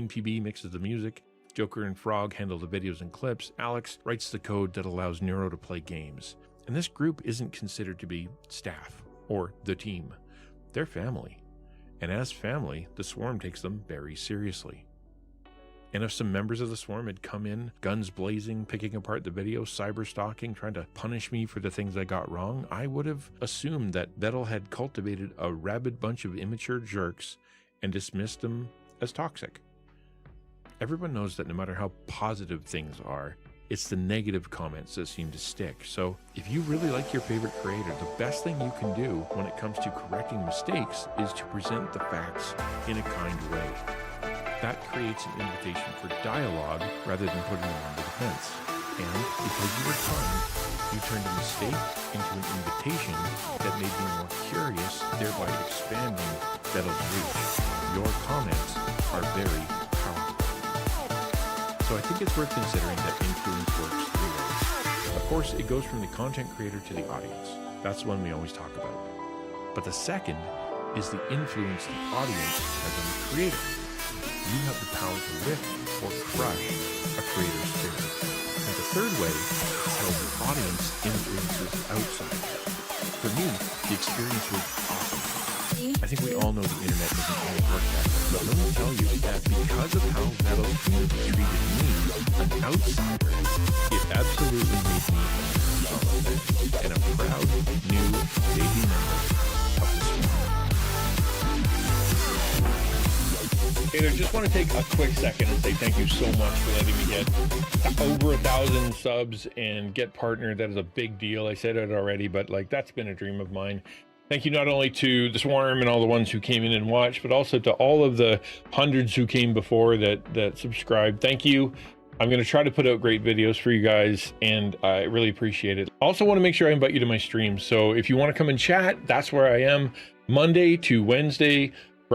PB mixes the music. Joker and Frog handle the videos and clips. Alex writes the code that allows Neuro to play games. And this group isn't considered to be staff or the team. They're family. And as family, the Swarm takes them very seriously. And if some members of the Swarm had come in, guns blazing, picking apart the video, cyber stalking, trying to punish me for the things I got wrong, I would have assumed that Vettel had cultivated a rabid bunch of immature jerks and dismissed them as toxic. Everyone knows that no matter how positive things are, it's the negative comments that seem to stick. So if you really like your favorite creator, the best thing you can do when it comes to correcting mistakes is to present the facts in a kind way. That creates an invitation for dialogue rather than putting them on the defense. And because you were kind, you turned a mistake into an invitation that made me more curious, thereby expanding Vettel's reach. Your comments are very powerful. So I think it's worth considering that influence works three ways. Of course, it goes from the content creator to the audience. That's the one we always talk about. But the second is the influence the audience has on the creator. You have the power to lift or crush a creator's spirit. And the third way is how the audience influences the outside. For me, the experience was awesome. I think we all know the internet doesn't always work that way, but let me tell you that because of how Vettel community treated me, an outsider, it absolutely made me and a proud new baby member of the Swarm. Hey, I just want to take a quick second and say thank you so much for letting me get over 1,000 subs and get partnered. That is a big deal. I said it already, but like that's been a dream of mine. Thank you not only to the Swarm and all the ones who came in and watched, but also to all of the hundreds who came before that subscribed. Thank you. I'm going to try to put out great videos for you guys, and I really appreciate it. Also want to make sure I invite you to my streams. So if you want to come and chat, that's where I am Monday to Wednesday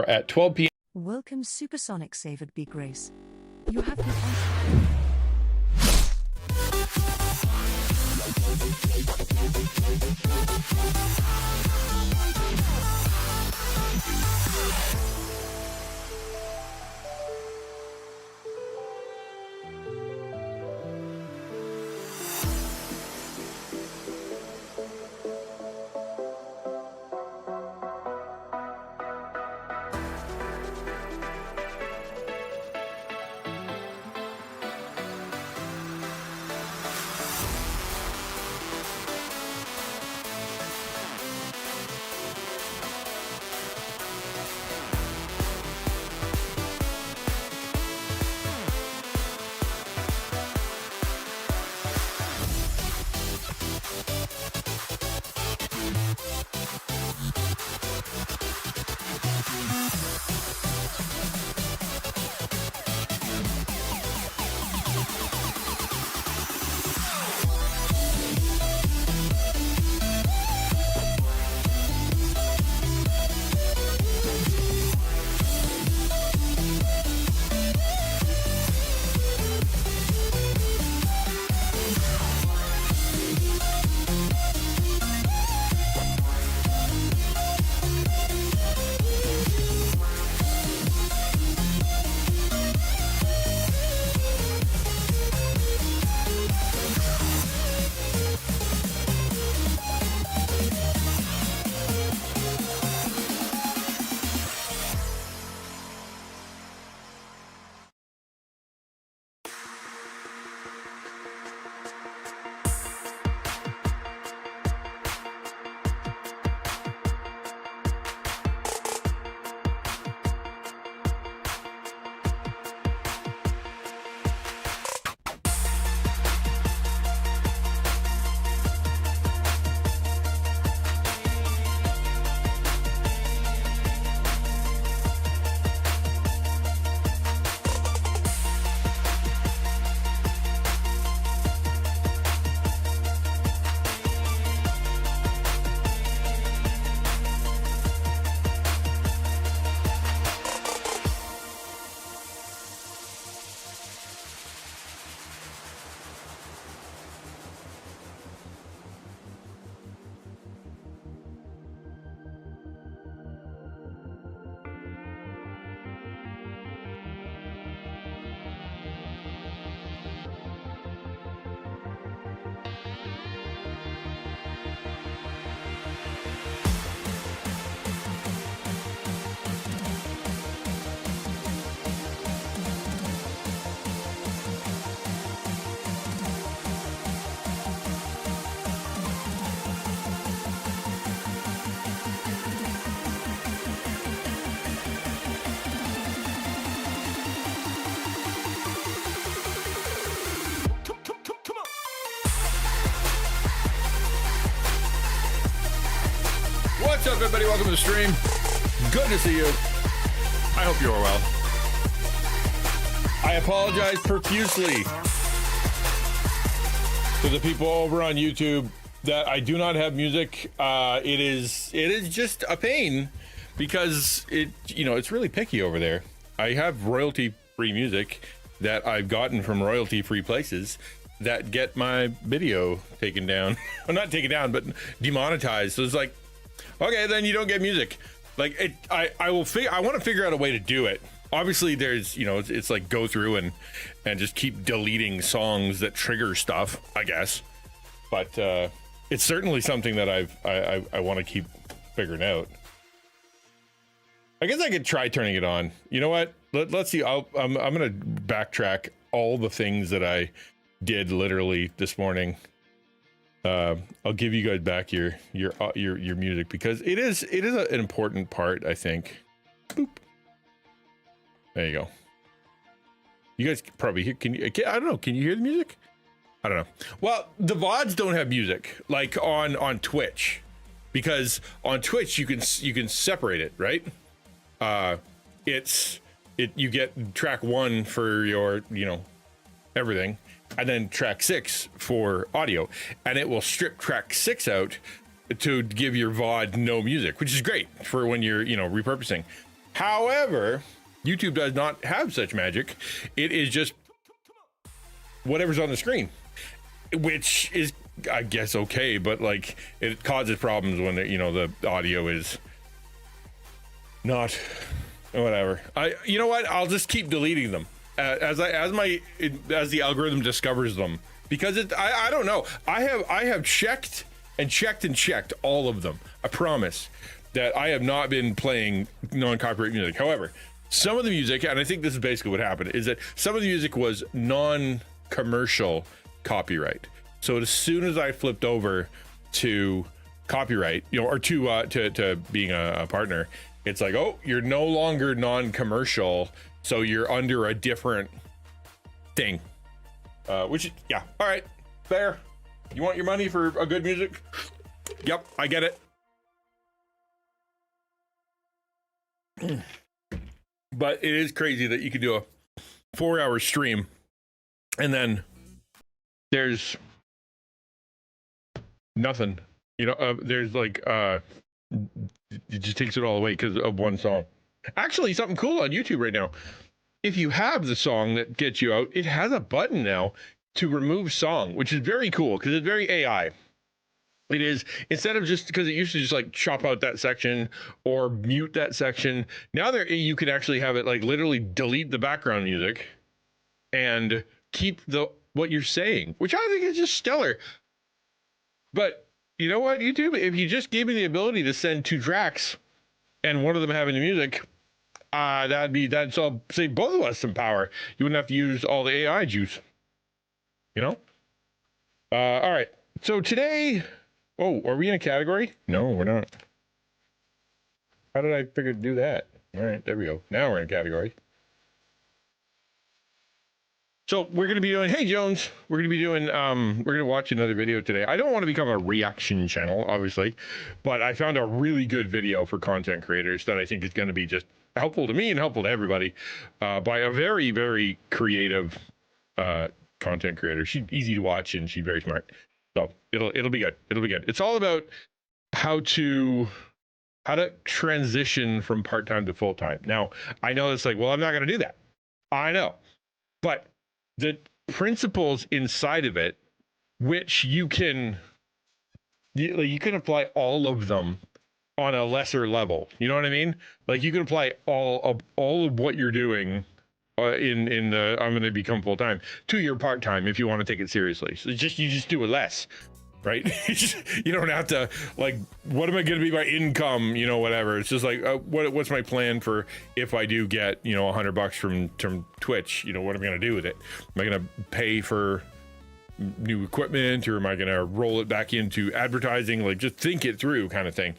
at 12 p.m. Welcome Supersonic Savored Be Grace. You have been What's up, everybody? Welcome to the stream. Good to see you. I hope you're well. I apologize profusely to the people over on YouTube that I do not have music. It is just a pain because it's really picky over there. I have royalty-free music that I've gotten from royalty-free places that get my video taken down. Well, not taken down, but demonetized. So it's like, okay, then you don't get music. Like I want to figure out a way to do it. Obviously there's, it's like go through and just keep deleting songs that trigger stuff, I guess. But it's certainly something that I want to keep figuring out. I guess I could try turning it on. You know what? Let's see. I'm gonna backtrack all the things that I did literally this morning. I'll give you guys back your music because it is an important part, I think. Boop. There you go. You guys probably hear, I don't know, can you hear the music? I don't know. Well, the VODs don't have music like on Twitch, because on Twitch you can separate it, right? You get track 1 for your, everything, and then track 6 for audio, and it will strip track 6 out to give your VOD no music, which is great for when you're, repurposing. However, YouTube does not have such magic. It is just whatever's on the screen, which is, I guess, okay, but like it causes problems when the audio is not whatever. You know what? I'll just keep deleting them as the algorithm discovers them, because I don't know. I have checked all of them. I promise that I have not been playing non-copyright music. However, some of the music, and I think this is basically what happened, is that some of the music was non-commercial copyright. So as soon as I flipped over to copyright, or to being a partner, it's like, oh, you're no longer non-commercial, so you're under a different thing. Which, yeah, all right, fair. You want your money for a good music? Yep, I get it. But it is crazy that you could do a 4-hour stream and then there's nothing, there's like, it just takes it all away because of one song. Actually, something cool on YouTube right now. If you have the song that gets you out, it has a button now to remove song, which is very cool because it's very AI. It is, instead of just, because it used to just like chop out that section or mute that section, now you can actually have it like literally delete the background music and keep what you're saying, which I think is just stellar. But you know what, YouTube, if you just gave me the ability to send 2 tracks and one of them having the music, that'd save both of us some power. You wouldn't have to use all the AI juice, all right, so today, are we in a category? No, we're not. How did I figure to do that? All right, there we go. Now we're in a category. So we're going to be doing, hey Jones, we're going to watch another video today. I don't want to become a reaction channel, obviously, but I found a really good video for content creators that I think is going to be just helpful to me and helpful to everybody, by a very, very creative content creator. She's easy to watch and she's very smart. So it'll be good. It'll be good. It's all about how to transition from part-time to full-time. Now, I know it's like, well, I'm not going to do that. I know. But the principles inside of it, which you can apply all of them on a lesser level. You know what I mean? Like you can apply all of what you're doing in the I'm going to become full-time to your part-time if you want to take it seriously. So you just do it less, right? You don't have to like, what am I going to be my income, whatever. It's just like, what's my plan for if I do get, $100 from Twitch, what am I going to do with it? Am I going to pay for new equipment, or am I going to roll it back into advertising? Like just think it through kind of thing,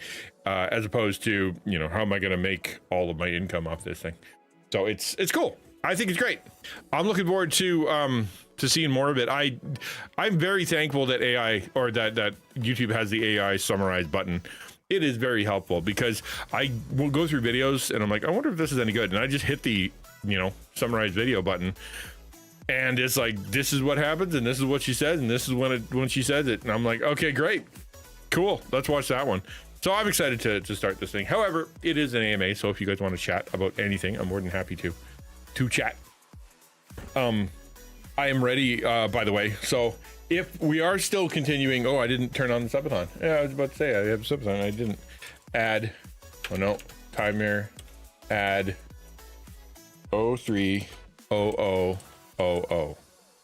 as opposed to, how am I going to make all of my income off this thing? So it's cool. I think it's great. I'm looking forward to seeing more of it. I'm very thankful that AI, or that YouTube has the AI summarize button. It is very helpful because I will go through videos and I'm like, I wonder if this is any good. And I just hit the, summarize video button. And it's like, this is what happens, and this is what she says, and this is when she says it. And I'm like, okay, great. Cool. Let's watch that one. So I'm excited to start this thing. However, it is an AMA, so if you guys want to chat about anything, I'm more than happy to chat. I am ready, by the way. So if we are still continuing, I didn't turn on the Sub-a-Thon. Yeah, I was about to say I have Sub-a-Thon. I didn't add. Oh no, timer. Add 030000.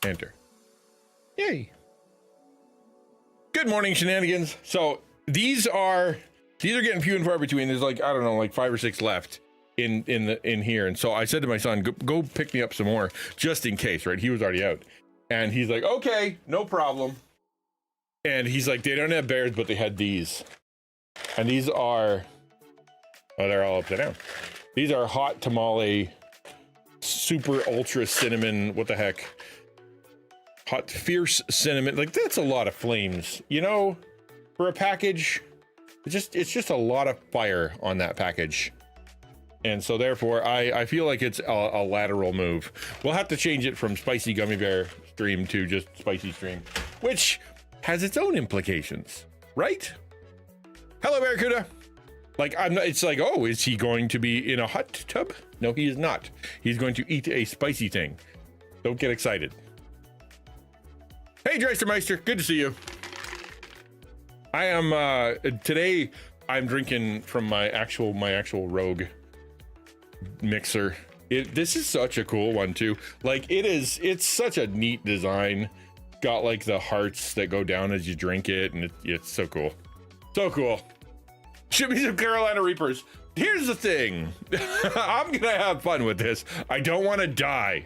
Enter. Yay. Good morning, shenanigans. So these are getting few and far between. There's like, I don't know, like 5 or 6 left in here. And so I said to my son, go pick me up some more just in case, right? He was already out. And he's like, okay, no problem. And he's like, they don't have bears, but they had these. And these are, they're all upside down. These are hot tamale, super ultra cinnamon, what the heck? Hot, fierce cinnamon. Like, that's a lot of flames, for a package. It's just a lot of fire on that package. And so therefore I feel like it's a lateral move. We'll have to change it from spicy gummy bear stream to just spicy stream, which has its own implications, right? Hello, Barracuda. Like, it's like, is he going to be in a hot tub? No, he is not. He's going to eat a spicy thing. Don't get excited. Hey, Dreistermeister, good to see you. I am, today I'm drinking from my actual Rogue mixer. This is such a cool one too. Like, it's such a neat design. Got like the hearts that go down as you drink it, and it's so cool. So cool. Ship me some Carolina Reapers. Here's the thing. I'm gonna have fun with this. I don't want to die.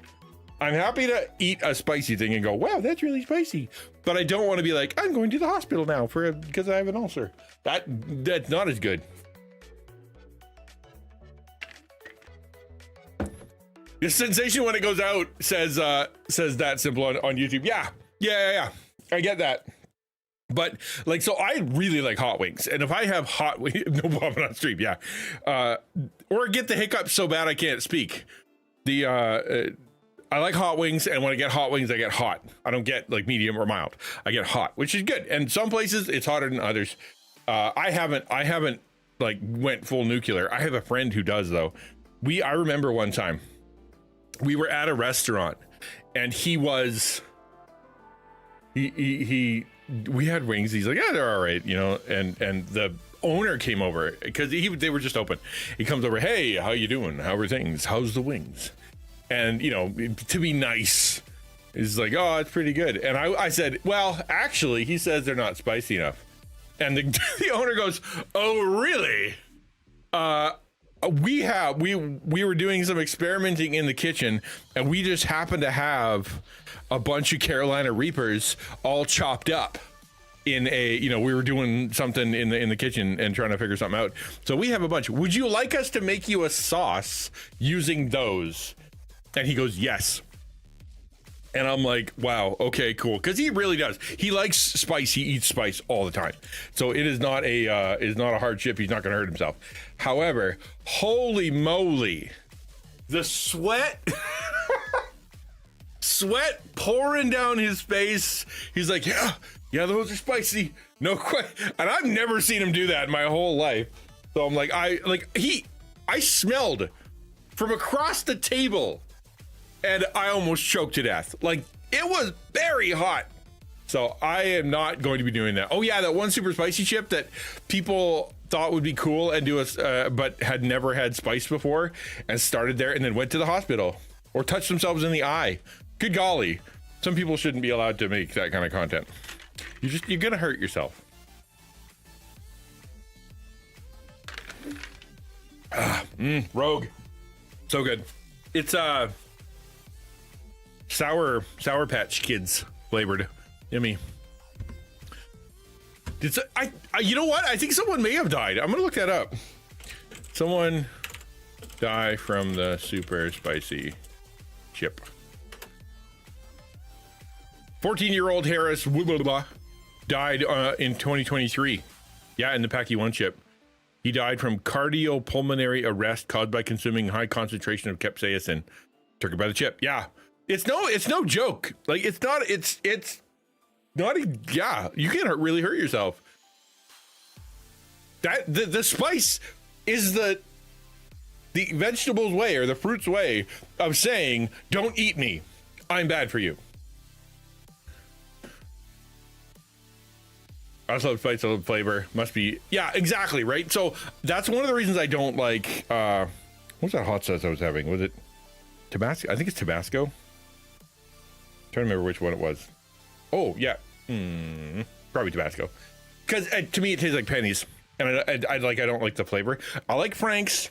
I'm happy to eat a spicy thing and go, wow, that's really spicy. But I don't want to be like, I'm going to the hospital now because I have an ulcer. That's not as good. The sensation when it goes out says that simple on YouTube. Yeah. I get that. But like, so I really like hot wings, and if I have hot wings, no problem on stream, yeah. Or get the hiccups so bad I can't speak. I like hot wings, and when I get hot wings, I get hot. I don't get like medium or mild. I get hot, which is good. And some places it's hotter than others. I haven't like went full nuclear. I have a friend who does though. I remember one time we were at a restaurant, and we had wings. He's like, yeah, they're all right, and the owner came over because they were just open. He comes over, hey, how you doing? How are things? How's the wings? And, to be nice, is like, oh, it's pretty good. And I said, well, actually, he says they're not spicy enough. And the owner goes, oh, really? We were doing some experimenting in the kitchen, and we just happened to have a bunch of Carolina Reapers all chopped up in a, we were doing something in the kitchen and trying to figure something out. So we have a bunch. Would you like us to make you a sauce using those? And he goes, yes. And I'm like, wow, okay, cool. Because he really does. He likes spice. He eats spice all the time. So it is not a hardship. He's not going to hurt himself. However, holy moly, the sweat pouring down his face. He's like, yeah, those are spicy. No question. And I've never seen him do that in my whole life. So I'm like, I smelled from across the table, and I almost choked to death. Like, it was very hot. So I am not going to be doing that. Oh yeah, that one super spicy chip that people thought would be cool and do a, but had never had spice before, and started there and then went to the hospital or touched themselves in the eye. Good golly. Some people shouldn't be allowed to make that kind of content. You're gonna hurt yourself. Rogue. So good. It's Sour Patch Kids flavored. Yummy. You know what? I think someone may have died. I'm gonna look that up. Someone die from the super spicy chip. 14-year-old Harris died in 2023. Yeah, in the Packy 1 chip. He died from cardiopulmonary arrest caused by consuming high concentration of capsaicin. Took it by the chip. Yeah, it's no joke. Like it's not yeah. You can't really hurt yourself. That the spice is the vegetable's way or the fruit's way of saying, don't eat me. I'm bad for you. I just love spice, I love flavor. Must be, yeah, exactly, right? So that's one of the reasons I don't like, what's that hot sauce I was having? Was it Tabasco? I think it's Tabasco. I'm trying to remember which one it was. Oh, yeah. Probably Tabasco. Because to me, it tastes like pennies. And I don't like the flavor. I like Frank's.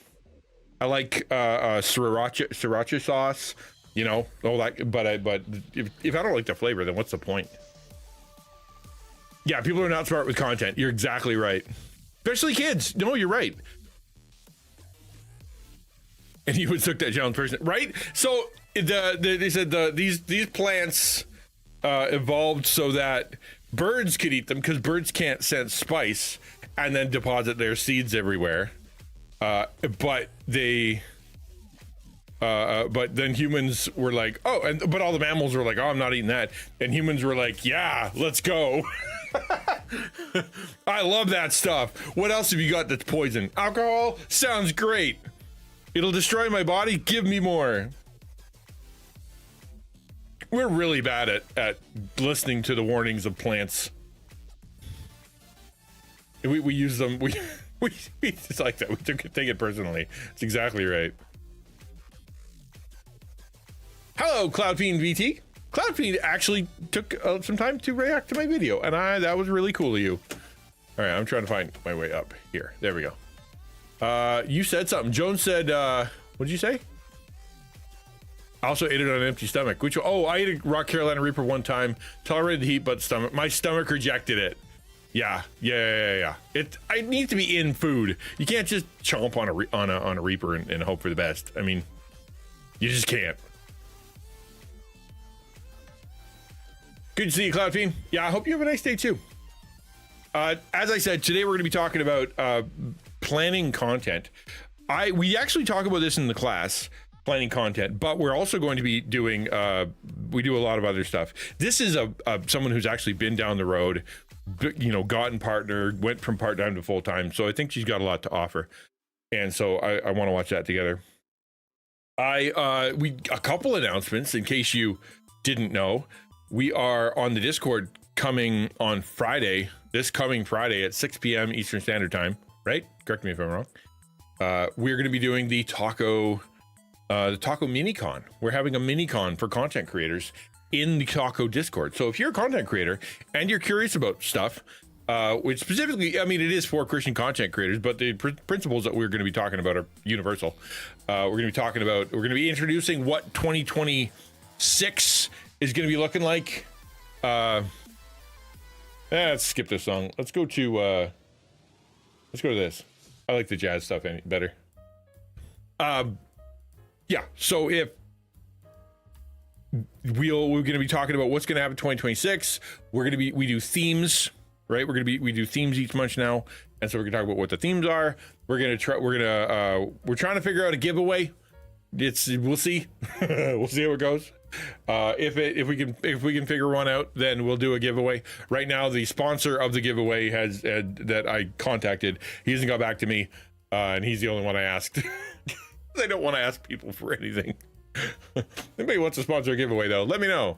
I like sriracha sauce, you know, all that. But if I don't like the flavor, then what's the point? Yeah, people are not smart with content. You're exactly right. Especially kids. No, you're right. And you would took that challenge person, right? So they said these plants evolved so that birds could eat them because birds can't sense spice and then deposit their seeds everywhere. But then humans were like, oh, but all the mammals were like, oh, I'm not eating that. And humans were like, yeah, let's go. I love that stuff. What else have you got that's poison? Alcohol sounds great. It'll destroy my body. Give me more. We're really bad at listening to the warnings of plants. We use them. We it's like that. We take it personally. It's exactly right. Hello, Cloudfiend VT. Cloudfiend actually took some time to react to my video, and that was really cool of you. All right, I'm trying to find my way up here. There we go. You said something. Joan said, what did you say? I also ate it on an empty stomach. Which, oh, I ate a Rock Carolina Reaper one time. Tolerated the heat, but my stomach rejected it. Yeah. It needs to be in food. You can't just chomp on a Reaper and hope for the best. I mean, you just can't. Good to see you, Cloudfiend. Yeah, I hope you have a nice day too. As I said, today we're going to be talking about planning content. We actually talk about this in the class, planning content, but we're also going to be doing, we do a lot of other stuff. This is someone who's actually been down the road, you know, gotten partnered, went from part-time to full-time. So I think she's got a lot to offer. And so I want to watch that together. A couple announcements in case you didn't know. We are on the Discord coming on Friday, this coming Friday at 6 p.m. Eastern Standard Time, right? Correct me if I'm wrong. We're going to be doing the Taco Minicon. We're having a Minicon for content creators in the Taco Discord. So if you're a content creator and you're curious about stuff, which specifically, I mean, it is for Christian content creators, but the principles that we're going to be talking about are universal. We're going to be introducing what 2026 is going to be looking like. Let's skip this song. Let's go to this. I like the jazz stuff better. Yeah, so if we're going to be talking about what's going to happen in 2026. We do themes, right? We do themes each month now, and so we're going to talk about what the themes are. We're trying to figure out a giveaway. We'll see. We'll see how it goes. If we can figure one out, then we'll do a giveaway. Right now, the sponsor of the giveaway that I contacted, he hasn't got back to me, and he's the only one I asked. I don't want to ask people for anything. Anybody wants to sponsor a giveaway though, let me know.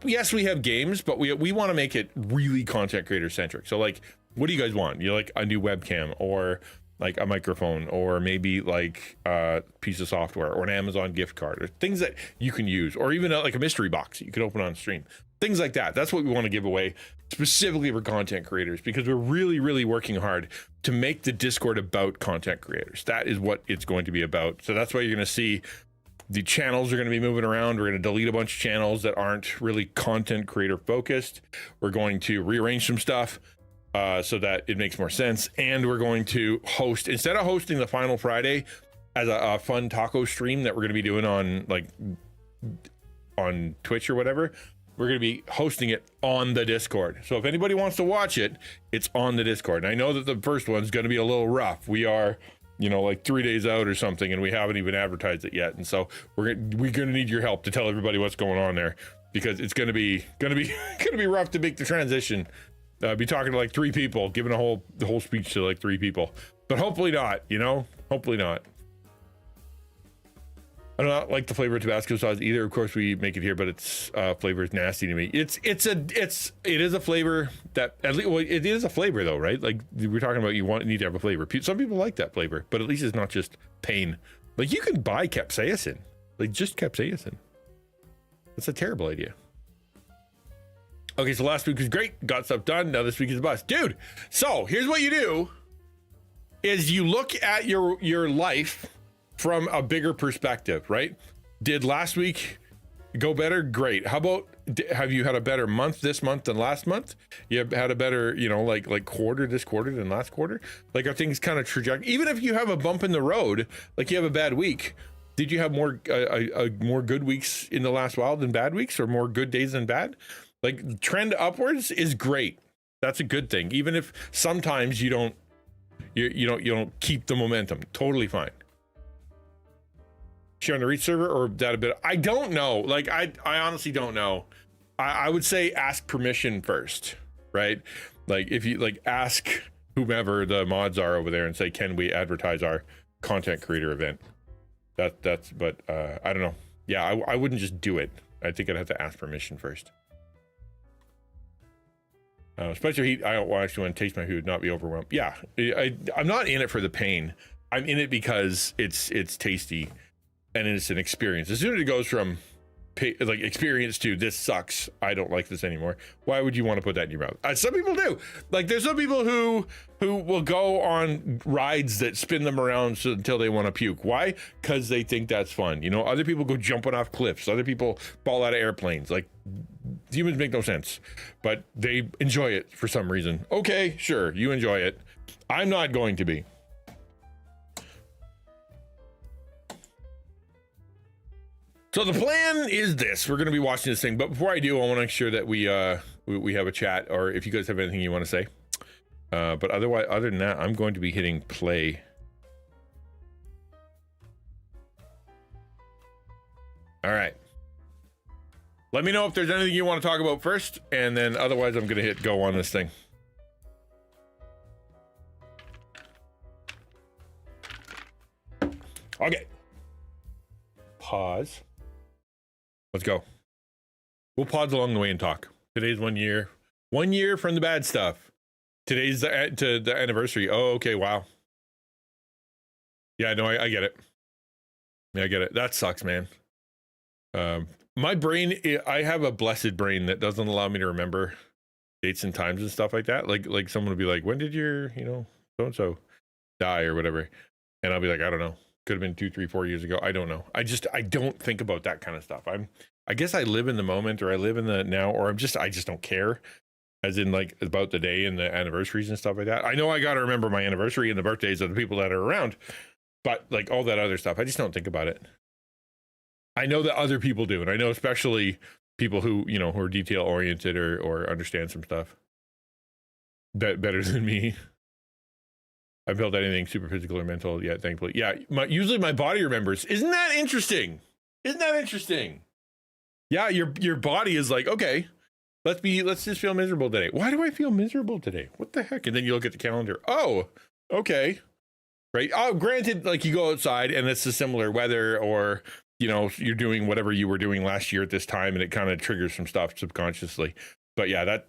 Yes, we have games, but we want to make it really content creator centric. So like, what do you guys want? You like a new webcam, or like a microphone, or maybe like a piece of software, or an Amazon gift card, or things that you can use, or even like a mystery box that you can open on stream, things like that. That's what we want to give away specifically for content creators, because we're really working hard to make the Discord about content creators. That is what it's going to be about. So that's why you're going to see the channels are going to be moving around. We're going to delete a bunch of channels that aren't really content creator focused. We're going to rearrange some stuff so that it makes more sense. And we're going to host, instead of hosting the final Friday as a fun taco stream that we're going to be doing on Twitch or whatever, we're going to be hosting it on the Discord. So if anybody wants to watch it, it's on the Discord. And I know that the first one's going to be a little rough. We are, you know, like 3 days out or something, and we haven't even advertised it yet. And so we're going to need your help to tell everybody what's going on there, because it's going to be rough to make the transition. Be talking to like 3 people, giving the whole speech to like 3 people, but hopefully not, you know, hopefully not. I do not like the flavor of Tabasco sauce either. Of course, we make it here, but its flavor is nasty to me. It is a flavor that, at least, well, it is a flavor though, right? Like we're talking about, need to have a flavor. Some people like that flavor, but at least it's not just pain. Like you can buy capsaicin, like just capsaicin. That's a terrible idea. Okay, so last week was great, got stuff done. Now this week is a bust, dude. So here's what you do: is you look at your life from a bigger perspective, right? Did last week go better? Great. How about, have you had a better month this month than last month? You have had a better, you know, like quarter this quarter than last quarter? Like, are things kind of trajectory? Even if you have a bump in the road, like you have a bad week, did you have more good weeks in the last while than bad weeks, or more good days than bad? Like, trend upwards is great. That's a good thing. Even if sometimes you don't keep the momentum. Totally fine. Share on the Reach server or that a bit? I don't know. Like, I honestly don't know. I would say ask permission first, right? Like, if you like ask whomever the mods are over there and say, can we advertise our content creator event? But I don't know. Yeah, I wouldn't just do it. I think I'd have to ask permission first. Special heat, I actually want to taste my food, not be overwhelmed. Yeah, I'm not in it for the pain. I'm in it because it's tasty and it's an experience. As soon as it goes from like experience to this sucks, I don't like this anymore, why would you want to put that in your mouth? Some people do. Like, there's some people who will go on rides that spin them around until they want to puke. Why? Because they think that's fun. You know, other people go jumping off cliffs. Other people fall out of airplanes. Like, humans make no sense, but they enjoy it for some reason. Okay, sure, you enjoy it. I'm not going to be. So the plan is this: we're going to be watching this thing, but before I do, I want to make sure that we have a chat, or if you guys have anything you want to say. But otherwise, other than that, I'm going to be hitting play. All right. Let me know if there's anything you want to talk about first, and then otherwise I'm going to hit go on this thing. Okay. Pause. Let's go. We'll pause along the way and talk. Today's 1 year. 1 year from the bad stuff. Today's the anniversary. Oh, okay. Wow. Yeah, no, I get it. Yeah, I get it. That sucks, man. My brain, I have a blessed brain that doesn't allow me to remember dates and times and stuff like that. Like someone would be like, when did your, so-and-so die or whatever? And I'll be like, I don't know. Could have been 2, 3, 4 years ago. I don't know. I don't think about that kind of stuff. I guess I live in the moment, or I live in the now, or I just don't care, as in like about the day and the anniversaries and stuff like that. I know I got to remember my anniversary and the birthdays of the people that are around, but like all that other stuff, I just don't think about it. I know that other people do, and I know especially people who, who are detail oriented or understand some stuff better than me. I haven't felt anything super physical or mental yet, thankfully. Yeah, usually my body remembers. Isn't that interesting? Yeah, your body is like, okay, let's just feel miserable today. Why do I feel miserable today? What the heck? And then you look at the calendar. Oh, okay. Right. Oh, granted, like you go outside and it's a similar weather, or, you're doing whatever you were doing last year at this time, and it kind of triggers some stuff subconsciously. But yeah, that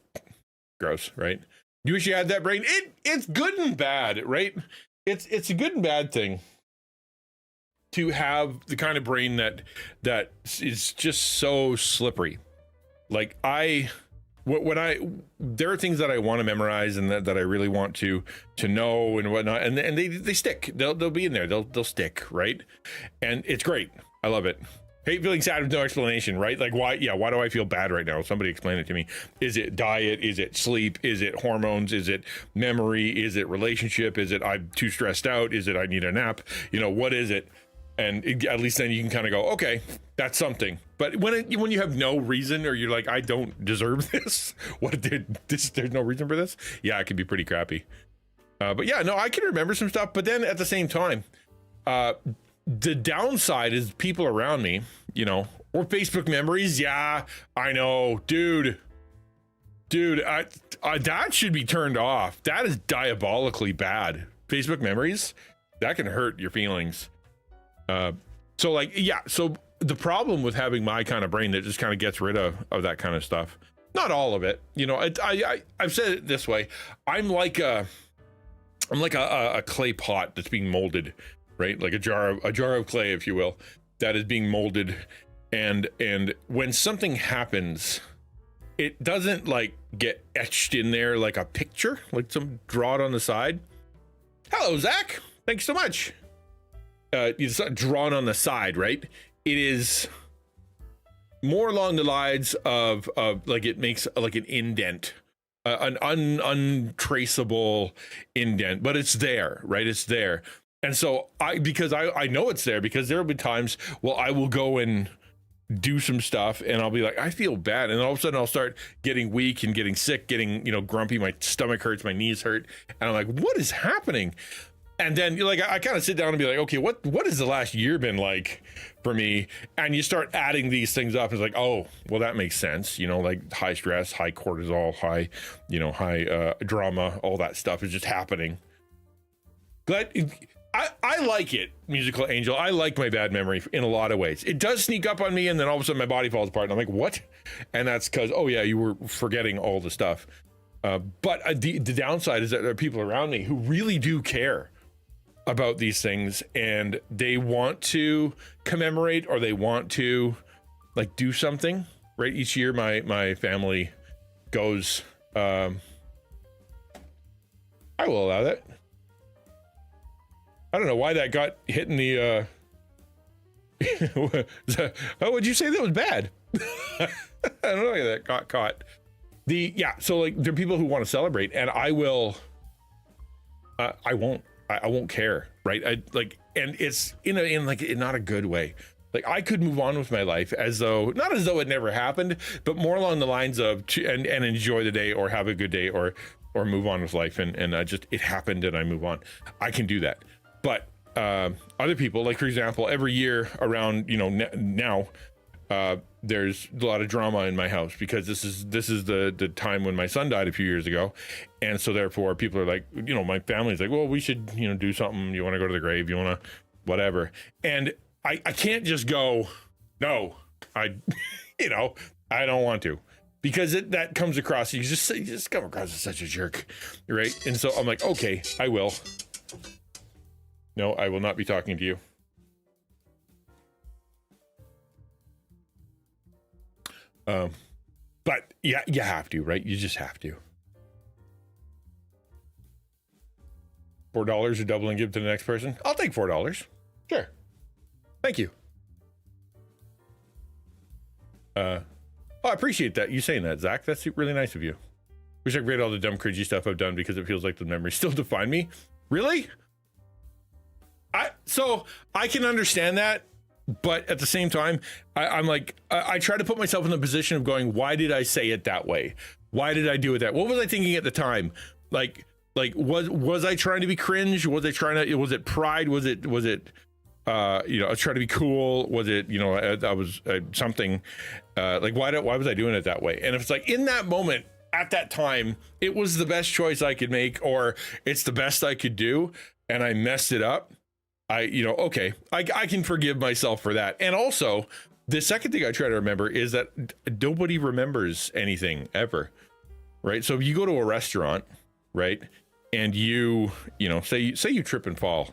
gross, right? You wish you had that brain. It's good and bad, right? It's a good and bad thing to have the kind of brain that is just so slippery. Like there are things that I want to memorize and that I really want to know and whatnot, and they stick. They'll be in there. They'll stick, right? And it's great. I love it. Hate feeling sad with no explanation, right? Like, why? Yeah, why do I feel bad right now? Somebody explain it to me. Is it diet? Is it sleep? Is it hormones? Is it memory? Is it relationship? Is it I'm too stressed out? Is it I need a nap? What is it? at least then you can kind of go, okay, that's something. But when you have no reason, or you're like, I don't deserve this, there's no reason for this, yeah, it can be pretty crappy. But yeah, no, I can remember some stuff, but then at the same time, the downside is people around me, or Facebook memories. Yeah, I know, dude, that should be turned off. That is diabolically bad. Facebook memories, that can hurt your feelings. So the problem with having my kind of brain that just kind of gets rid of that kind of stuff, not all of it, I've said it this way. I'm like a clay pot that's being molded, right? Like a jar of clay, if you will, that is being molded. And when something happens, it doesn't like get etched in there like a picture, like some draw it on the side. Hello, Zach. Thanks so much. It's not drawn on the side, right? It is more along the lines of like it makes like an indent, an untraceable indent, but it's there, right? It's there. And so because I know it's there, because there have been times, well, I will go and do some stuff and I'll be like, I feel bad. And all of a sudden I'll start getting weak and getting sick, getting, grumpy. My stomach hurts, my knees hurt. And I'm like, what is happening? And then I kind of sit down and be like, okay, what has the last year been like for me? And you start adding these things up. It's like, oh, well, that makes sense. Like high stress, high cortisol, high drama, all that stuff is just happening. But I like it, Musical Angel. I like my bad memory in a lot of ways. It does sneak up on me, and then all of a sudden my body falls apart and I'm like, what? And that's because, oh yeah, you were forgetting all the stuff. But the downside is that there are people around me who really do care about these things, and they want to commemorate, or they want to like do something, right? Each year my family goes, I will allow that. I don't know why that got hit in the oh, would you say that was bad? I don't know why that got caught. So like there are people who want to celebrate, and I won't care, right? And it's in not a good way. Like I could move on with my life not as though it never happened, but more along the lines of and enjoy the day, or have a good day, or move on with life. And it happened and I move on. I can do that. But other people, like for example, every year around, now, there's a lot of drama in my house, because this is the time when my son died a few years ago. And so therefore people are like, my family's like, well, we should, do something. You want to go to the grave? You want to whatever? And I can't just go, no, I don't want to, because that comes across, you just come across as such a jerk, right? And so I'm like, okay, I will. No, I will not be talking to you. But yeah, you have to, right? You just have to. $4 or double and give to the next person. I'll take $4. Sure. Thank you. I appreciate that. You saying that, Zach. That's really nice of you. Wish I could read all the dumb, cringy stuff I've done, because it feels like the memories still define me. Really? So I can understand that, but at the same time, I'm like, I try to put myself in the position of going, why did I say it that way? Why did I do it that? What was I thinking at the time? Like was I trying to be cringe? Was it pride? Was it I was trying to be cool? Was it, I was something, like why was I doing it that way? And if it's like in that moment, at that time, it was the best choice I could make, or it's the best I could do, and I messed it up, okay, I can forgive myself for that. And also, the second thing I try to remember is that nobody remembers anything ever, right? So if you go to a restaurant, right, and you say you trip and fall,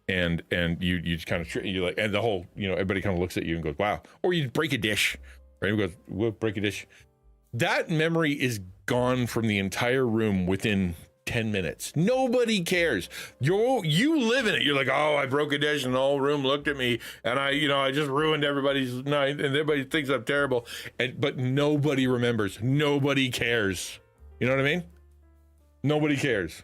and you just kind of you like, and the whole, everybody kind of looks at you and goes, wow, or you break a dish, right? We'll break a dish. That memory is gone from the entire room within 10 minutes. Nobody cares. You live in it. You're like, oh, I broke a dish and the whole room looked at me, and I just ruined everybody's night, and everybody thinks I'm terrible. But nobody remembers. Nobody cares. You know what I mean? Nobody cares.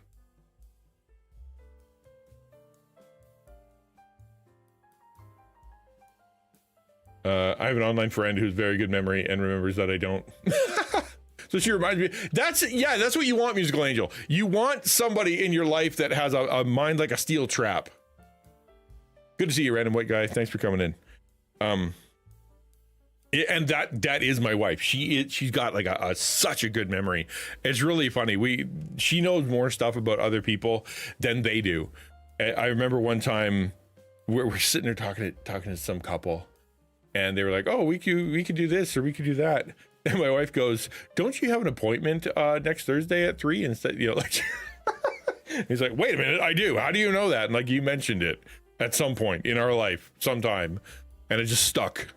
I have an online friend who's very good memory and remembers that I don't. So she reminds me. That's what you want, Musical Angel. You want somebody in your life that has a mind like a steel trap. Good to see you, random white guy. Thanks for coming in. And that is my wife. She's got like such a good memory. It's really funny. She knows more stuff about other people than they do. I remember one time we're sitting there talking to some couple, and they were like, "Oh, we could do this or we could do that." And my wife goes, "Don't you have an appointment next Thursday at 3 instead?" You know, like he's like, "Wait a minute, I do. How do you know that?" And like, you mentioned it at some point in our life, sometime, and it just stuck.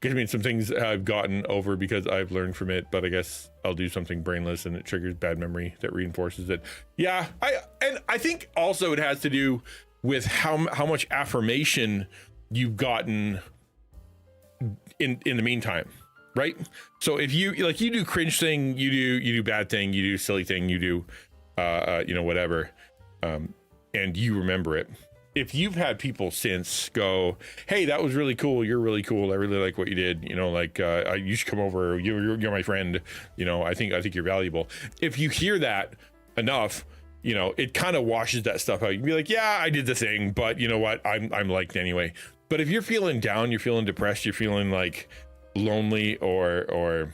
I mean, some things I've gotten over because I've learned from it, but I guess I'll do something brainless and it triggers bad memory that reinforces it. Yeah, I think also it has to do with how much affirmation you've gotten in the meantime, right? So if you do cringe thing, you do bad thing, you do silly thing, you do whatever, and you remember it. If you've had people since go, "Hey, that was really cool. You're really cool. I really like what you did. You know, like you should come over. You're my friend. You know, I think you're valuable." If you hear that enough, you know, it kind of washes that stuff out. You can be like, "Yeah, I did the thing, but you know what? I'm liked anyway." But if you're feeling down, you're feeling depressed, you're feeling like lonely or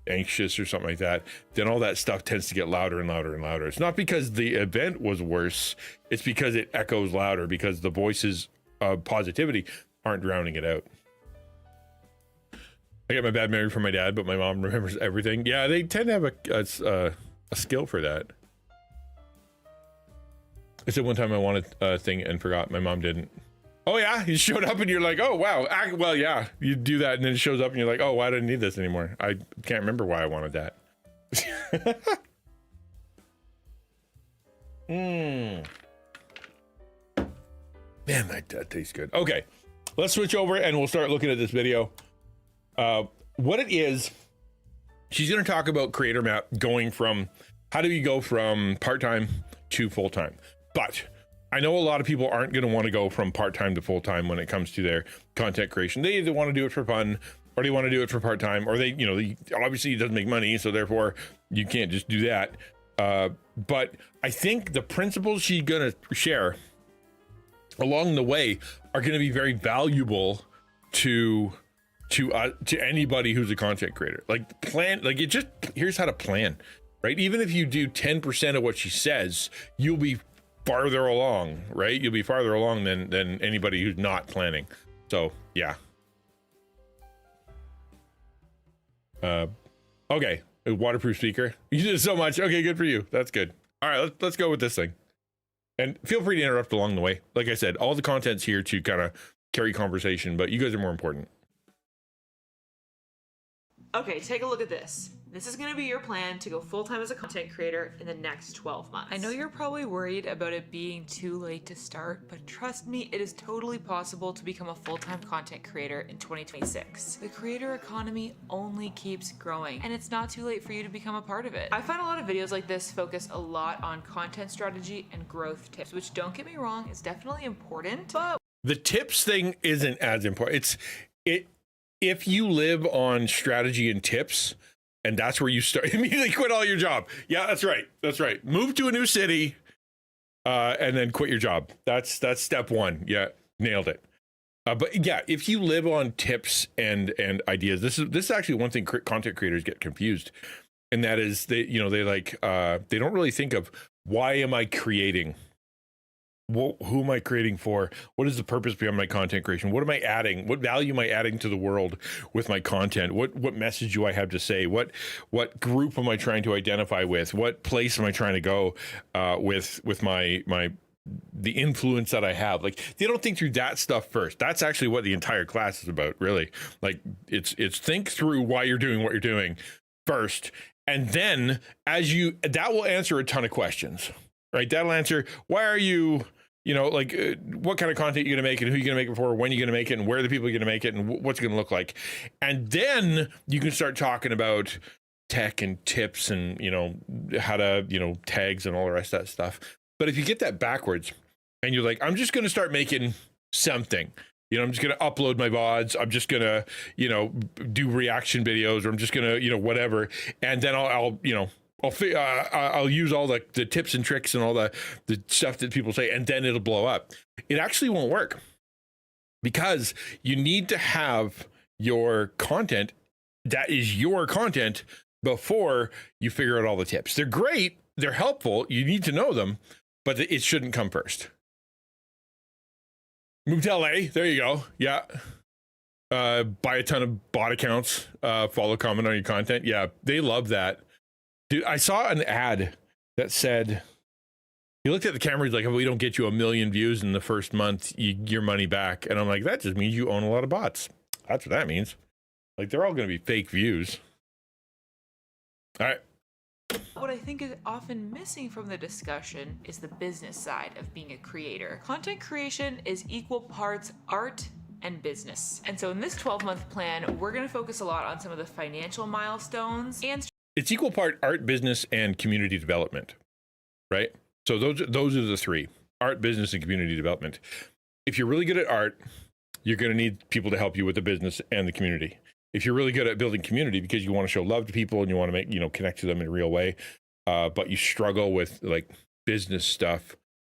anxious or something like that, then all that stuff tends to get louder and louder and louder. It's not because the event was worse, it's because it echoes louder, because the voices of positivity aren't drowning it out. I got my bad memory from my dad, but my mom remembers everything. Yeah, they tend to have a skill for that. I said one time I wanted a thing and forgot. My mom didn't. Oh yeah, you showed up and you're like, "Oh wow." Well, yeah, you do that and then it shows up and you're like, "Oh, why do I need this anymore? I can't remember why I wanted that." Man, that tastes good. Okay, let's switch over and we'll start looking at this video. What it is, she's going to talk about Creator Map going from, how do you go from part-time to full-time? But I know a lot of people aren't going to want to go from part-time to full-time when it comes to their content creation. They either want to do it for fun, or they want to do it for part-time, or they obviously it doesn't make money, so therefore you can't just do that. But I think the principles she's going to share along the way are going to be very valuable to anybody who's a content creator. Like here's how to plan, right? Even if you do 10% of what she says, you'll be farther along, right? You'll be farther along than anybody who's not planning. So yeah. Okay, a waterproof speaker. You did so much. Okay, good for you. That's good. All right, let's go with this thing. And feel free to interrupt along the way. Like I said, all the content's here to kind of carry conversation, but you guys are more important. Okay, take a look at this. This is going to be your plan to go full-time as a content creator in the next 12 months. I know you're probably worried about it being too late to start, but trust me, it is totally possible to become a full-time content creator in 2026. The creator economy only keeps growing, and it's not too late for you to become a part of it. I find a lot of videos like this focus a lot on content strategy and growth tips, which, don't get me wrong, is definitely important, but the tips thing isn't as important. If you live on strategy and tips, and that's where you start, immediately quit all your job. Yeah, that's right. That's right. Move to a new city, and then quit your job. That's step one. Yeah, nailed it. But yeah, if you live on tips and ideas, this is actually one thing content creators get confused, and that is they don't really think of, why am I creating? Who am I creating for? What is the purpose behind my content creation? What am I adding? What value am I adding to the world with my content? What message do I have to say? What group am I trying to identify with? What place am I trying to go with my the influence that I have? Like, they don't think through that stuff first. That's actually what the entire class is about, really. Like, it's think through why you're doing what you're doing first, and then that will answer a ton of questions, right? That'll answer, why are you, what kind of content you're going to make, and who you're going to make it for, when you're going to make it, and where the people are going to make it, and what's it going to look like. And then you can start talking about tech and tips and, how to, tags and all the rest of that stuff. But if you get that backwards, and you're like, I'm just going to start making something. I'm just going to upload my VODs. I'm just going to, do reaction videos, or I'm just going to, whatever. And then I'll use all the tips and tricks and all the stuff that people say, and then it'll blow up. It actually won't work, because you need to have your content that is your content before you figure out all the tips. They're great. They're helpful. You need to know them, but it shouldn't come first. Move to LA. There you go. Yeah. Buy a ton of bot accounts. Follow, comment on your content. Yeah, they love that. Dude, I saw an ad that said, he looked at the camera, he's like, if we don't get you 1 million views in the first month, your money back. And I'm like, that just means you own a lot of bots. That's what that means. Like, they're all going to be fake views. All right. What I think is often missing from the discussion is the business side of being a creator. Content creation is equal parts art and business. And so in this 12-month plan, we're going to focus a lot on some of the financial milestones and it's equal part art, business, and community development, right? So those are the three: art, business, and community development. If you're really good at art, you're going to need people to help you with the business and the community. If you're really good at building community because you want to show love to people and you want to make, connect to them in a real way, but you struggle with like business stuff,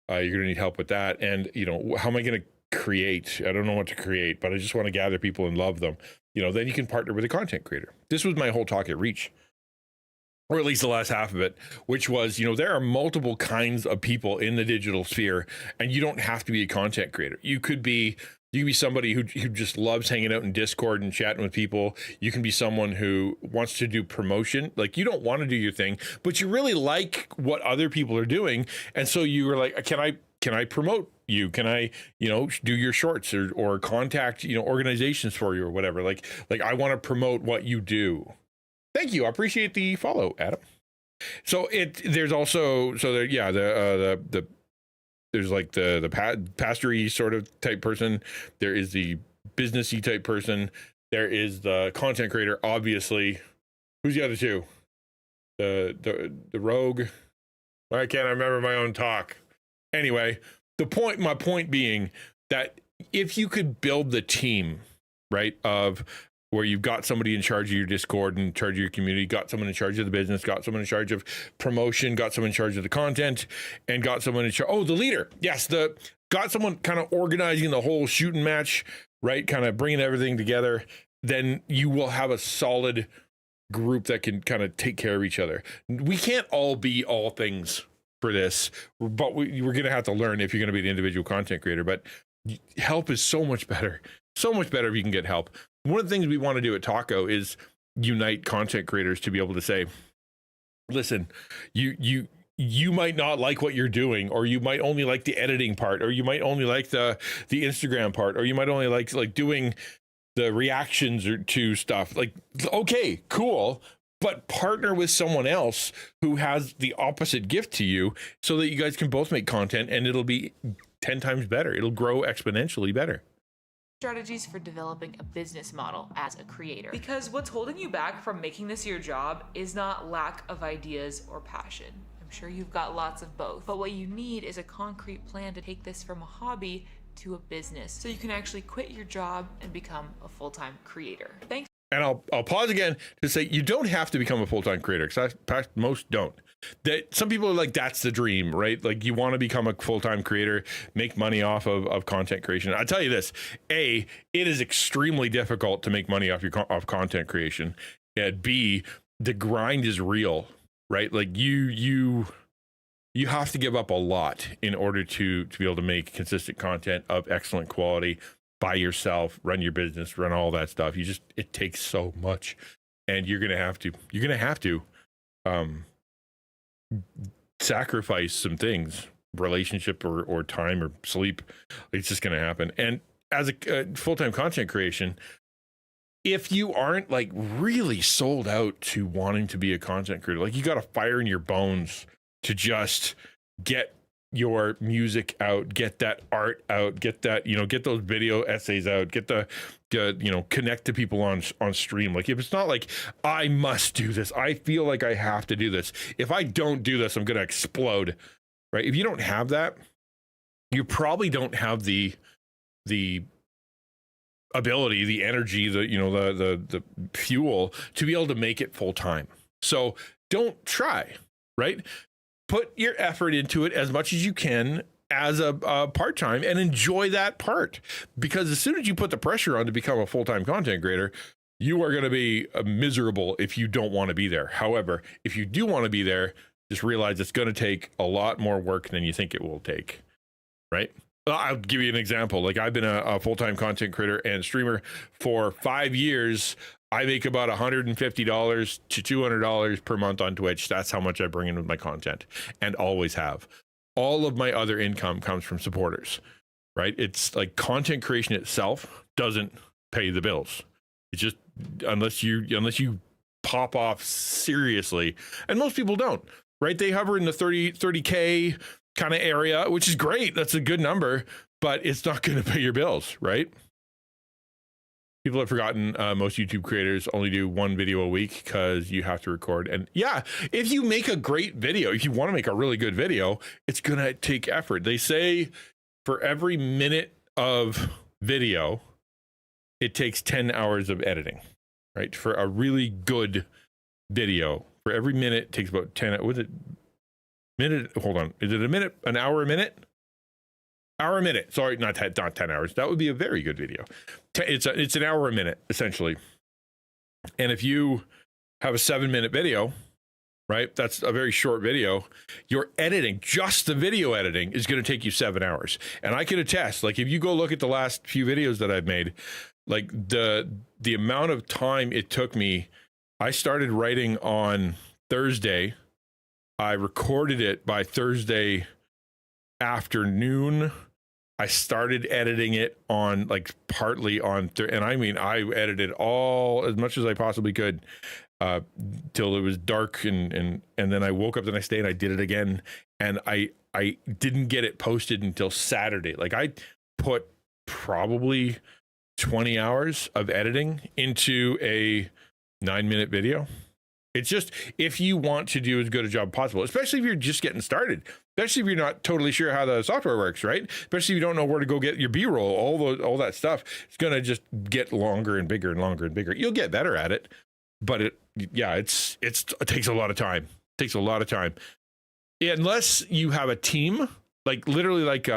you're going to need help with that. And, how am I going to create? I don't know what to create, but I just want to gather people and love them. Then you can partner with a content creator. This was my whole talk at Reach, or at least the last half of it, which was, there are multiple kinds of people in the digital sphere, and you don't have to be a content creator. You could be somebody who just loves hanging out in Discord and chatting with people. You can be someone who wants to do promotion. Like, you don't want to do your thing, but you really like what other people are doing. And so you were like, can I promote you? Can I, do your shorts or contact, organizations for you or whatever? Like I want to promote what you do. Thank you. I appreciate the follow, Adam. So there's also, there's like the pastory sort of type person. There is the businessy type person. There is the content creator, obviously. Who's the other two? The rogue. Why can't I remember my own talk? Anyway, my point being that if you could build the team, right, of where you've got somebody in charge of your Discord, in charge of your community, got someone in charge of the business, got someone in charge of promotion, got someone in charge of the content, and got someone in charge. Oh, the leader. Yes, got someone kind of organizing the whole shooting match, right? Kind of bringing everything together. Then you will have a solid group that can kind of take care of each other. We can't all be all things for this, but we're going to have to learn if you're going to be an individual content creator. But help is so much better. So much better if you can get help. One of the things we want to do at Taco is unite content creators to be able to say, listen, you might not like what you're doing, or you might only like the editing part, or you might only like the Instagram part, or you might only like doing the reactions to stuff. Like, okay, cool, but partner with someone else who has the opposite gift to you so that you guys can both make content and it'll be 10 times better. It'll grow exponentially better. strategies for developing a business model as a creator. Because what's holding you back from making this your job is not lack of ideas or passion. I'm sure you've got lots of both, but what you need is a concrete plan to take this from a hobby to a business so you can actually quit your job and become a full-time creator. Thanks. And I'll pause again to say you don't have to become a full-time creator, because most don't. That some people are like, that's the dream, right? Like, you want to become a full-time creator, make money off of content creation. I tell you this, it is extremely difficult to make money off off content creation. And B, the grind is real, right? Like you have to give up a lot in order to be able to make consistent content of excellent quality by yourself, run your business, run all that stuff. It takes so much, and you're going to have to sacrifice some things, relationship or time or sleep. It's just going to happen. And as a full-time content creation, if you aren't like really sold out to wanting to be a content creator, like, you got a fire in your bones to just get your music out, get that art out, get that, get those video essays out, get the connect to people on stream. Like, if it's not like, I must do this, I feel like I have to do this, if I don't do this, I'm going to explode, right? If you don't have that, you probably don't have the ability, the energy, the fuel to be able to make it full time. So don't try, right? Put your effort into it as much as you can as a part-time, and enjoy that part, because as soon as you put the pressure on to become a full-time content creator, you are going to be miserable if you don't want to be there. However, if you do want to be there, just realize it's going to take a lot more work than you think it will take, right? I'll give you an example. Like, I've been a full-time content creator and streamer for 5 years. I make about $150 to $200 per month on Twitch. That's how much I bring in with my content, and always have. All of my other income comes from supporters, right? It's like content creation itself doesn't pay the bills. It's just, unless you pop off seriously, and most people don't, right? They hover in the 30K kind of area, which is great. That's a good number, but it's not going to pay your bills, right? People have forgotten most YouTube creators only do one video a week because you have to record. And yeah, if you make a great video, if you want to make a really good video, it's going to take effort. They say for every minute of video, it takes 10 hours of editing, right? For a really good video, for every minute, it takes about 10. Was it minute? Hold on. Is it a minute? An hour a minute? Hour a minute. Sorry, not 10 hours. That would be a very good video. It's an hour a minute, essentially. And if you have a 7-minute video, right, that's a very short video, your editing, just the video editing, is going to take you 7 hours. And I can attest, like, if you go look at the last few videos that I've made, like the amount of time it took me, I started writing on Thursday. I recorded it by Thursday afternoon. I started editing it on, like, partly on, and I mean, I edited all as much as I possibly could till it was dark, and then I woke up the next day and I did it again, and I didn't get it posted until Saturday. Like, I put probably 20 hours of editing into a 9-minute video. It's just, if you want to do as good a job possible, especially if you're just getting started, especially if you're not totally sure how the software works, right? Especially if you don't know where to go get your B-roll, all that stuff, it's going to just get longer and bigger and longer and bigger. You'll get better at it, but it takes a lot of time. It takes a lot of time. Unless you have a team, like literally like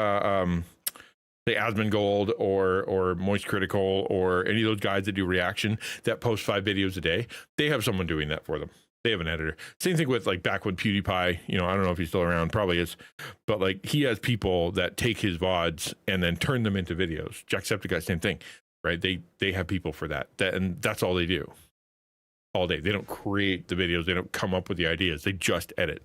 say Asmongold or Moist Critical or any of those guys that do reaction that post 5 videos a day, they have someone doing that for them. They have an editor. Same thing with, like, back when PewDiePie, I don't know if he's still around, probably is, but like, he has people that take his VODs and then turn them into videos. Jacksepticeye, same thing, right? They have people for that, and that's all they do all day. They don't create the videos. They don't come up with the ideas. They just edit.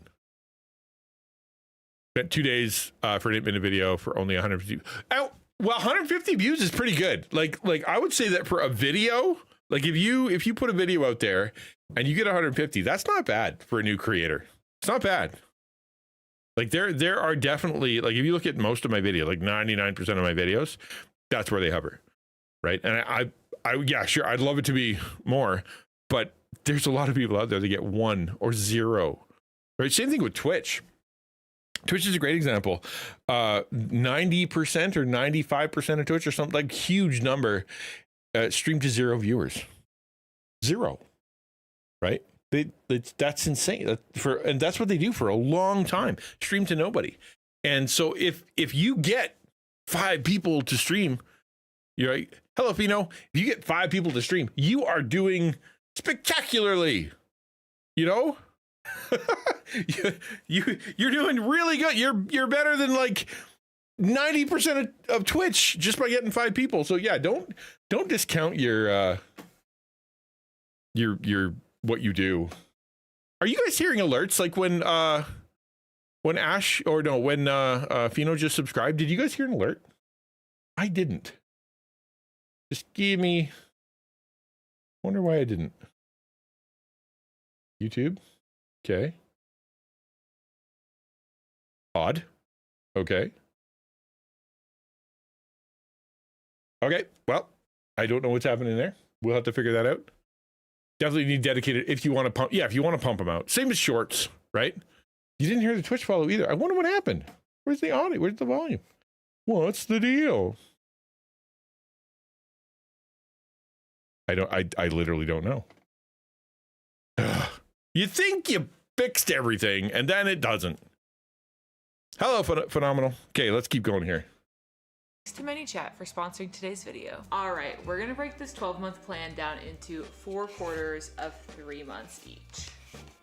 Spent 2 days for an 8-minute video for only 150. Well, 150 views is pretty good. Like I would say that for a video, like if you put a video out there and you get 150, that's not bad for a new creator. It's not bad. Like there are definitely, like, if you look at most of my videos, like 99% of my videos, that's where they hover, right? And I yeah, sure, I'd love it to be more, but there's a lot of people out there that get 1 or 0, right? Same thing with Twitch. Twitch is a great example. 90% or 95% of Twitch or something, like, huge number, stream to 0 viewers. 0, right? That's insane. And that's what they do for a long time. Stream to nobody. And so if you get 5 people to stream, you're like, hello, Fino. If you get 5 people to stream, you are doing spectacularly. You're doing really good. You're better than like 90% of Twitch just by getting 5 people. So yeah, don't discount your what you do. Are you guys hearing alerts like when Fino just subscribed? Did you guys hear an alert? I didn't. Just give me. Wonder why I didn't. YouTube. Okay. Odd. Okay. Okay. Well, I don't know what's happening there. We'll have to figure that out. Definitely need dedicated if you want to pump. Yeah, if you want to pump them out. Same as shorts, right? You didn't hear the Twitch follow either. I wonder what happened. Where's the audio? Where's the volume? What's the deal? I literally don't know. Ugh. You think you fixed everything, and then it doesn't. Hello, Phenomenal. Okay, let's keep going here. Thanks to ManyChat for sponsoring today's video. All right, we're gonna break this 12-month plan down into 4 quarters of 3 months each.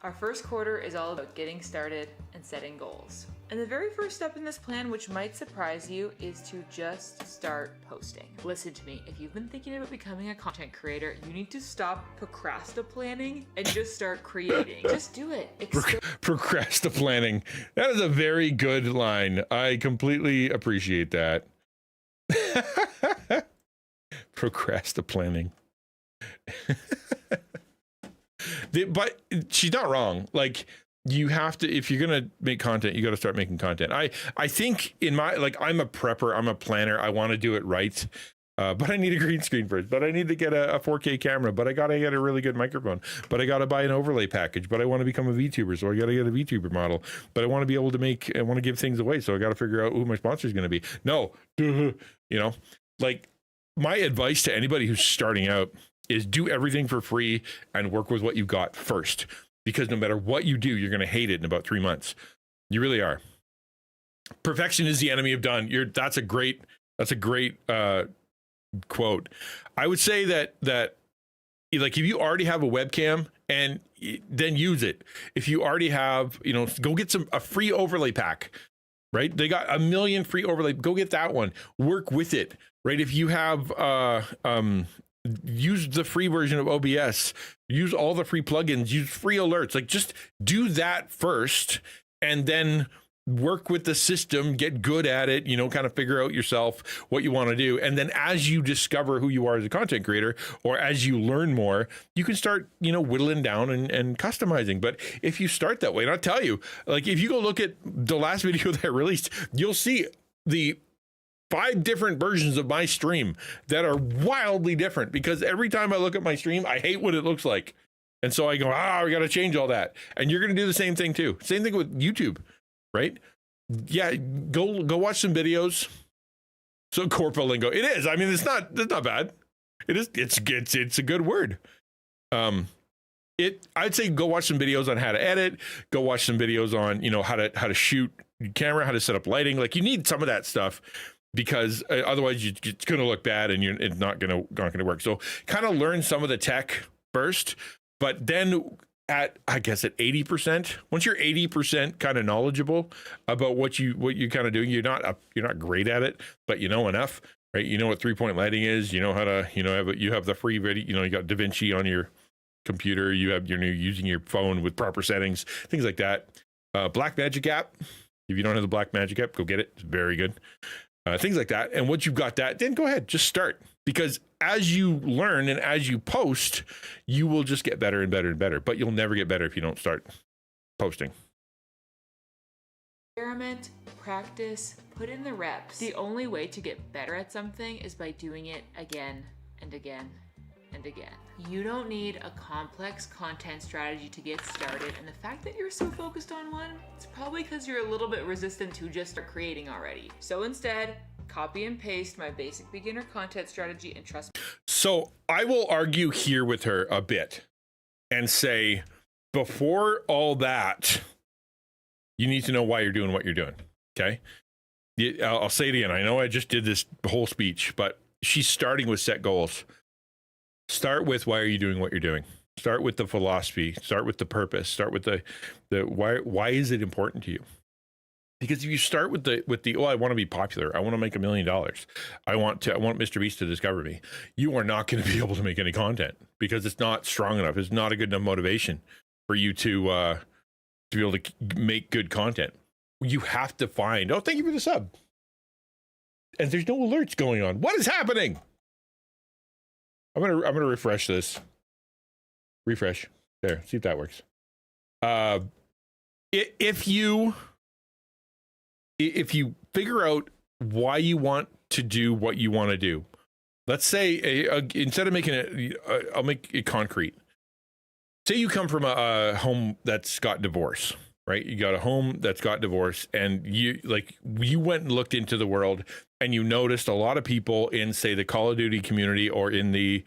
Our first quarter is all about getting started and setting goals. And the very first step in this plan, which might surprise you, is to just start posting. Listen to me, if you've been thinking about becoming a content creator, you need to stop procrastinating and just start creating. Just do it. Procrastinating. That is a very good line. I completely appreciate that. Procrastinating. But she's not wrong. Like, you have to, if you're gonna make content, you got to start making content. I think in my, like, I'm a prepper, I'm a planner, I want to do it right, but I need a green screen first, but I need to get a 4K camera, but I gotta get a really good microphone, but I gotta buy an overlay package, but I want to become a VTuber, so I gotta get a VTuber model, but I want to be able to make, I want to give things away, so I got to figure out who my sponsor is going to be. No, you know, like, my advice to anybody who's starting out is do everything for free and work with what you got first. Because no matter what you do, you're going to hate it in about 3 months. You really are. Perfection is the enemy of done. That's a great quote. I would say that like, if you already have a webcam, and then use it. If you already have, you know, go get a free overlay pack, right? They got a million free overlay. Go get that one. Work with it, right? If you have use the free version of OBS, use all the free plugins, use free alerts, like, just do that first, and then work with the system, get good at it, you know, kind of figure out yourself what you want to do. And then as you discover who you are as a content creator, or as you learn more, you can start, you know, whittling down and customizing. But if you start that way, and I'll tell you, like, if you go look at the last video that I released, you'll see the 5 different versions of my stream that are wildly different, because every time I look at my stream, I hate what it looks like. And so I go, we got to change all that. And you're going to do the same thing too. Same thing with YouTube, right? Yeah. Go watch some videos. So corpo lingo. It is. I mean, it's not bad. It is. It's a good word. I'd say go watch some videos on how to edit, go watch some videos on, you know, how to shoot camera, how to set up lighting. Like, you need some of that stuff, because otherwise it's going to look bad and it's not going to work. So kind of learn some of the tech first, but then at 80%, once you're 80% kind of knowledgeable about what you kind of doing, you're not great at it, but you know enough, right? You know what 3-point lighting is, you know how to, you know, you have the free video, you know, you got DaVinci on your computer, you're using your phone with proper settings, things like that. Blackmagic app. If you don't have the Blackmagic app, go get it. It's very good. Things like that. And once you've got that, then go ahead, just start. Because as you learn and as you post, you will just get better and better and better. But you'll never get better if you don't start posting. Experiment, practice, put in the reps. The only way to get better at something is by doing it again and again and again. You don't need a complex content strategy to get started, and the fact that you're so focused on one, it's probably because you're a little bit resistant to just start creating already. So instead, copy and paste my basic beginner content strategy and trust me. So I will argue here with her a bit and say, before all that, you need to know why you're doing what you're doing, okay? I'll say it again. I know I just did this whole speech, but she's starting with set goals. Start with, why are you doing what you're doing? Start with the philosophy, start with the purpose, start with the why is it important to you? Because if you start with the I want to be popular, I want to make $1 million, I want Mr. Beast to discover me, you are not going to be able to make any content, because it's not strong enough. It's not a good enough motivation for you to be able to make good content. You have to find, thank you for the sub. And there's no alerts going on. What is happening? I'm gonna refresh this. Refresh. There. See if that works. If you figure out why you want to do what you want to do, let's say instead of making it, I'll make it concrete. Say you come from a home that's got divorce, right? You got a home that's got divorced, and you went and looked into the world, and you noticed a lot of people in, say, the Call of Duty community, or in the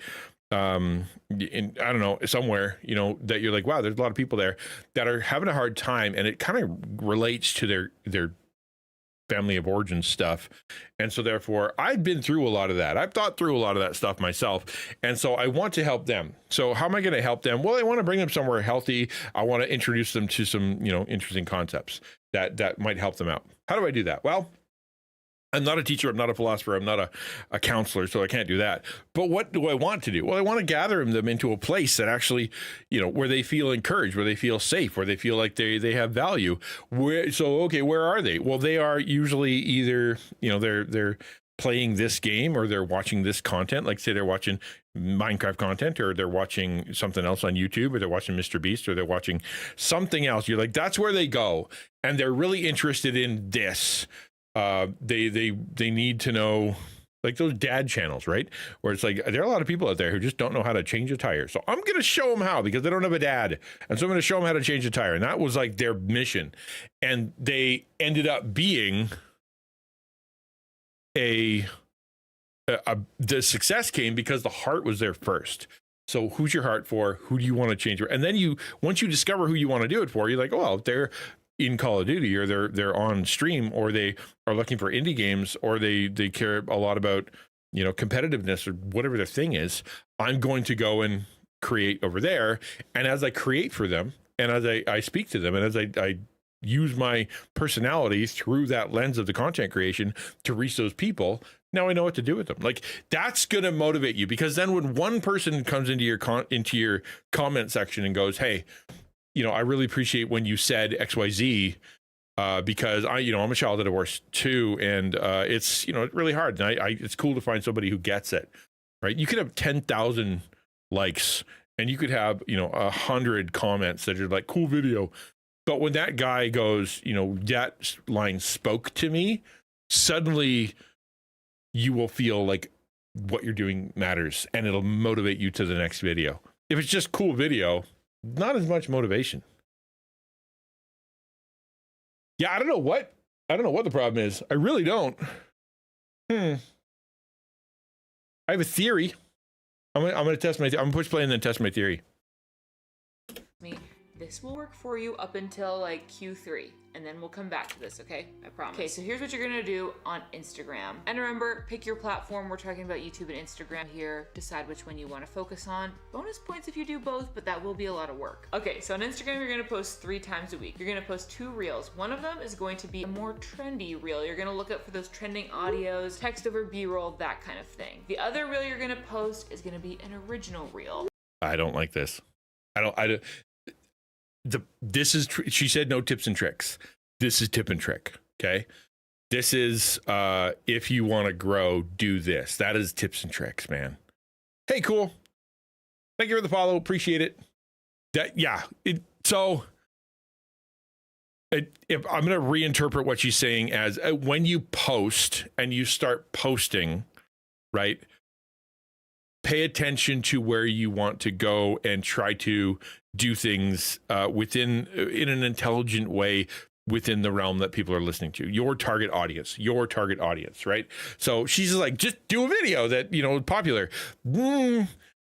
in, I don't know, somewhere, you know, that you're like, wow, there's a lot of people there that are having a hard time, and it kind of relates to their family of origin stuff. And so therefore I've been through a lot of that. I've thought through a lot of that stuff myself. And so I want to help them. So how am I going to help them? Well, I want to bring them somewhere healthy. I want to introduce them to some, you know, interesting concepts that might help them out. How do I do that? Well, I'm not a teacher. I'm not a philosopher. I'm not a counselor, so I can't do that. But what do I want to do? Well, I want to gather them into a place that actually, you know, where they feel encouraged, where they feel safe, where they feel like they have value. Okay, where are they? Well, they are usually either, you know, they're playing this game, or they're watching this content. Like, say they're watching Minecraft content, or they're watching something else on YouTube, or they're watching Mr. Beast, or they're watching something else. You're like, that's where they go, and they're really interested in this. They need to know, like those dad channels, right? Where it's like, there are a lot of people out there who just don't know how to change a tire. So I'm going to show them how, because they don't have a dad. And so I'm going to show them how to change a tire. And that was like their mission. And they ended up being the success came because the heart was there first. So who's your heart for? Who do you want to change? And then once you discover who you want to do it for, you're like, oh, well, they're in Call of Duty, or they're on stream, or they are looking for indie games, or they care a lot about, you know, competitiveness, or whatever their thing is. I'm going to go and create over there. And as I create for them, and as I speak to them, and as I use my personality through that lens of the content creation to reach those people, now I know what to do with them. Like, that's going to motivate you, because then when one person comes into your comment section and goes, hey, you know, I really appreciate when you said XYZ, because I'm a child of divorce too. And it's, you know, it's really hard. And it's cool to find somebody who gets it, right? You could have 10,000 likes, and you could have, you know, 100 comments that are like, cool video. But when that guy goes, you know, that line spoke to me, suddenly you will feel like what you're doing matters, and it'll motivate you to the next video. If it's just cool video, not as much motivation. Yeah, I don't know what the problem is. I really don't. I have a theory. I'm gonna test I'm gonna push play and then test my theory. This will work for you up until like Q3, and then we'll come back to this, okay? I promise. Okay, so here's what you're gonna do on Instagram. And remember, pick your platform. We're talking about YouTube and Instagram here. Decide which one you wanna focus on. Bonus points if you do both, but that will be a lot of work. Okay, so on Instagram, you're gonna post 3 times a week. You're gonna post 2 reels. One of them is going to be a more trendy reel. You're gonna look up for those trending audios, text over B-roll, that kind of thing. The other reel you're gonna post is gonna be an original reel. I don't like this. She said no tips and tricks. This is tip and trick. Okay. This is, if you want to grow, do this. That is tips and tricks, man. Hey, cool. Thank you for the follow. Appreciate it. If I'm going to reinterpret what she's saying as, when you post and you start posting, right? Pay attention to where you want to go and try to do things in an intelligent way within the realm that people are listening to. Your target audience, right? So she's like, just do a video that, you know, is popular.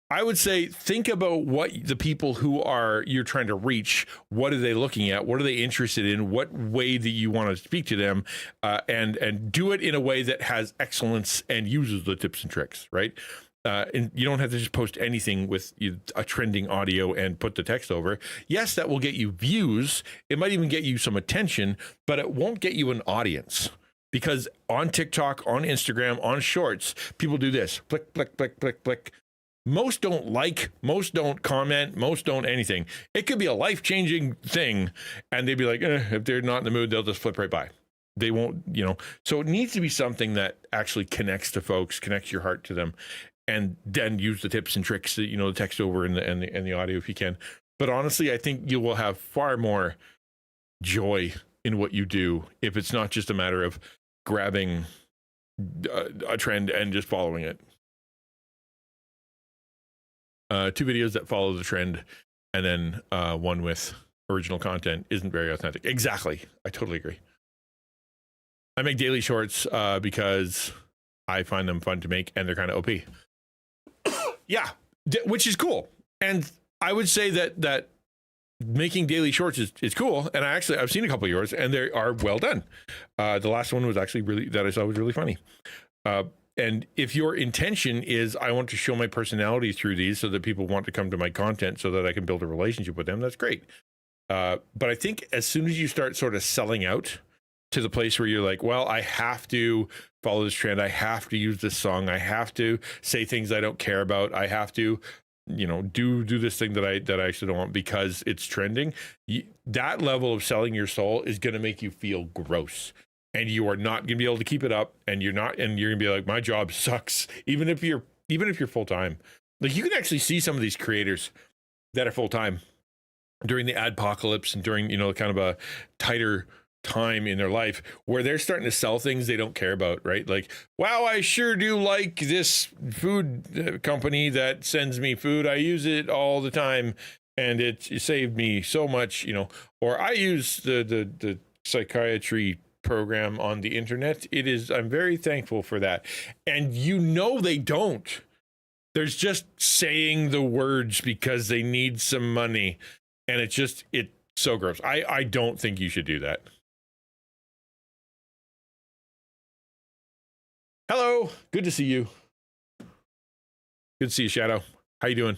I would say, think about what the people who you're trying to reach, what are they looking at? What are they interested in? What way that you want to speak to them, and do it in a way that has excellence and uses the tips and tricks, right? And you don't have to just post anything with a trending audio and put the text over. Yes, that will get you views. It might even get you some attention, but it won't get you an audience. Because on TikTok, on Instagram, on Shorts, people do this. Click, click, click, click, click. Most don't like, most don't comment, most don't anything. It could be a life-changing thing, and they'd be like, if they're not in the mood, they'll just flip right by. They won't, you know. So it needs to be something that actually connects to folks, connects your heart to them. And then use the tips and tricks, you know, the text over and the audio if you can. But honestly, I think you will have far more joy in what you do if it's not just a matter of grabbing a trend and just following it. 2 videos that follow the trend, and then one with original content isn't very authentic. Exactly. I totally agree. I make daily shorts because I find them fun to make and they're kind of OP. Yeah, which is cool. And I would say that making daily shorts is cool. And I've seen a couple of yours and they are well done. The last one was actually that I saw was really funny. And if your intention is, I want to show my personality through these so that people want to come to my content so that I can build a relationship with them, that's great. But I think as soon as you start sort of selling out to the place where you're like, well, I have to follow this trend. I have to use this song. I have to say things I don't care about. I have to, do this thing that I actually don't want because it's trending. That level of selling your soul is going to make you feel gross. And you are not going to be able to keep it up. And you're going to be like, my job sucks. Even if you're full time. Like, you can actually see some of these creators that are full time during the adpocalypse and during, kind of a tighter time in their life where they're starting to sell things they don't care about, right? Like, wow, I sure do like this food company that sends me food. I use it all the time and it saved me so much, or I use the psychiatry program on the internet. I'm very thankful for that. And they don't. There's just saying the words because they need some money. And it's so gross. I don't think you should do that. Hello, good to see you. Good to see you, Shadow. How you doing?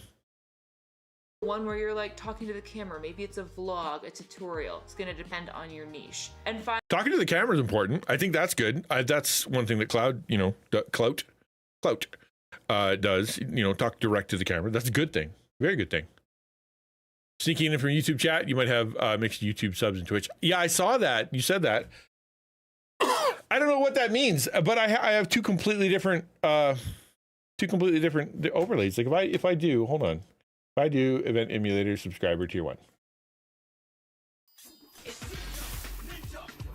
One where you're like talking to the camera. Maybe it's a vlog, a tutorial. It's going to depend on your niche. And talking to the camera is important. I think that's good. That's one thing that Clout does. Talk direct to the camera. That's a good thing. Very good thing. Sneaking in from YouTube chat, you might have mixed YouTube subs and Twitch. Yeah, I saw that. You said that. I don't know what that means, but I have two completely different overlays. Like if I do, hold on. If I do event emulator subscriber tier 1.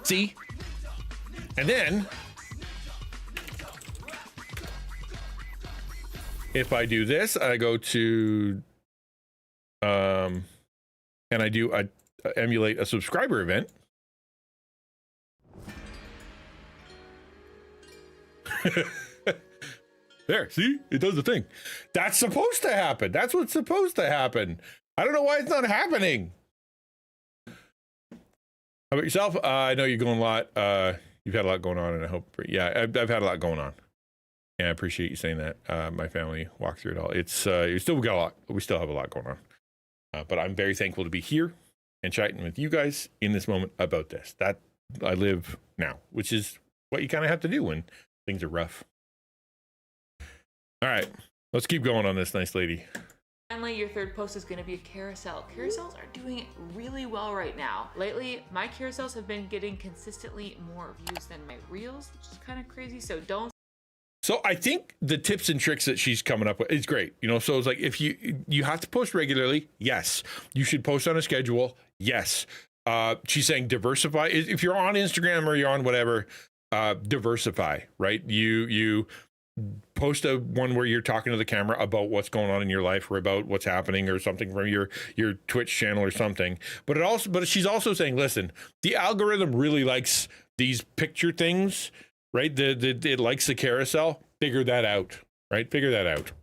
See? And then if I do this, I go to and I do emulate a subscriber event. There, see? It does the thing. That's supposed to happen. That's what's supposed to happen. I don't know why it's not happening. How about yourself? I know you're going a lot. You've had a lot going on, and I hope, I've had a lot going on. And I appreciate you saying that. My family walked through it all. It's we still got a lot. We still have a lot going on. But I'm very thankful to be here and chatting with you guys in this moment about this. That I live now, which is what you kind of have to do when things are rough. All right, let's keep going on this nice lady. Finally, your third post is going to be a carousel. Carousels are doing really well right now. Lately, my carousels have been getting consistently more views than my reels, which is kind of crazy. So I think the tips and tricks that she's coming up with is great. So it's like, if you have to post regularly, yes. You should post on a schedule, yes. She's saying diversify. If you're on Instagram or you're on whatever, diversify, right? You post a one where you're talking to the camera about what's going on in your life or about what's happening or something from your Twitch channel or something. But she's also saying, listen, the algorithm really likes these picture things, right? It likes the carousel. Figure that out, right? Figure that out.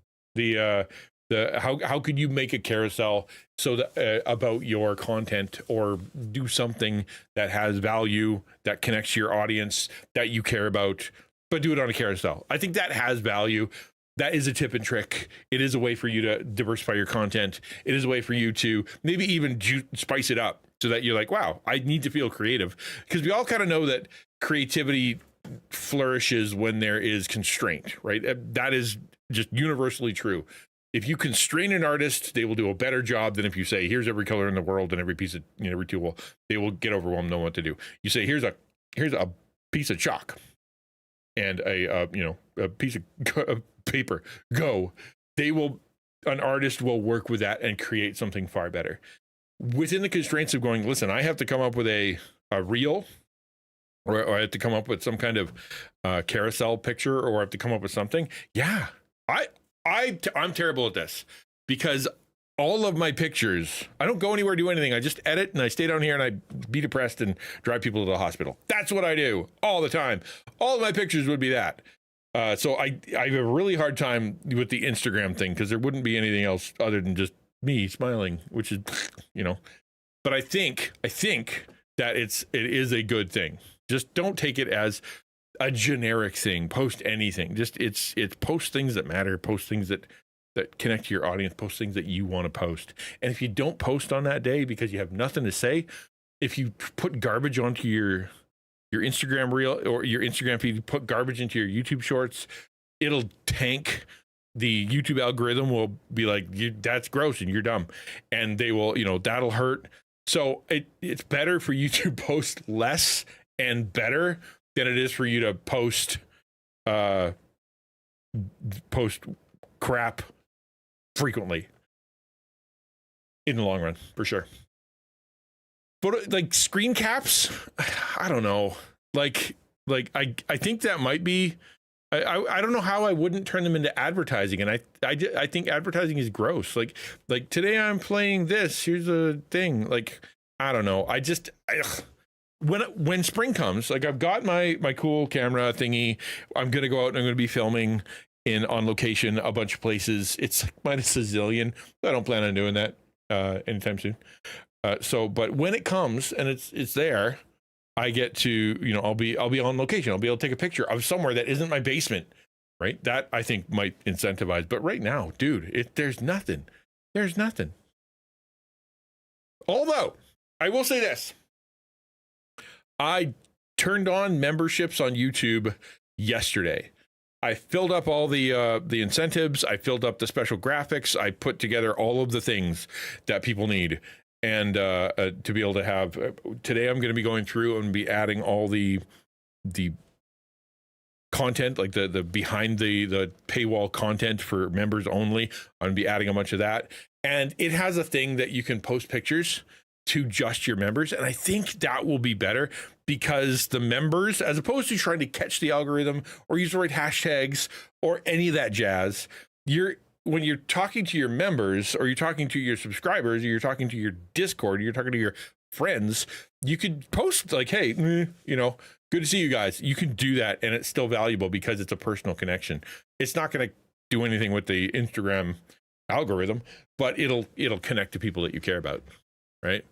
How could you make a carousel so that about your content or do something that has value, that connects to your audience, that you care about, but do it on a carousel. I think that has value. That is a tip and trick. It is a way for you to diversify your content. It is a way for you to maybe even spice it up so that you're like, wow, I need to feel creative. Because we all kind of know that creativity flourishes when there is constraint, right? That is just universally true. If you constrain an artist, they will do a better job than if you say, here's every color in the world and every piece of, every tool. They will get overwhelmed, know what to do. You say, here's a piece of chalk and a piece of paper, go. An artist will work with that and create something far better. Within the constraints of going, listen, I have to come up with a reel, or I have to come up with some kind of carousel picture, or I have to come up with something. Yeah, I'm terrible at this because all of my pictures, I don't go anywhere, do anything. I just edit and I stay down here and I be depressed and drive people to the hospital. That's what I do all the time. All of my pictures would be that. So I have a really hard time with the Instagram thing because there wouldn't be anything else other than just me smiling, which is, you know, but I think that it is a good thing. Just don't take it as a generic thing. Post anything. Just it's post things that matter, post things that connect to your audience, post things that you want to post. And if you don't post on that day because you have nothing to say, if you put garbage onto your Instagram reel or your Instagram feed, you put garbage into your YouTube shorts, it'll tank. The YouTube algorithm will be like, that's gross and you're dumb. And they will, you know, that'll hurt. So it's better for you to post less and better than it is for you to post crap frequently in the long run, for sure. But like screen caps, I don't know. Like I think that might be. I don't know how I wouldn't turn them into advertising, and I think advertising is gross. Like today I'm playing this. Here's a thing. Like I don't know. When spring comes, like I've got my cool camera thingy. I'm gonna go out and I'm gonna be filming on location a bunch of places. It's like minus a zillion. I don't plan on doing that anytime soon. But when it comes and it's there, I get to, you know, I'll be on location. I'll be able to take a picture of somewhere that isn't my basement, right? That I think might incentivize. But right now, dude, there's nothing. There's nothing. Although I will say this, I turned on memberships on YouTube yesterday. I filled up all the incentives. I filled up the special graphics. I put together all of the things that people need. And to be able to have today, I'm going to be going through and be adding all the content, like the behind the paywall content for members only. I'm going to be adding a bunch of that. And it has a thing that you can post pictures to just your members. And I think that will be better because the members, as opposed to trying to catch the algorithm or use the right hashtags or any of that jazz, when you're talking to your members or you're talking to your subscribers or you're talking to your Discord, or you're talking to your friends, you could post like, hey, you know, good to see you guys. You can do that and it's still valuable because it's a personal connection. It's not going to do anything with the Instagram algorithm, but it'll connect to people that you care about, right?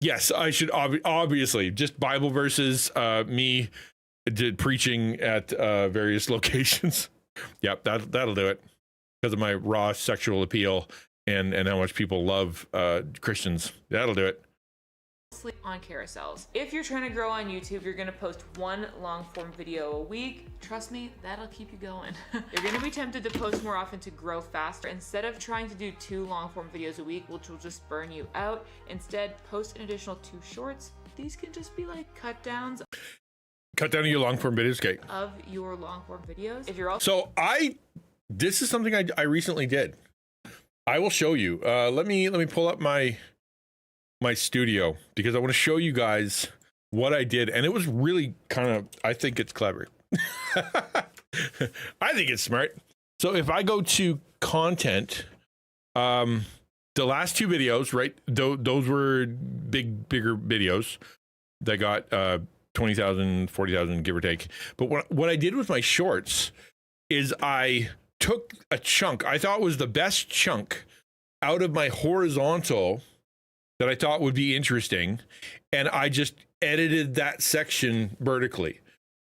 Yes, I should obviously just Bible verses, me did preaching at various locations. Yep, that'll do it. Because of my raw sexual appeal and how much people love Christians. That'll do it. On carousels. If you're trying to grow on YouTube, you're going to post one long form video a week. Trust me, that'll keep you going. You're going to be tempted to post more often to grow faster. Instead of trying to do 2 long form videos a week, which will just burn you out, instead post an additional 2 shorts. These can just be like cut downs. Cut down to your long form videos, okay. Of your long form videos. If you're also this is something I recently did. I will show you. Let me pull up my studio because I want to show you guys what I did, and it was really kind of. I think it's clever. I think it's smart. So if I go to content, the last 2 videos, right? Those were bigger videos that got 20,000, 40,000, give or take. But what I did with my shorts is I took a chunk I thought was the best chunk out of my horizontal that I thought would be interesting, and I just edited that section vertically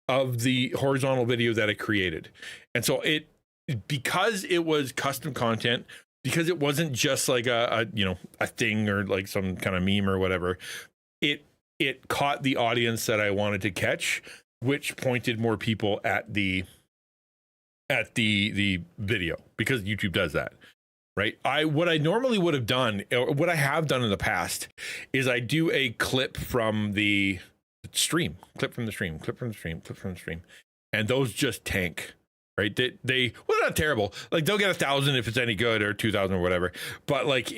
of the horizontal video that I created. And so because it was custom content, because it wasn't just like a thing or like some kind of meme or whatever, it caught the audience that I wanted to catch, which pointed more people at the video, because YouTube does that, right? What I normally would have done, or what I have done in the past, is I do a clip from the stream, and those just tank, right? They're not terrible. Like they'll get 1,000 if it's any good, or 2,000 or whatever. But like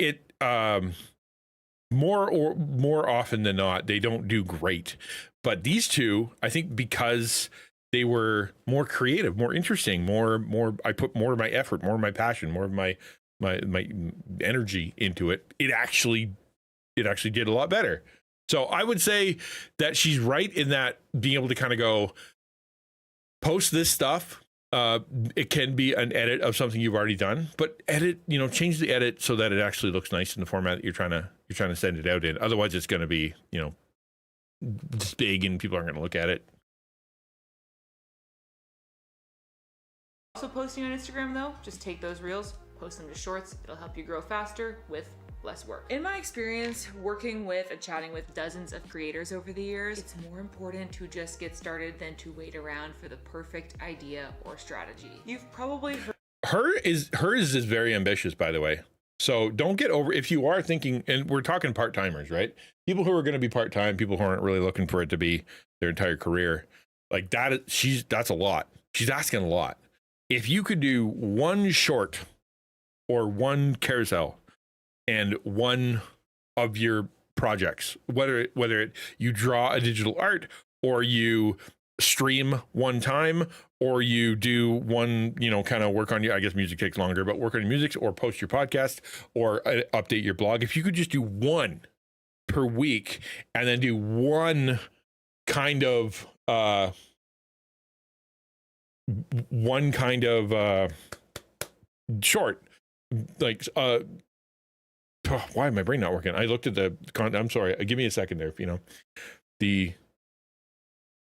more often than not, they don't do great. But these 2, I think, because they were more creative, more interesting, more I put more of my effort, more of my passion, more of my my energy into it, it actually did a lot better. So I would say that she's right in that being able to kind of go post this stuff. It can be an edit of something you've already done, but edit, change the edit so that it actually looks nice in the format that you're trying to send it out in. Otherwise it's going to be, just big and people aren't going to look at it. Also posting on Instagram though, just take those reels, post them to shorts. It'll help you grow faster with less work. In my experience working with and chatting with dozens of creators over the years, it's more important to just get started than to wait around for the perfect idea or strategy. You've probably heard hers is very ambitious, by the way. So don't get over, if you are thinking, and we're talking part-timers, right? People who are going to be part-time, people who aren't really looking for it to be their entire career, like that, that's a lot. She's asking a lot. If you could do one short or one carousel and one of your projects, whether you draw a digital art or you stream one time or you do one, kind of work on your, I guess music takes longer, but work on your music or post your podcast or update your blog. If you could just do one per week and then do one kind of short, like why my brain not working? I looked at the content. I'm sorry. Give me a second there.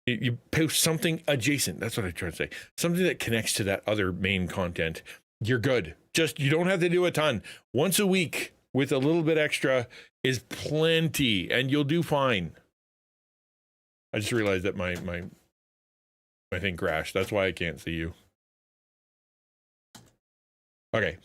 You post something adjacent. That's what I try to say. Something that connects to that other main content. You're good. You don't have to do a ton. Once a week with a little bit extra is plenty, and you'll do fine. I just realized that my thing crashed. That's why I can't see you. Okay.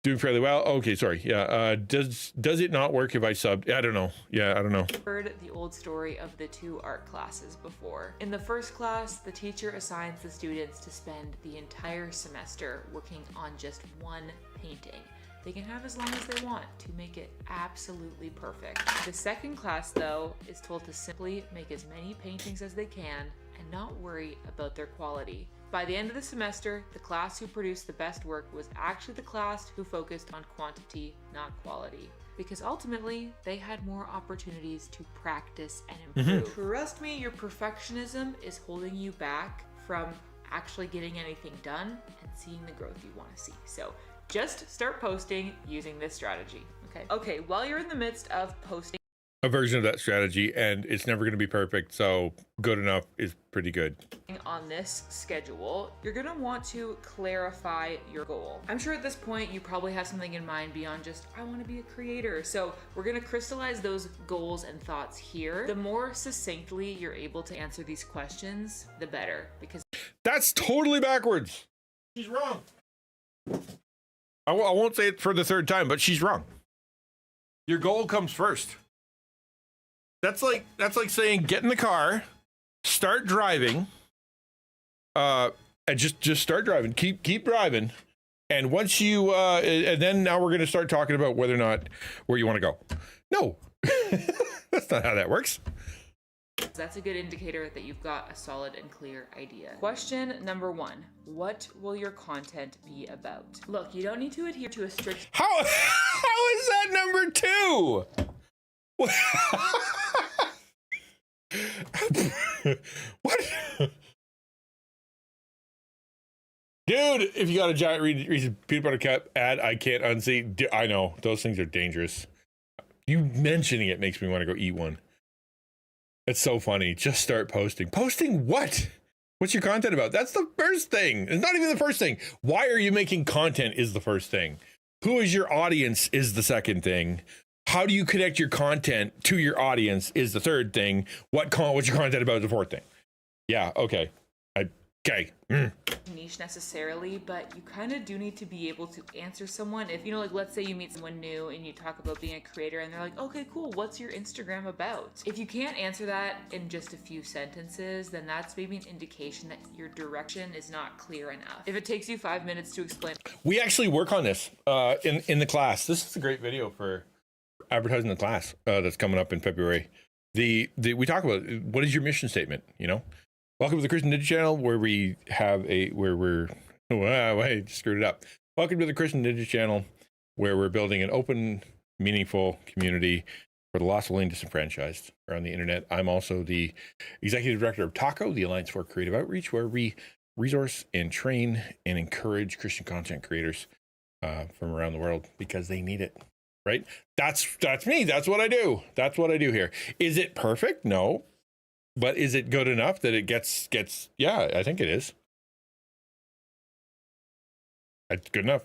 Doing fairly well. Okay, sorry. Yeah. Does it not work if I subbed? I don't know. Yeah, I don't know. Heard the old story of the two art classes before. In the first class, the teacher assigns the students to spend the entire semester working on just one painting. They can have as long as they want to make it absolutely perfect. The second class, though, is told to simply make as many paintings as they can and not worry about their quality. By the end of the semester, the class who produced the best work was actually the class who focused on quantity, not quality. Because ultimately, they had more opportunities to practice and improve. Trust me, your perfectionism is holding you back from actually getting anything done and seeing the growth you want to see. So just start posting using this strategy, okay? Okay, while you're in the midst of posting a version of that strategy, and it's never going to be perfect, so good enough is pretty good. On this schedule, you're going to want to clarify your goal. I'm sure at this point you probably have something in mind beyond just I want to be a creator. So we're going to crystallize those goals and thoughts here. The more succinctly you're able to answer these questions, the better, because that's totally backwards. She's wrong. I won't say it for the third time, but she's wrong. Your goal comes first. That's like saying get in the car, start driving, and just start driving. Keep driving, and once you and then now we're going to start talking about whether or not where you want to go. No, that's not how that works. That's a good indicator that you've got a solid and clear idea. Question number 1. What will your content be about? Look, you don't need to adhere to a strict... How is that number 2? What? Dude, if you got a giant Reese's peanut butter cup ad, I can't unsee. I know, those things are dangerous. You mentioning it makes me want to go eat one. It's so funny. Just start posting. Posting what? What's your content about? That's the first thing. It's not even the first thing. Why are you making content is the first thing. Who is your audience is the second thing. How do you connect your content to your audience is the third thing. What's your content about is the fourth thing. Yeah, okay. Okay. Niche necessarily, but you kind of do need to be able to answer someone. If, like, let's say you meet someone new and you talk about being a creator and they're like, okay, cool, what's your Instagram about? If you can't answer that in just a few sentences, then that's maybe an indication that your direction is not clear enough. If it takes you 5 minutes to explain. We actually work on this in the class. This is a great video for advertising the class that's coming up in February. We talk about what is your mission statement, Welcome to the XtianNinja channel, where we have wait, screwed it up. Welcome to the XtianNinja channel, where we're building an open, meaningful community for the lost, willing, disenfranchised around the internet. I'm also the executive director of TACO, the Alliance for Creative Outreach, where we resource and train and encourage Christian content creators from around the world because they need it. Right? That's me. That's what I do. That's what I do here. Is it perfect? No. But is it good enough that it gets? Yeah, I think it is. It's good enough.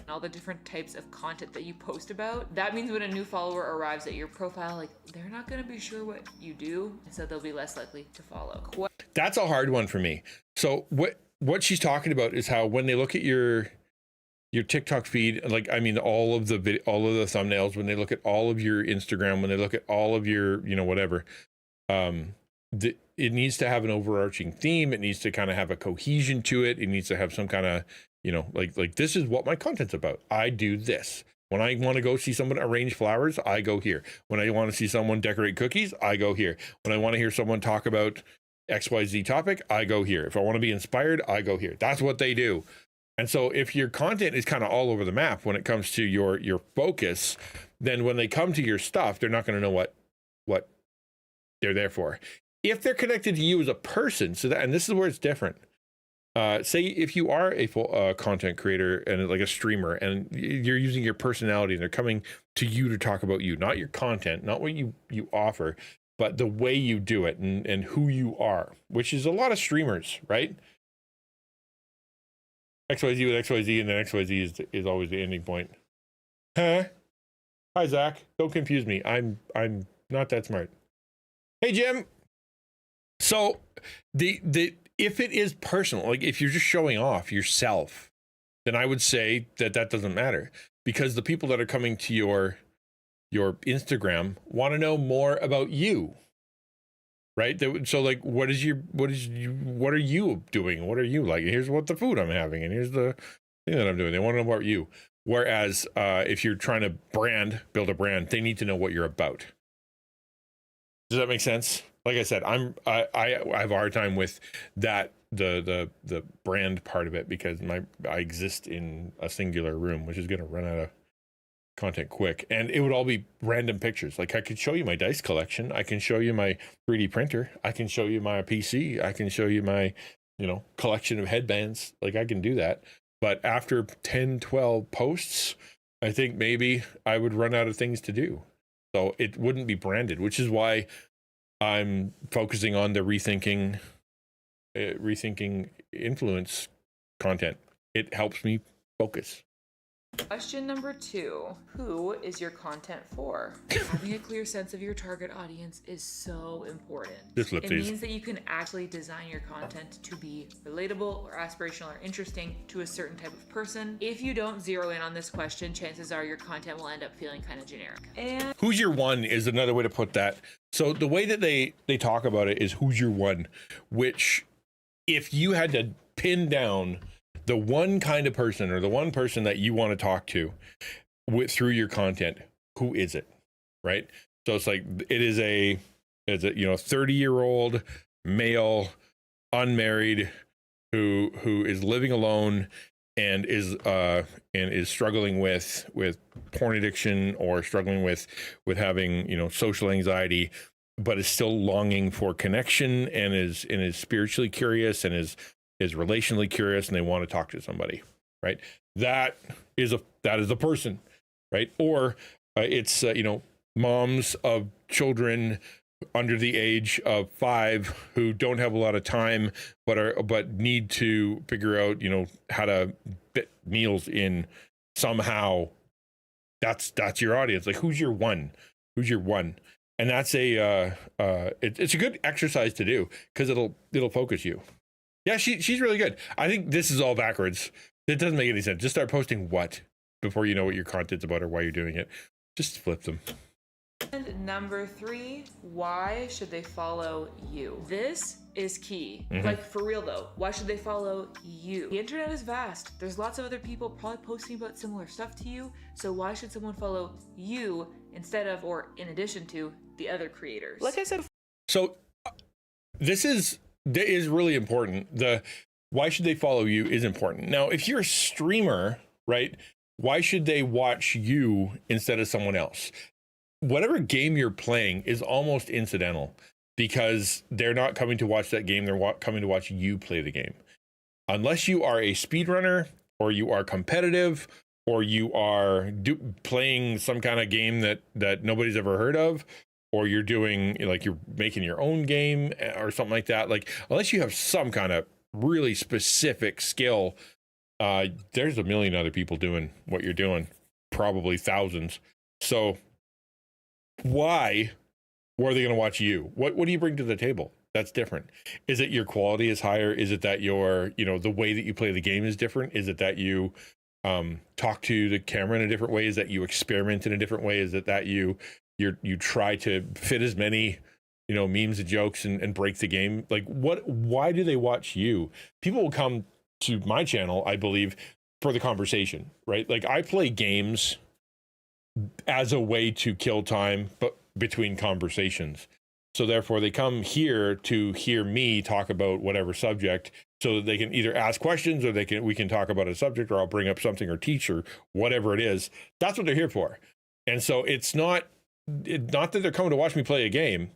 All the different types of content that you post about. That means when a new follower arrives at your profile, like, they're not going to be sure what you do, and so they'll be less likely to follow. That's a hard one for me. So what she's talking about is how when they look at your TikTok feed, like, I mean, all of the thumbnails, when they look at all of your Instagram, when they look at all of your, whatever, it needs to have an overarching theme. It needs to kind of have a cohesion to it. It needs to have some kind of, like this is what my content's about. I do this. When I want to go see someone arrange flowers, I go here. When I want to see someone decorate cookies, I go here. When I want to hear someone talk about XYZ topic, I go here. If I want to be inspired, I go here. That's what they do. And so if your content is kind of all over the map when it comes to your focus, then when they come to your stuff, they're not going to know what they're there for. If they're connected to you as a person, and this is where it's different. Say if you are a full content creator and like a streamer, and you're using your personality, and they're coming to you to talk about you, not your content, not what you offer, but the way you do it and who you are, which is a lot of streamers, right? XYZ with XYZ, and then XYZ is always the ending point. Huh? Hi, Zach. Don't confuse me. I'm not that smart. Hey, Jim. So if it is personal, like if you're just showing off yourself, then I would say that doesn't matter, because the people that are coming to your Instagram want to know more about you, right? So like, what are you doing? What are you like? Here's what the food I'm having, and here's the thing that I'm doing. They want to know about you. Whereas if you're trying to build a brand, they need to know what you're about. Does that make sense? Like I said, I have a hard time with that, the brand part of it, because I exist in a singular room, which is going to run out of content quick, and it would all be random pictures. Like, I could show you my dice collection, I can show you my 3D printer, I can show you my PC, I can show you my collection of headbands. Like, I can do that, but after 10, 12 posts, I think maybe I would run out of things to do. So it wouldn't be branded, which is why I'm focusing on the rethinking influence content. It helps me focus. Question number 2. Who is your content for? Having a clear sense of your target audience is so important. It means that you can actually design your content to be relatable or aspirational or interesting to a certain type of person. If you don't zero in on this question, chances are your content will end up feeling kind of generic. And who's your one is another way to put that. So the way that they talk about it is who's your one, which if you had to pin down the one kind of person, or the one person that you want to talk to through your content, who is it? Right? So it's like, it is a 30-year-old male, unmarried, who is living alone and is struggling with porn addiction, or struggling with having social anxiety, but is still longing for connection, and is spiritually curious, and is relationally curious, and they want to talk to somebody, right? That is a person, right? Or it's moms of children under the age of 5 who don't have a lot of time, but need to figure out how to fit meals in somehow. That's your audience. Like, who's your one? And that's it's a good exercise to do, because it'll focus you. Yeah, she's really good. I think this is all backwards. It doesn't make any sense. Just start posting what before you know what your content's about or why you're doing it. Just flip them. And number 3, why should they follow you? This is key. Mm-hmm. Like, for real though, why should they follow you? The internet is vast. There's lots of other people probably posting about similar stuff to you. So why should someone follow you instead of, or in addition to, the other creators? Like I said. So this is really important. The why should they follow you is important. Now, if you're a streamer, right? Why should they watch you instead of someone else? Whatever game you're playing is almost incidental, because they're not coming to watch that game. They're coming to watch you play the game. Unless you are a speedrunner, or you are competitive, or you are playing some kind of game that nobody's ever heard of, or you're doing, like, you're making your own game or something like that. Like, unless you have some kind of really specific skill, there's a million other people doing what you're doing, probably thousands. So why are they going to watch you? What do you bring to the table that's different? Is it your quality is higher? Is it that your, the way that you play the game is different? Is it that you talk to the camera in a different way? Is that you experiment in a different way? Is it that you try to fit as many memes and jokes and break the game? Like, why do they watch you? People will come to my channel, I believe, for the conversation, right? Like, I play games as a way to kill time, but between conversations. So therefore they come here to hear me talk about whatever subject, so that they can either ask questions, or we can talk about a subject, or I'll bring up something or teach or whatever it is. That's what they're here for. And so it's not that they're coming to watch me play a game.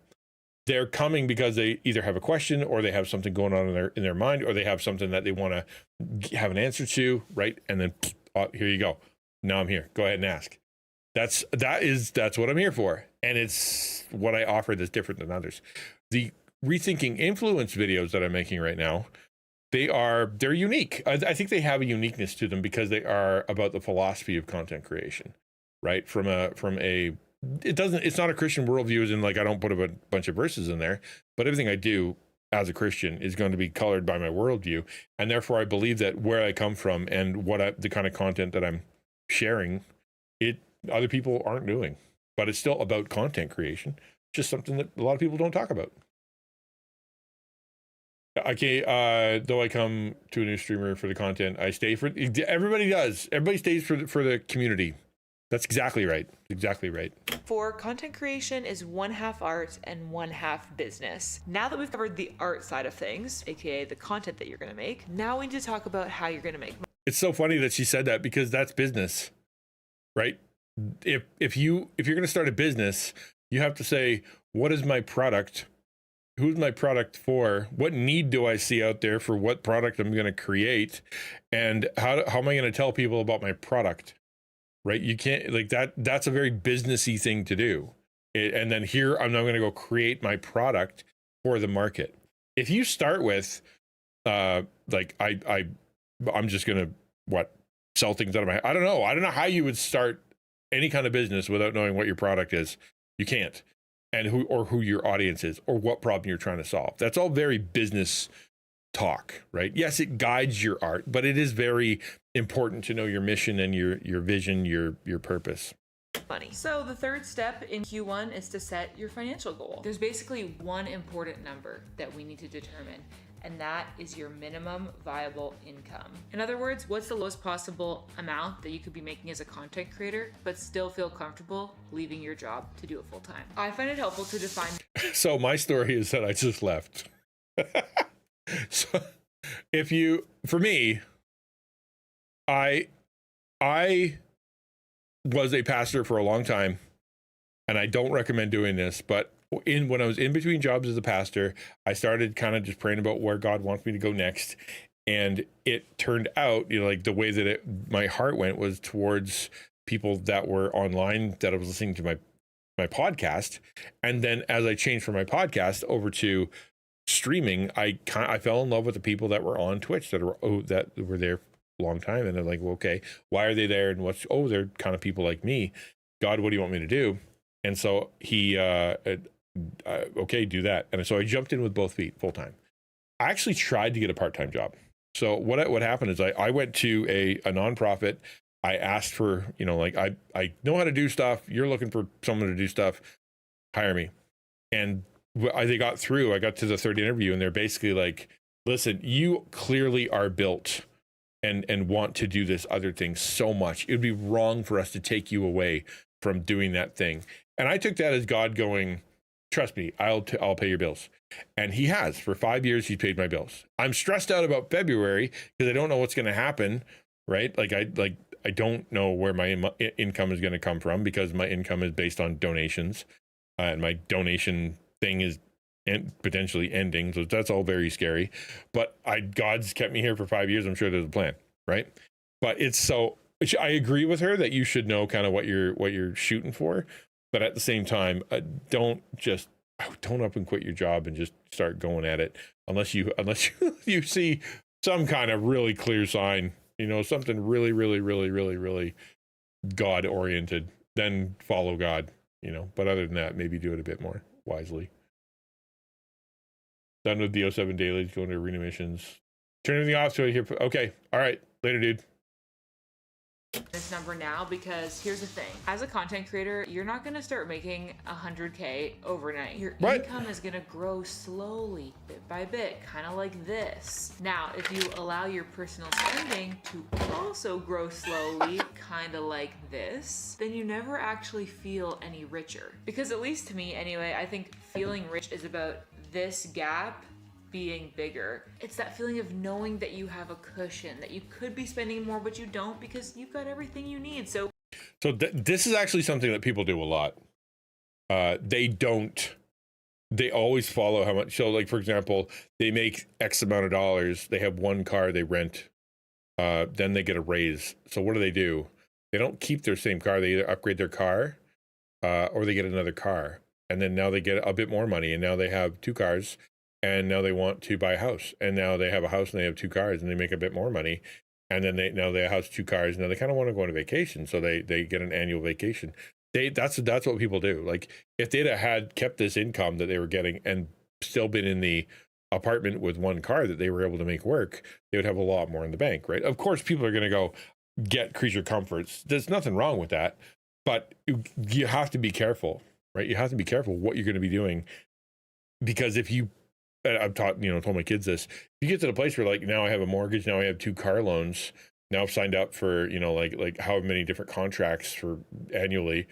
They're coming because they either have a question, or they have something going on in their mind, or they have something that they want to have an answer to, right? And then here you go. Now I'm here. Go ahead and ask. That's what I'm here for. And it's what I offer that's different than others. The rethinking influence videos that I'm making right now, they're unique. I think they have a uniqueness to them because they are about the philosophy of content creation, right? It's not a Christian worldview, as in, like, I don't put a bunch of verses in there, but everything I do as a Christian is going to be colored by my worldview. And therefore I believe that where I come from and the kind of content that I'm sharing, other people aren't doing, but it's still about content creation, just something that a lot of people don't talk about. Okay, though I come to a new streamer for the content, I stay for, everybody does. Everybody stays for the community. That's exactly right. Exactly right. For content creation is one half art and one half business. Now that we've covered the art side of things, aka the content that you're going to make, now we need to talk about how you're going to make money. It's so funny that she said that, because that's business, right? If you're going to start a business, you have to say, what is my product? Who's my product for? What need do I see out there for what product I'm going to create? And how am I going to tell people about my product? Right? You can't, like, that's a very businessy thing to do. And then here, I'm now going to go create my product for the market. If you start with, like, I'm just going to, sell things out of my, I don't know how you would start any kind of business without knowing what your product is. You can't. And who your audience is, or what problem you're trying to solve. That's all very business talk, right? Yes, it guides your art, but it is very important to know your mission and your vision, your purpose. Money. So the third step in Q1 is to set your financial goal. There's basically one important number that we need to determine, and that is your minimum viable income. In other words, what's the lowest possible amount that you could be making as a content creator, but still feel comfortable leaving your job to do it full time? I find it helpful to define. So my story is that I just left. So for me, I was a pastor for a long time, and I don't recommend doing this, but when I was in between jobs as a pastor, I started kind of just praying about where God wants me to go next. And it turned out, like, the way that my heart went was towards people that were online, that I was listening to my podcast. And then as I changed from my podcast over to streaming, I fell in love with the people that were on Twitch that were there a long time. And they're like, well, okay, why are they there? And they're kind of people like me. God, what do you want me to do? And so he, okay, do that. And so I jumped in with both feet full time. I actually tried to get a part-time job. So what happened is I went to a nonprofit. I asked for, like, I know how to do stuff. You're looking for someone to do stuff. Hire me. And they got through. I got to the third interview, and they're basically like, listen, you clearly are built and want to do this other thing so much. It would be wrong for us to take you away from doing that thing. And I took that as God going, trust me, I'll pay your bills. And he has. For 5 years, he's paid my bills. I'm stressed out about February because I don't know what's going to happen, right? Like I don't know where my income is going to come from, because my income is based on donations, and my donation thing is potentially ending. So that's all very scary. But God's kept me here for 5 years. I'm sure there's a plan, right? But it's so, I agree with her that you should know kind of what you're shooting for. But at the same time, don't up and quit your job and just start going at it unless you you see some kind of really clear sign, something really, really, really, really, really God oriented. Then follow God, But other than that, maybe do it a bit more wisely. Done with the 07 dailies, going to arena missions. Turn everything off so I hear. Okay, all right, later, dude. This number now, because here's the thing. As a content creator, you're not going to start making 100K overnight. Your income is going to grow slowly, bit by bit, kind of like this. Now, if you allow your personal spending to also grow slowly, kind of like this, then you never actually feel any richer. Because at least to me anyway, I think feeling rich is about this gap being bigger. It's that feeling of knowing that you have a cushion, that you could be spending more, but you don't, because you've got everything you need. So this is actually something that people do a lot. They always follow how much. So like, for example, they make X amount of dollars. They have one car they rent. Then they get a raise. So what do? They don't keep their same car. They either upgrade their car or they get another car. And then now they get a bit more money. And now they have two cars. And now they want to buy a house, and now they have a house and they have two cars, and they make a bit more money. And then they have a house, two cars. Now they kind of want to go on a vacation, so they get an annual vacation. That's what people do. Like, if they'd had kept this income that they were getting and still been in the apartment with one car that they were able to make work, they would have a lot more in the bank, right? Of course, people are going to go get creature comforts. There's nothing wrong with that, but you have to be careful, right? You have to be careful what you're going to be doing, because if you I've told my kids this. You get to the place where, like, now I have a mortgage, now I have two car loans, now I've signed up for, like however many different contracts for annually,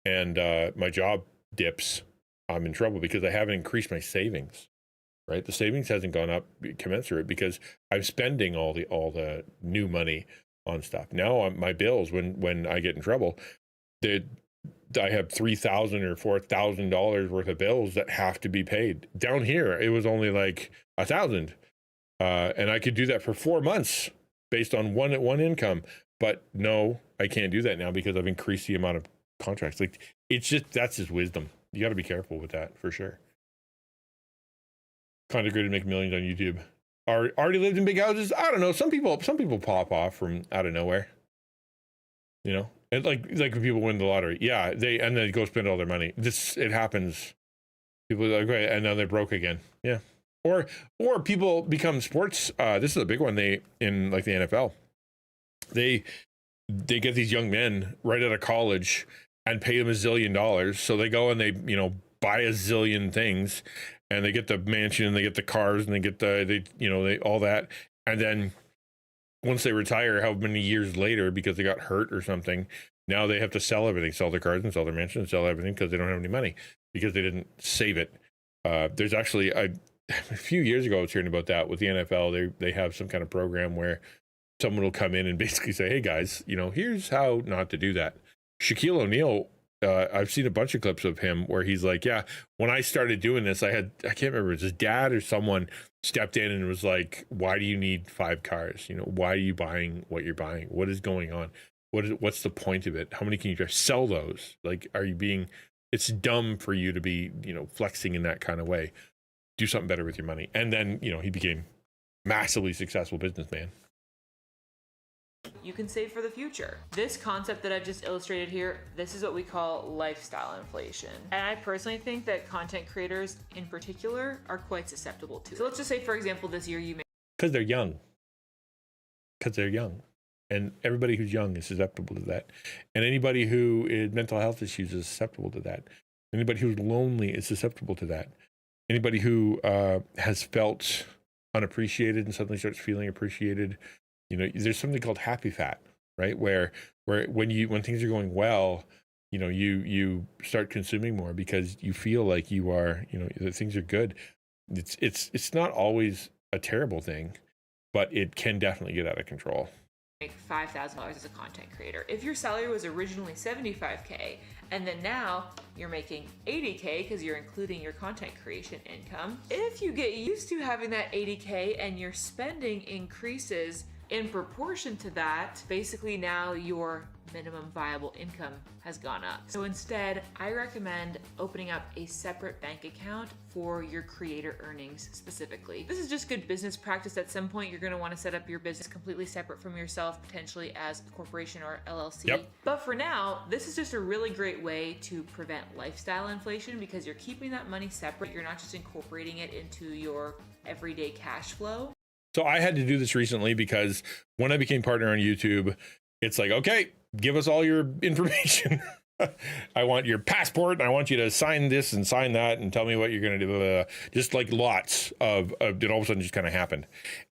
and my job dips, I'm in trouble because I haven't increased my savings, right? The savings hasn't gone up commensurate because I'm spending all the new money on stuff. Now my bills, when I get in trouble, I have $3,000 or $4,000 worth of bills that have to be paid. Down here, it was only like $1,000, and I could do that for 4 months based on one income. But no, I can't do that now because I've increased the amount of contracts. Like, that's just wisdom. You got to be careful with that for sure. Content creator make millions on YouTube. Already lived in big houses. I don't know. Some people pop off from out of nowhere. And like when people win the lottery, and then they go spend all their money. It happens. People are like, okay, and now they're broke again. Yeah. Or people become sports. This is a big one. In like the NFL, they get these young men right out of college and pay them $1 zillion. So they go and they buy a zillion things, and they get the mansion and they get the cars and they get they all that, and then once they retire, how many years later, because they got hurt or something, now they have to sell everything, sell their cars and sell their mansion and sell everything because they don't have any money because they didn't save it. There's actually a few years ago I was hearing about that with the NFL. They have some kind of program where someone will come in and basically say, hey guys, here's how not to do that. Shaquille O'Neal, I've seen a bunch of clips of him where he's like, yeah, when I started doing this, I can't remember, it was his dad or someone stepped in and was like, why do you need 5 cars? Why are you buying what you're buying? What is going on? What's the point of it? How many can you drive? Sell those? Like, it's dumb for you to be, flexing in that kind of way. Do something better with your money. And then, he became massively successful businessman. You can save for the future. This concept that I've just illustrated here, this is what we call lifestyle inflation. And I personally think that content creators in particular are quite susceptible to it. So let's just say, for example, this year you made... Because they're young. And everybody who's young is susceptible to that. And anybody who has mental health issues is susceptible to that. Anybody who's lonely is susceptible to that. Anybody who has felt unappreciated and suddenly starts feeling appreciated. There's something called happy fat, right? Where when things are going well, you start consuming more because you feel like you are, that things are good. It's not always a terrible thing, but it can definitely get out of control. make $5,000 as a content creator. If your salary was originally $75K and then now you're making $80K because you're including your content creation income, if you get used to having that $80K and your spending increases in proportion to that, basically now your minimum viable income has gone up. So instead, I recommend opening up a separate bank account for your creator earnings specifically. This is just good business practice. At some point, you're going to want to set up your business completely separate from yourself, potentially as a corporation or LLC. Yep. But for now, this is just a really great way to prevent lifestyle inflation because you're keeping that money separate. You're not just incorporating it into your everyday cash flow. So I had to do this recently because when I became partner on YouTube, it's like, okay, give us all your information. I want your passport and I want you to sign this and sign that and tell me what you're going to do. Just like lots of it all of a sudden just kind of happened.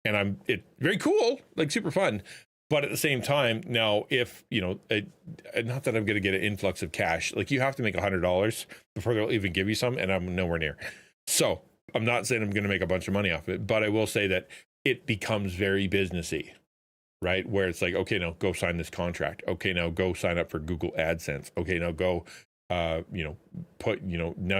And it's very cool, like super fun. But at the same time, now if, you know, not that I'm going to get an influx of cash, like you have to make $100 before they'll even give you some. And I'm nowhere near. So I'm not saying I'm going to make a bunch of money off it, but I will say that it becomes very businessy, right? Where it's like, okay, now go sign this contract. Okay, now go sign up for Google AdSense. Okay, now go, now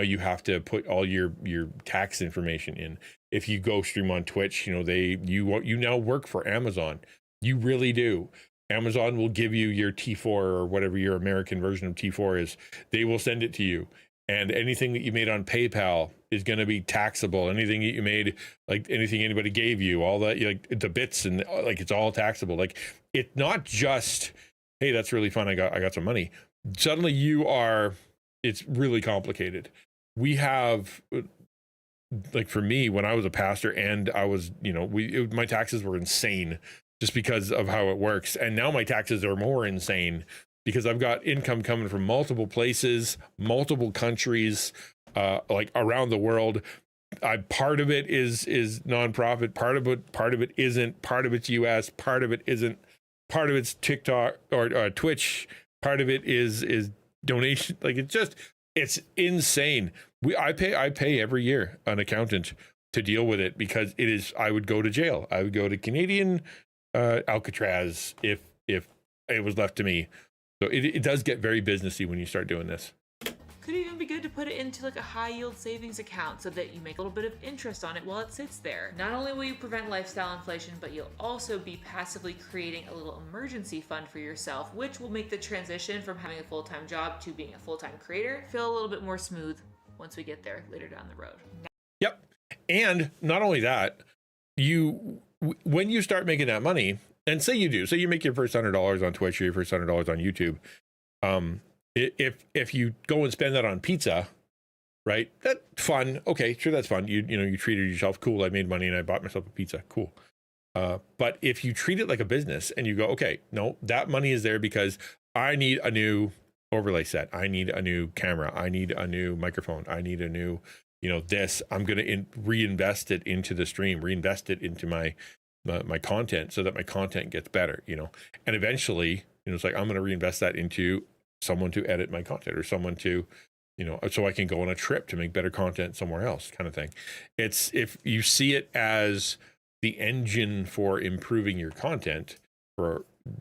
you have to put all your tax information in. If you go stream on Twitch, you know, you now work for Amazon. You really do. Amazon will give you your T4 or whatever your American version of T4 is. They will send it to you. And anything that you made on PayPal is going to be taxable. Anything that you made, like anything anybody gave you, all that, like the bits and like it's all taxable. Like it's not just, hey, that's really fun. I got some money. Suddenly it's really complicated. We have, like for me, when I was a pastor and I was, you know, my taxes were insane just because of how it works. And now my taxes are more insane because I've got income coming from multiple places, multiple countries, like around the world. Part of it is nonprofit, part of it isn't, part of it's US, part of it isn't, part of it's TikTok or Twitch, part of it is donation. Like it's insane. I pay every year an accountant to deal with it because I would go to jail. I would go to Canadian Alcatraz if it was left to me. So it does get very businessy when you start doing this. Could even be good to put it into like a high yield savings account so that you make a little bit of interest on it while it sits there. Not only will you prevent lifestyle inflation, but you'll also be passively creating a little emergency fund for yourself, which will make the transition from having a full-time job to being a full-time creator feel a little bit more smooth once we get there later down the road. Yep. And not only that, when you start making that money, and say you make your first $100 on Twitch or your first $100 on YouTube, if you go and spend that on pizza, right? That's fun. Okay, sure, that's fun. You treated yourself. Cool. I made money and I bought myself a pizza. Cool. But if you treat it like a business and you go, okay, no, that money is there because I need a new overlay set. I need a new camera. I need a new microphone. I need a new, this. I'm going to reinvest it into the stream, reinvest it into my content so that my content gets better, and eventually, it's like, I'm going to reinvest that into someone to edit my content or someone to, so I can go on a trip to make better content somewhere else, kind of thing. It's, if you see it as the engine for improving your content,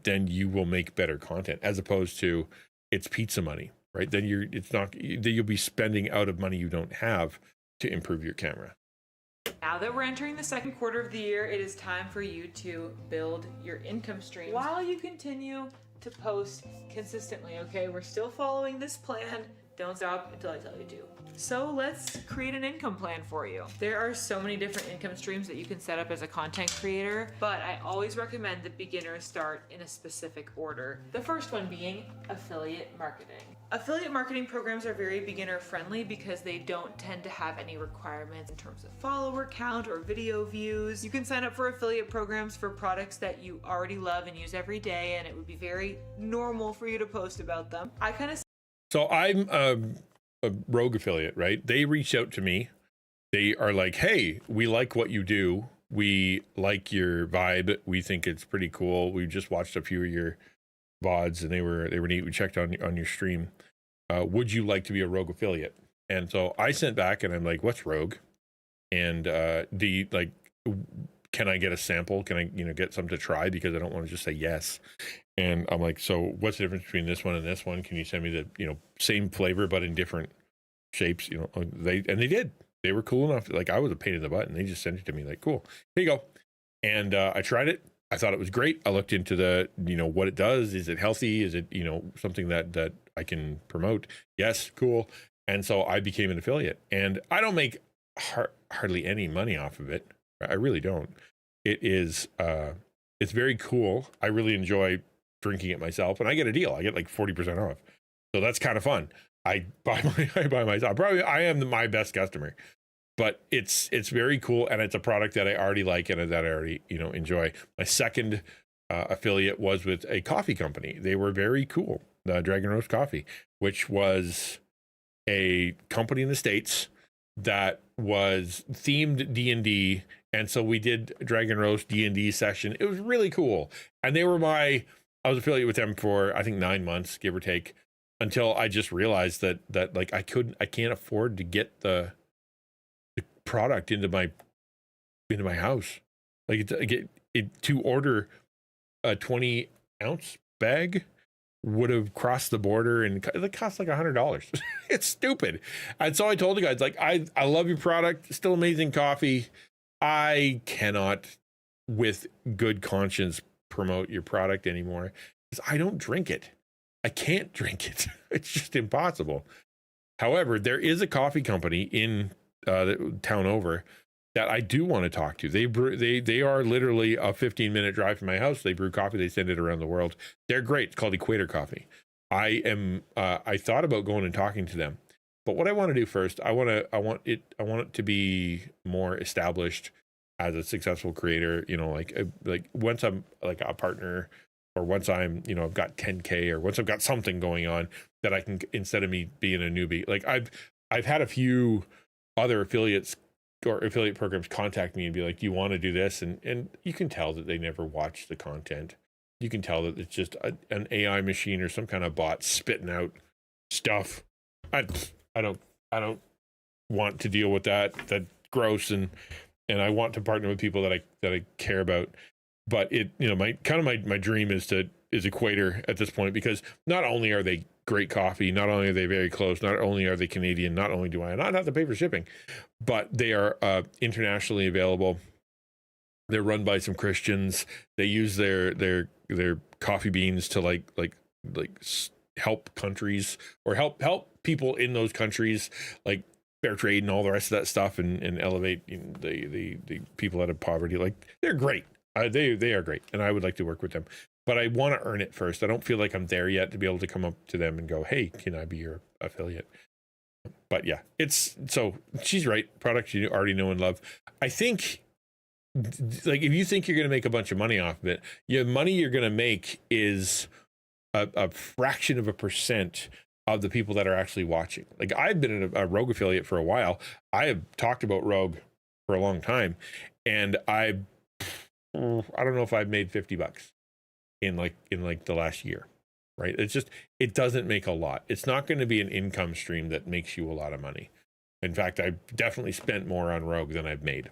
then you will make better content, as opposed to it's pizza money, right? Then you'll be spending out of money you don't have to improve your camera. Now that we're entering the second quarter of the year, it is time for you to build your income stream while you continue to post consistently, okay? We're still following this plan. Don't stop until I tell you to. So let's create an income plan for you. There are so many different income streams that you can set up as a content creator, but I always recommend that beginners start in a specific order. The first one being affiliate marketing. Affiliate marketing programs are very beginner friendly because they don't tend to have any requirements in terms of follower count or video views. You can sign up for affiliate programs for products that you already love and use every day, and it would be very normal for you to post about them. So I'm a rogue affiliate, right? They reached out to me. They are like, hey, we like what you do. We like your vibe. We think it's pretty cool. We just watched a few of your VODs and they were neat. We checked on your stream. Would you like to be a rogue affiliate? And so I sent back and I'm like, what's rogue? And can I get a sample? Can I, get some to try? Because I don't want to just say yes. And I'm like, so what's the difference between this one and this one? Can you send me the, same flavor, but in different shapes? They did. They were cool enough. Like, I was a pain in the butt, and they just sent it to me like, cool, here you go. And I tried it. I thought it was great. I looked into the, what it does. Is it healthy? Is it, something that I can promote? Yes. Cool. And so I became an affiliate, and I don't make hardly any money off of it. I really don't. It is, it's very cool. I really enjoy drinking it myself, and I get a deal. I get like 40% off. So that's kind of fun. I buy myself. Probably I am my best customer, but it's very cool. And it's a product that I already like and that I already, enjoy. My second affiliate was with a coffee company. They were very cool. Dragon Roast Coffee, which was a company in the States that was themed D&D. And so we did Dragon Roast D&D session. It was really cool. And I was affiliate with them for, I think, 9 months, give or take, until I just realized that like I can't afford to get the product into my house. Like to order a 20-ounce bag would have crossed the border, and it cost like $100. It's stupid. And so I told the guys, like, I love your product, still amazing coffee. I cannot with good conscience promote your product anymore because I don't drink it. I can't drink it. It's just impossible. However, there is a coffee company in the town over that I do want to talk to. They are literally a 15-minute drive from my house. They brew coffee. They send it around the world. They're great. It's called Equator Coffee. I thought about going and talking to them, but what I want to do first, I want it to be more established as a successful creator. Like once I'm like a partner, or once I'm, I've got 10K, or once I've got something going on that I can, instead of me being a newbie. Like I've had a few other affiliates or affiliate programs contact me and be like, do you want to do this? And you can tell that they never watch the content. You can tell that it's just an AI machine or some kind of bot spitting out stuff. I don't want to deal with that. That's gross. And I want to partner with people that I care about. But my dream is Equator at this point, because not only are they great coffee, not only are they very close, not only are they Canadian, not only do I not have to pay for shipping, but they are internationally available. They're run by some Christians. They use their coffee beans to like help countries, or help people in those countries, like fair trade and all the rest of that stuff, and elevate the people out of poverty. Like, they're great. They are great, and I would like to work with them, but I want to earn it first. I don't feel like I'm there yet to be able to come up to them and go, hey, can I be your affiliate? But yeah, so she's right. Products you already know and love. I think, like, if you think you're going to make a bunch of money off of it, your money you're going to make is a fraction of a percent of the people that are actually watching. Like, I've been a Rogue affiliate for a while. I have talked about Rogue for a long time, and I don't know if I've made $50 in the last year, right? It doesn't make a lot. It's not going to be an income stream that makes you a lot of money. In fact, I've definitely spent more on Rogue than I've made.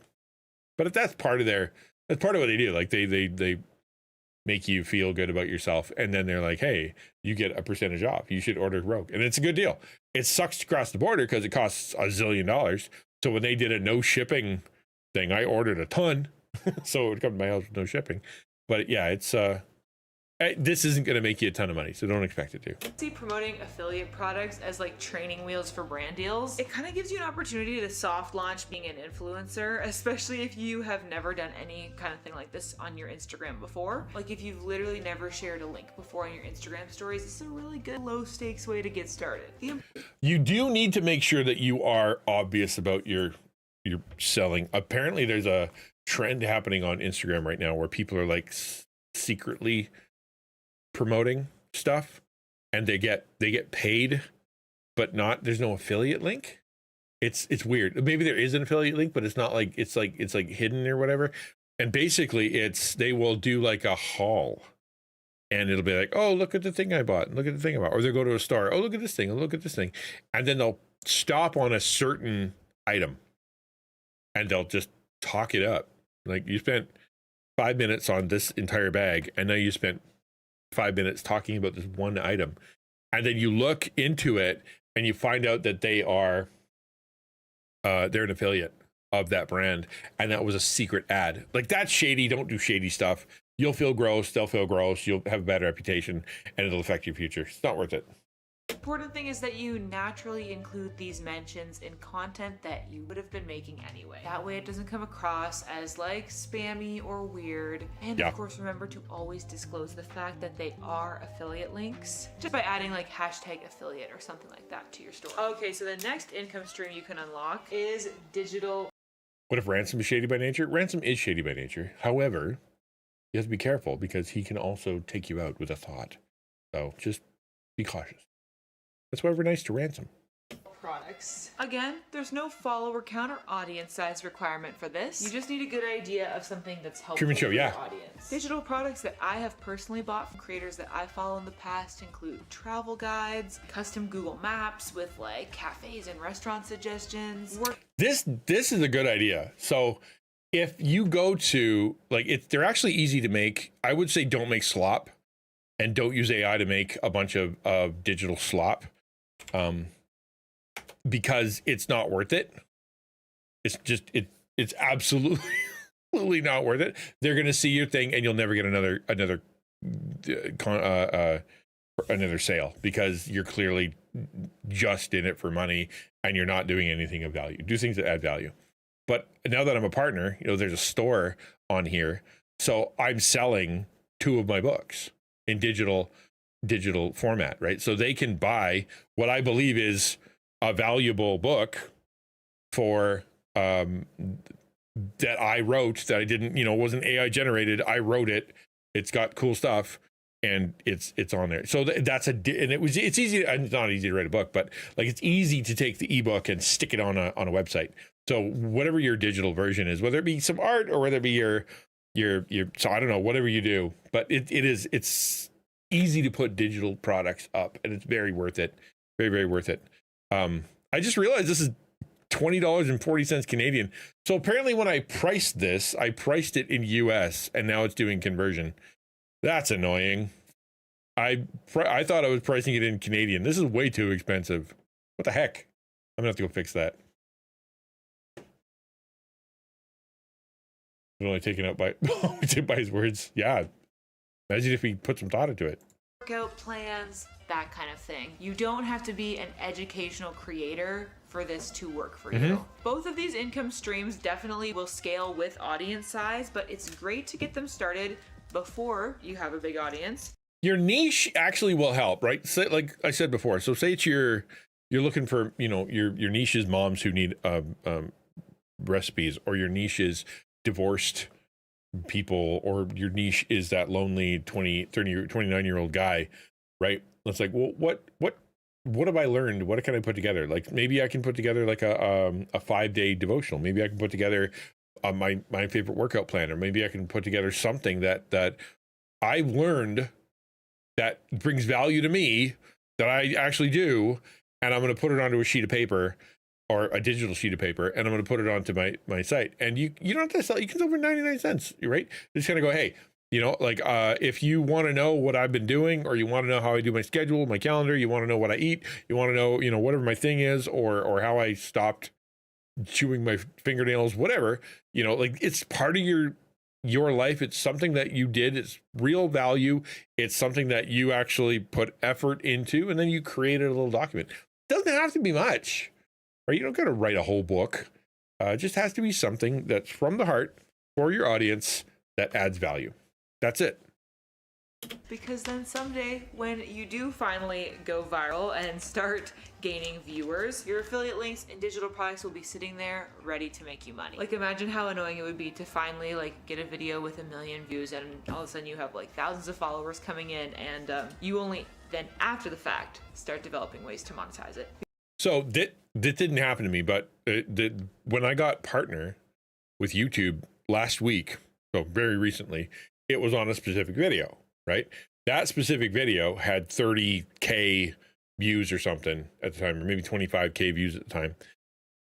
But if that's part of what they do. Like, they make you feel good about yourself, and then they're like, hey, you get a percentage off. You should order Rogue. And it's a good deal. It sucks to cross the border because it costs $1 zillion. So when they did a no shipping thing, I ordered a ton. So it would come to my house with no shipping. But yeah, it's this isn't going to make you a ton of money, so don't expect it to. See, promoting affiliate products as like training wheels for brand deals, it kind of gives you an opportunity to soft launch being an influencer, especially if you have never done any kind of thing like this on your Instagram before. Like, if you've literally never shared a link before on your Instagram stories, it's a really good low stakes way to get started. You do need to make sure that you are obvious about your selling. Apparently there's a trend happening on Instagram right now where people are like secretly promoting stuff, and they get paid, but there's no affiliate link. It's weird. Maybe there is an affiliate link, but it's not like it's like hidden or whatever. And basically they will do like a haul, and it'll be like, oh, look at the thing I bought, look at the thing I bought. Or they'll go to a store, oh, look at this thing, oh, look at this thing. And then they'll stop on a certain item, and they'll just talk it up. Like you spent 5 minutes on this entire bag, and now you spent 5 minutes talking about this one item, and then you look into it and you find out that they are they're an affiliate of that brand, and that was a secret ad. Like, that's shady. Don't do shady stuff. You'll feel gross, they'll feel gross, you'll have a bad reputation, and it'll affect your future. It's not worth it. Important thing is that you naturally include these mentions in content that you would have been making anyway. That way it doesn't come across as like spammy or weird. And of course, remember to always disclose the fact that they are affiliate links, just by adding like #affiliate or something like that to your store. Okay, so the next income stream you can unlock is digital. What if Ransom is shady by nature? Ransom is shady by nature. However, you have to be careful because he can also take you out with a thought. So just be cautious. That's why we're nice to Ransom. Products. Again, there's no follower count or audience size requirement for this. You just need a good idea of something that's helpful for your audience. Digital products that I have personally bought from creators that I follow in the past include travel guides, custom Google Maps with like cafes and restaurant suggestions. This is a good idea. So if you go to like they're actually easy to make. I would say don't make slop, and don't use AI to make a bunch of digital slop. Because it's not worth it. It's just it's absolutely not worth it. They're gonna see your thing and you'll never get another sale because you're clearly just in it for money and you're not doing anything of value. Do things that add value. But now that I'm a partner, you know, there's a store on here, so I'm selling 2 of my books in digital format, right? So they can buy what I believe is a valuable book for that I wrote, that I didn't, you know, wasn't AI generated. I wrote it. It's got cool stuff, and it's on there. So that's it's easy. It's not easy to write a book, but like it's easy to take the ebook and stick it on a website. So whatever your digital version is, whether it be some art or whether it be your so I don't know, whatever you do, but it's easy to put digital products up, and it's very worth it. Very, very worth it. I just realized this is $20.40 Canadian. So apparently when I priced this, I priced it in US, and now it's doing conversion. That's annoying. I thought I was pricing it in Canadian. This is way too expensive. What the heck? I'm gonna have to go fix that. I'm only taken out by his words. Yeah. Imagine if he put some thought into it. Workout plans, that kind of thing. You don't have to be an educational creator for this to work for you. Both of these income streams definitely will scale with audience size, but it's great to get them started before you have a big audience. Your niche actually will help, right? So, like I said before, so say it's you're looking for, you know, your niche is moms who need recipes, or your niche is divorced people, or your niche is that lonely 29-year-old guy, right? It's like, well, what have I learned? What can I put together? Like, maybe I can put together like a 5-day devotional. Maybe I can put together my favorite workout plan, or maybe I can put together something that I've learned that brings value to me, that I actually do, and I'm going to put it onto a sheet of paper, or a digital sheet of paper, and I'm going to put it onto my site. And you don't have to sell. You can sell for 99 cents, right? Just kind of go, hey, you know, like if you want to know what I've been doing, or you want to know how I do my schedule, my calendar, you want to know what I eat, you want to know, you know, whatever my thing is, or how I stopped chewing my fingernails, whatever, you know, like it's part of your life. It's something that you did. It's real value. It's something that you actually put effort into, and then you created a little document. It doesn't have to be much. Or you don't got to write a whole book. It just has to be something that's from the heart for your audience that adds value. That's it. Because then someday when you do finally go viral and start gaining viewers, your affiliate links and digital products will be sitting there ready to make you money. Like, imagine how annoying it would be to finally like get a video with 1 million views, and all of a sudden you have like thousands of followers coming in, and you only then after the fact start developing ways to monetize it. So that didn't happen to me, but when I got partner with YouTube last week, so very recently, it was on a specific video, right? That specific video had 30K views or something at the time, or maybe 25K views at the time.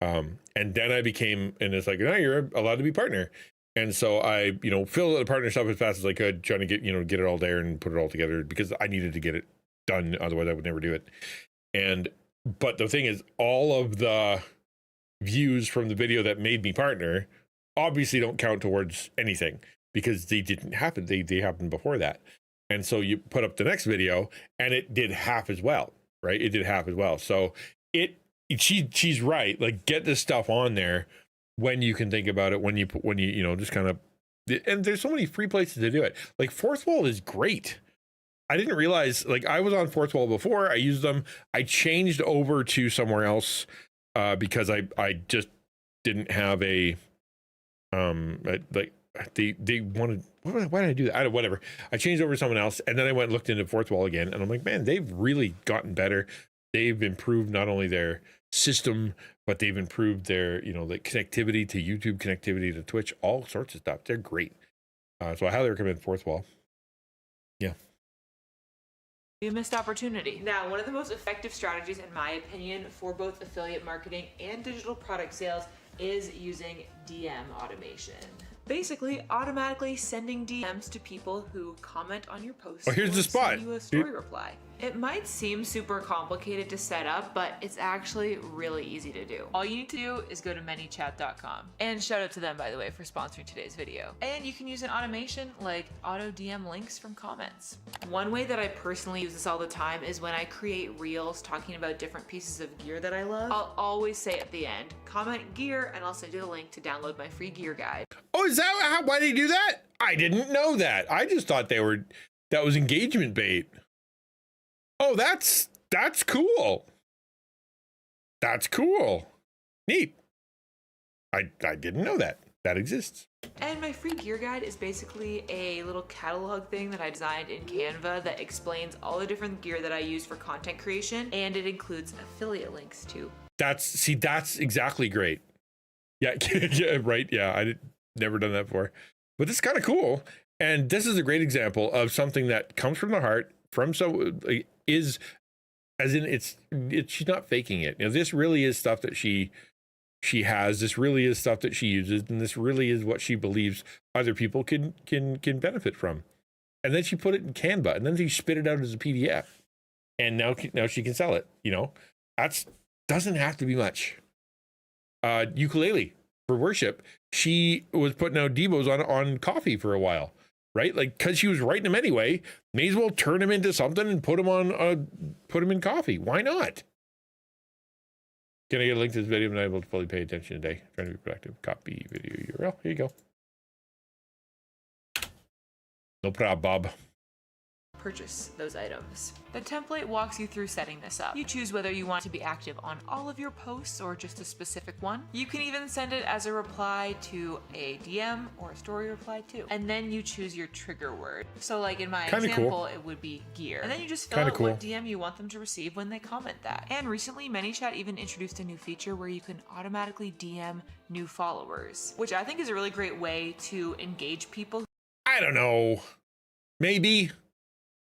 And then I became, and it's like, no, you're allowed to be partner. And so I, filled the partner stuff as fast as I could, trying to get it all there and put it all together because I needed to get it done. Otherwise I would never do it. But the thing is, all of the views from the video that made me partner obviously don't count towards anything because they didn't happen. They happened before that. And so you put up the next video and it did half as well, right? It did half as well. So she's right. Like, get this stuff on there when you can think about it, when you just kind of, and there's so many free places to do it. Like, Fourth Wall is great. I didn't realize, like, I was on Fourth Wall before. I used them. I changed over to somewhere else because I just didn't have a they wanted, why did I do that? Whatever. I changed over to someone else, and then I went and looked into Fourth Wall again, and I'm like, man, they've really gotten better. They've improved not only their system, but they've improved their, the connectivity to YouTube, connectivity to Twitch, all sorts of stuff. They're great. So I highly recommend Fourth Wall. Yeah. A missed opportunity. Now, one of the most effective strategies, in my opinion, for both affiliate marketing and digital product sales is using DM automation. Basically, automatically sending DMs to people who comment on your posts. Oh, here's the spot. Send you a story reply. It might seem super complicated to set up, but it's actually really easy to do. All you need to do is go to manychat.com. And shout out to them, by the way, for sponsoring today's video. And you can use an automation like auto DM links from comments. One way that I personally use this all the time is when I create reels talking about different pieces of gear that I love. I'll always say at the end, comment gear, and I'll send you the link to download my free gear guide. Oh, is that why they do that? I didn't know that. I just thought that was engagement bait. Oh, that's cool. That's cool. Neat. I didn't know that exists. And my free gear guide is basically a little catalog thing that I designed in Canva that explains all the different gear that I use for content creation, and it includes affiliate links too. That's exactly great. Yeah, yeah, right. Yeah, I never done that before, but this is kind of cool. And this is a great example of something that comes from the heart, is as in it's she's not faking it. This really is stuff that she has. This really is stuff that she uses, and this really is what she believes other people can benefit from. And then she put it in Canva, and then she spit it out as a PDF, and now she can sell it. That's doesn't have to be much. Ukulele for worship. She was putting out Devos on coffee for a while, right? Like, because she was writing them anyway, may as well turn them into something and put them in coffee. Why not? Can I get a link to this video? I'm not able to fully pay attention today. Trying to be productive. Copy video URL. Here you go. No problem, Bob. Purchase those items. The template walks you through setting this up. You choose whether you want to be active on all of your posts or just a specific one. You can even send it as a reply to a DM or a story reply too. And then you choose your trigger word. So like in my example, it would be gear. And then you just fill out what DM you want them to receive when they comment that. And recently, ManyChat even introduced a new feature where you can automatically DM new followers, which I think is a really great way to engage people. I don't know. Maybe.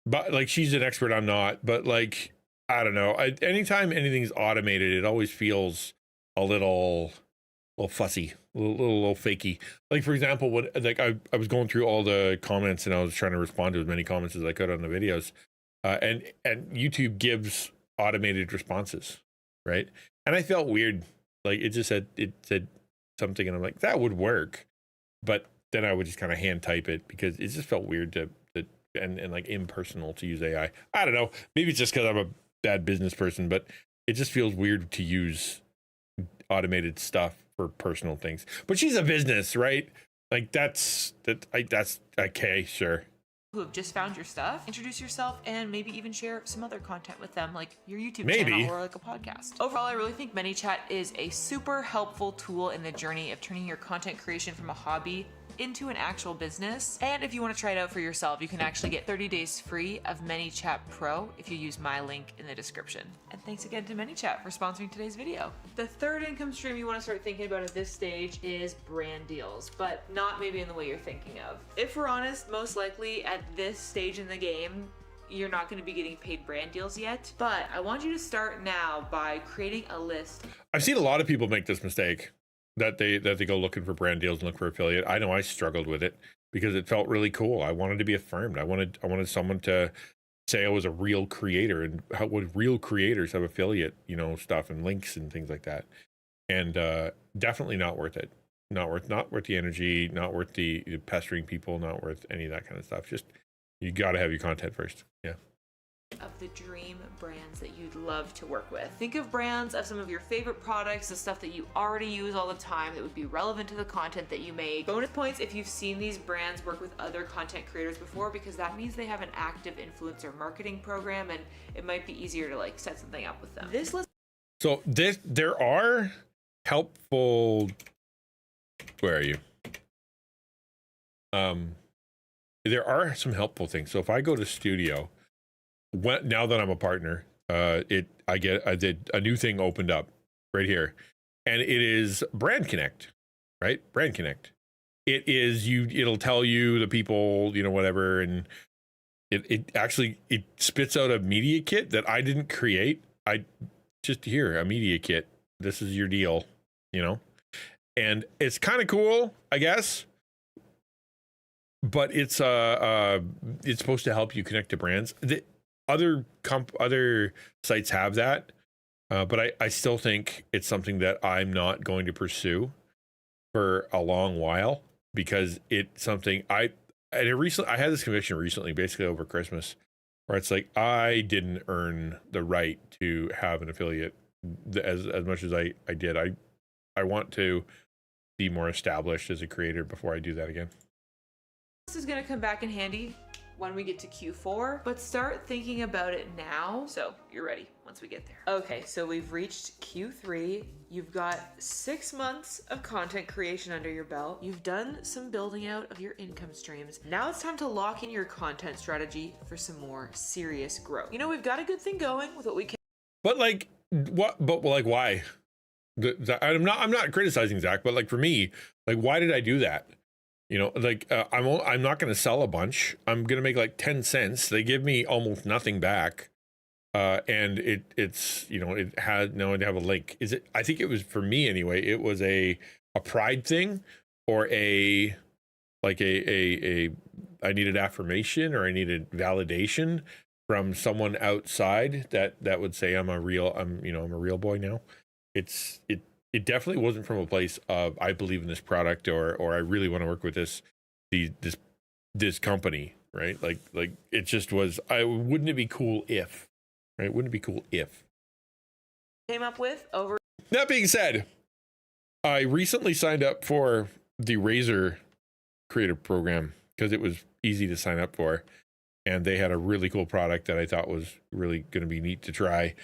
But like, she's an expert, I'm not, but like, I don't know. Anytime anything's automated, it always feels a little fussy, a little fakey. Like, for example, when like I was going through all the comments and I was trying to respond to as many comments as I could on the videos, and YouTube gives automated responses, right? And I felt weird. Like, it said something, and I'm like, that would work, but then I would just kind of hand type it because it just felt weird to and like impersonal to use AI. I don't know. Maybe it's just because I'm a bad business person, but it just feels weird to use automated stuff for personal things. But she's a business, right? Like that's okay, sure. Who have just found your stuff, introduce yourself, and maybe even share some other content with them, like your YouTube channel or like a podcast. Overall, I really think ManyChat is a super helpful tool in the journey of turning your content creation from a hobby into an actual business. And if you want to try it out for yourself, you can actually get 30 days free of ManyChat Pro if you use my link in the description. And thanks again to ManyChat for sponsoring today's video. The third income stream you want to start thinking about at this stage is brand deals, but not maybe in the way you're thinking of. If we're honest, most likely at this stage in the game, you're not going to be getting paid brand deals yet, but I want you to start now by creating a list. I've seen a lot of people make this mistake. that they go looking for brand deals and look for affiliate. I know I struggled with it because it felt really cool. I wanted to be affirmed. I wanted someone to say I was a real creator, and how would real creators have affiliate, stuff and links and things like that. And definitely not worth it. Not worth the energy, not worth the pestering people, not worth any of that kind of stuff. Just, you got to have your content first. Yeah. Of the dream brands that you'd love to work with. Think of brands of some of your favorite products, the stuff that you already use all the time that would be relevant to the content that you make. Bonus points if you've seen these brands work with other content creators before, because that means they have an active influencer marketing program, and it might be easier to like set something up with them. This list. So there are helpful. Where are you? There are some helpful things. So if I go to Studio, now that I'm a partner, I did a new thing opened up right here, and it is Brand Connect, right? Brand Connect. It'll tell you the people, whatever, and it actually spits out a media kit that I didn't create. I just a media kit. This is your deal, and it's kind of cool, I guess. But it's supposed to help you connect to brands. Other sites have that, but I still think it's something that I'm not going to pursue for a long while, because it's something I had this conviction recently, basically over Christmas, where it's like I didn't earn the right to have an affiliate as much as I did. I want to be more established as a creator before I do that again. This is going to come back in handy when we get to Q4, but start thinking about it now so you're ready once we get there. Okay, so we've reached Q3. You've got 6 months of content creation under your belt. You've done some building out of your income streams. Now it's time to lock in your content strategy for some more serious growth. We've got a good thing going with what we can. But like, what? But like, why? I'm not criticizing Zach, but like for me, like, why did I do that? I'm not going to sell a bunch. I'm going to make like 10 cents. They give me almost nothing back. And it's, it had, no, I'd have a link. I think it was, for me anyway, it was a pride thing, or I needed affirmation, or I needed validation from someone outside that would say I'm a real boy now. It definitely wasn't from a place of I believe in this product, or I really want to work with this company, right? Like it just was. Wouldn't it be cool if, right? Wouldn't it be cool if? Came up with over. That being said, I recently signed up for the Razor Creative Program because it was easy to sign up for, and they had a really cool product that I thought was really going to be neat to try.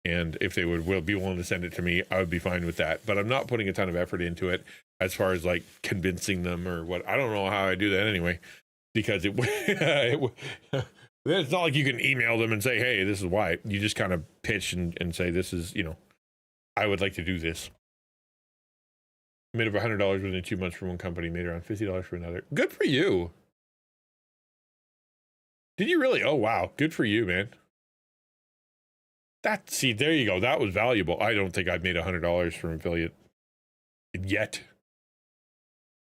And if they would be willing to send it to me, I would be fine with that. But I'm not putting a ton of effort into it as far as like convincing them or what. I don't know how I do that anyway, because it's not like you can email them and say, hey, this is why. You just kind of pitch and say, this is, I would like to do this. Made over $100 within 2 months for one company, made around $50 for another. Good for you. Did you really? Oh, wow. Good for you, man. See, there you go. That was valuable. I don't think I've made $100 from affiliate yet.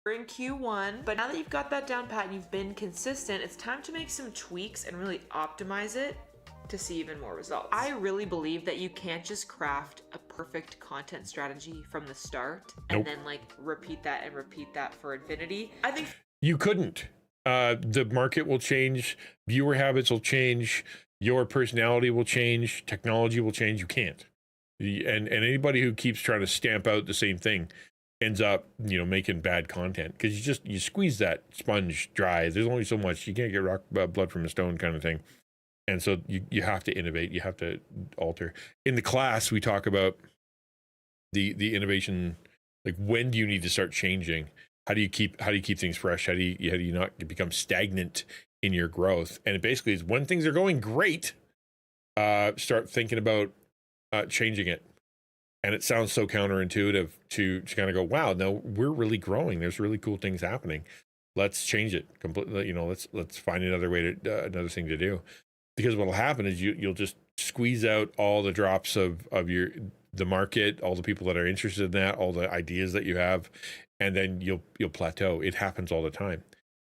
We're in Q1, but now that you've got that down pat and you've been consistent, it's time to make some tweaks and really optimize it to see even more results. I really believe that you can't just craft a perfect content strategy from the start and then like repeat that for infinity. I think you couldn't. The market will change, viewer habits will change, your personality will change, technology will change. You can't. And anybody who keeps trying to stamp out the same thing ends up, making bad content, because you squeeze that sponge dry. There's only so much. You can't get blood from a stone kind of thing. And so you have to innovate. You have to alter. In the class, we talk about the innovation. Like, when do you need to start changing? How do you keep things fresh? How do you not become stagnant in your growth? And it basically is, when things are going great, start thinking about changing it. And it sounds so counterintuitive to kind of go, wow, no, we're really growing. There's really cool things happening. Let's change it completely. Let's find another way to another thing to do. Because what'll happen is you'll just squeeze out all the drops of the market, all the people that are interested in that, all the ideas that you have, and then you'll plateau. It happens all the time.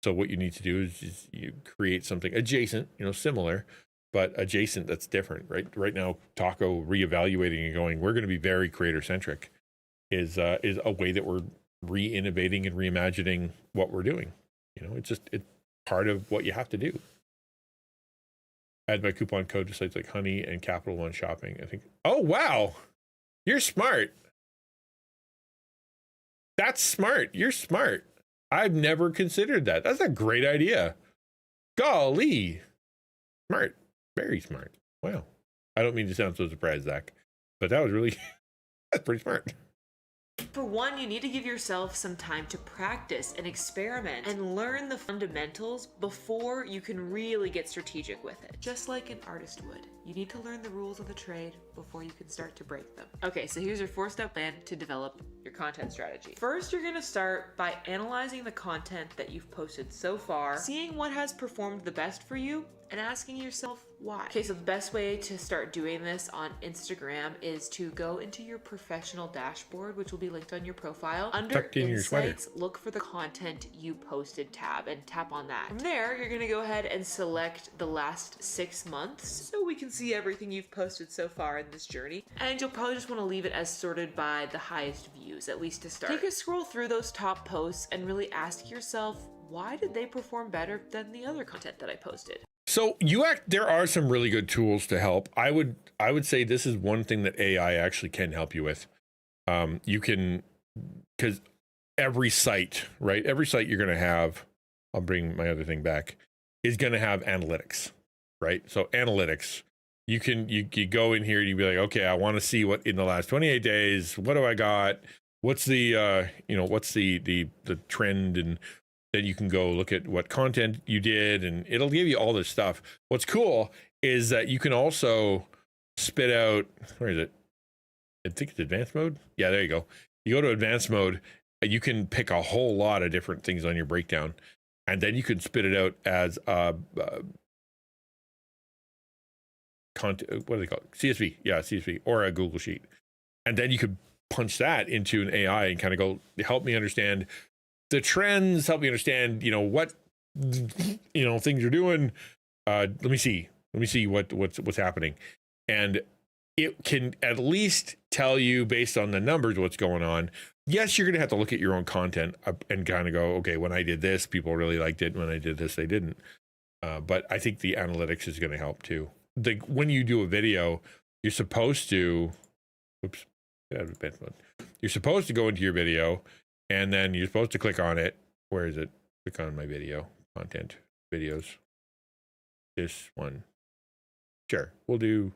So what you need to do is you create something adjacent, similar, but adjacent that's different, right? Right now, Taco reevaluating and going, we're going to be very creator centric, is a way that we're re-innovating and reimagining what we're doing. It's part of what you have to do. Add my coupon code to sites like Honey and Capital One Shopping. I think. Oh wow, you're smart. That's smart. You're smart. I've never considered that. That's a great idea. Golly, smart, very smart. Wow. I don't mean to sound so surprised, Zach, but that was really that's pretty smart. For one, you need to give yourself some time to practice and experiment and learn the fundamentals before you can really get strategic with it. Just like an artist would. You need to learn the rules of the trade before you can start to break them. Okay, so here's your 4-step plan to develop your content strategy. First, you're gonna start by analyzing the content that you've posted so far, seeing what has performed the best for you, and asking yourself why. Okay, so the best way to start doing this on Instagram is to go into your professional dashboard, which will be linked on your profile. Under Insights, look for the content you posted tab and tap on that. From there, you're gonna go ahead and select the last 6 months so we can see everything you've posted so far in this journey. And you'll probably just wanna leave it as sorted by the highest views, at least to start. Take a scroll through those top posts and really ask yourself, why did they perform better than the other content that I posted? So there are some really good tools to help. I would say this is one thing that AI actually can help you with. You can, because every site, right? Every site you're going to have, I'll bring my other thing back, is going to have analytics, right? So analytics, you go in here and you be like, okay, I want to see what in the last 28 days, what do I got? What's the, what's the trend, and then you can go look at what content you did, and it'll give you all this stuff. What's cool is that you can also spit out, where is it? I think it's advanced mode. Yeah, there you go. You go to advanced mode, and you can pick a whole lot of different things on your breakdown, and then you can spit it out as content. What do they call it? CSV. Yeah, CSV, or a Google Sheet. And then you could punch that into an AI and kind of go, help me understand the trends, help me understand, what, things you're doing. Let me see what's happening. And it can at least tell you based on the numbers what's going on. Yes, you're going to have to look at your own content and kind of go, okay, when I did this, people really liked it. When I did this, they didn't. But I think the analytics is going to help too. When you do a video, you're supposed to, you're supposed to go into your video, and then you're supposed to click on it. Where is it? Click on my video, content, videos. This one. Sure, we'll do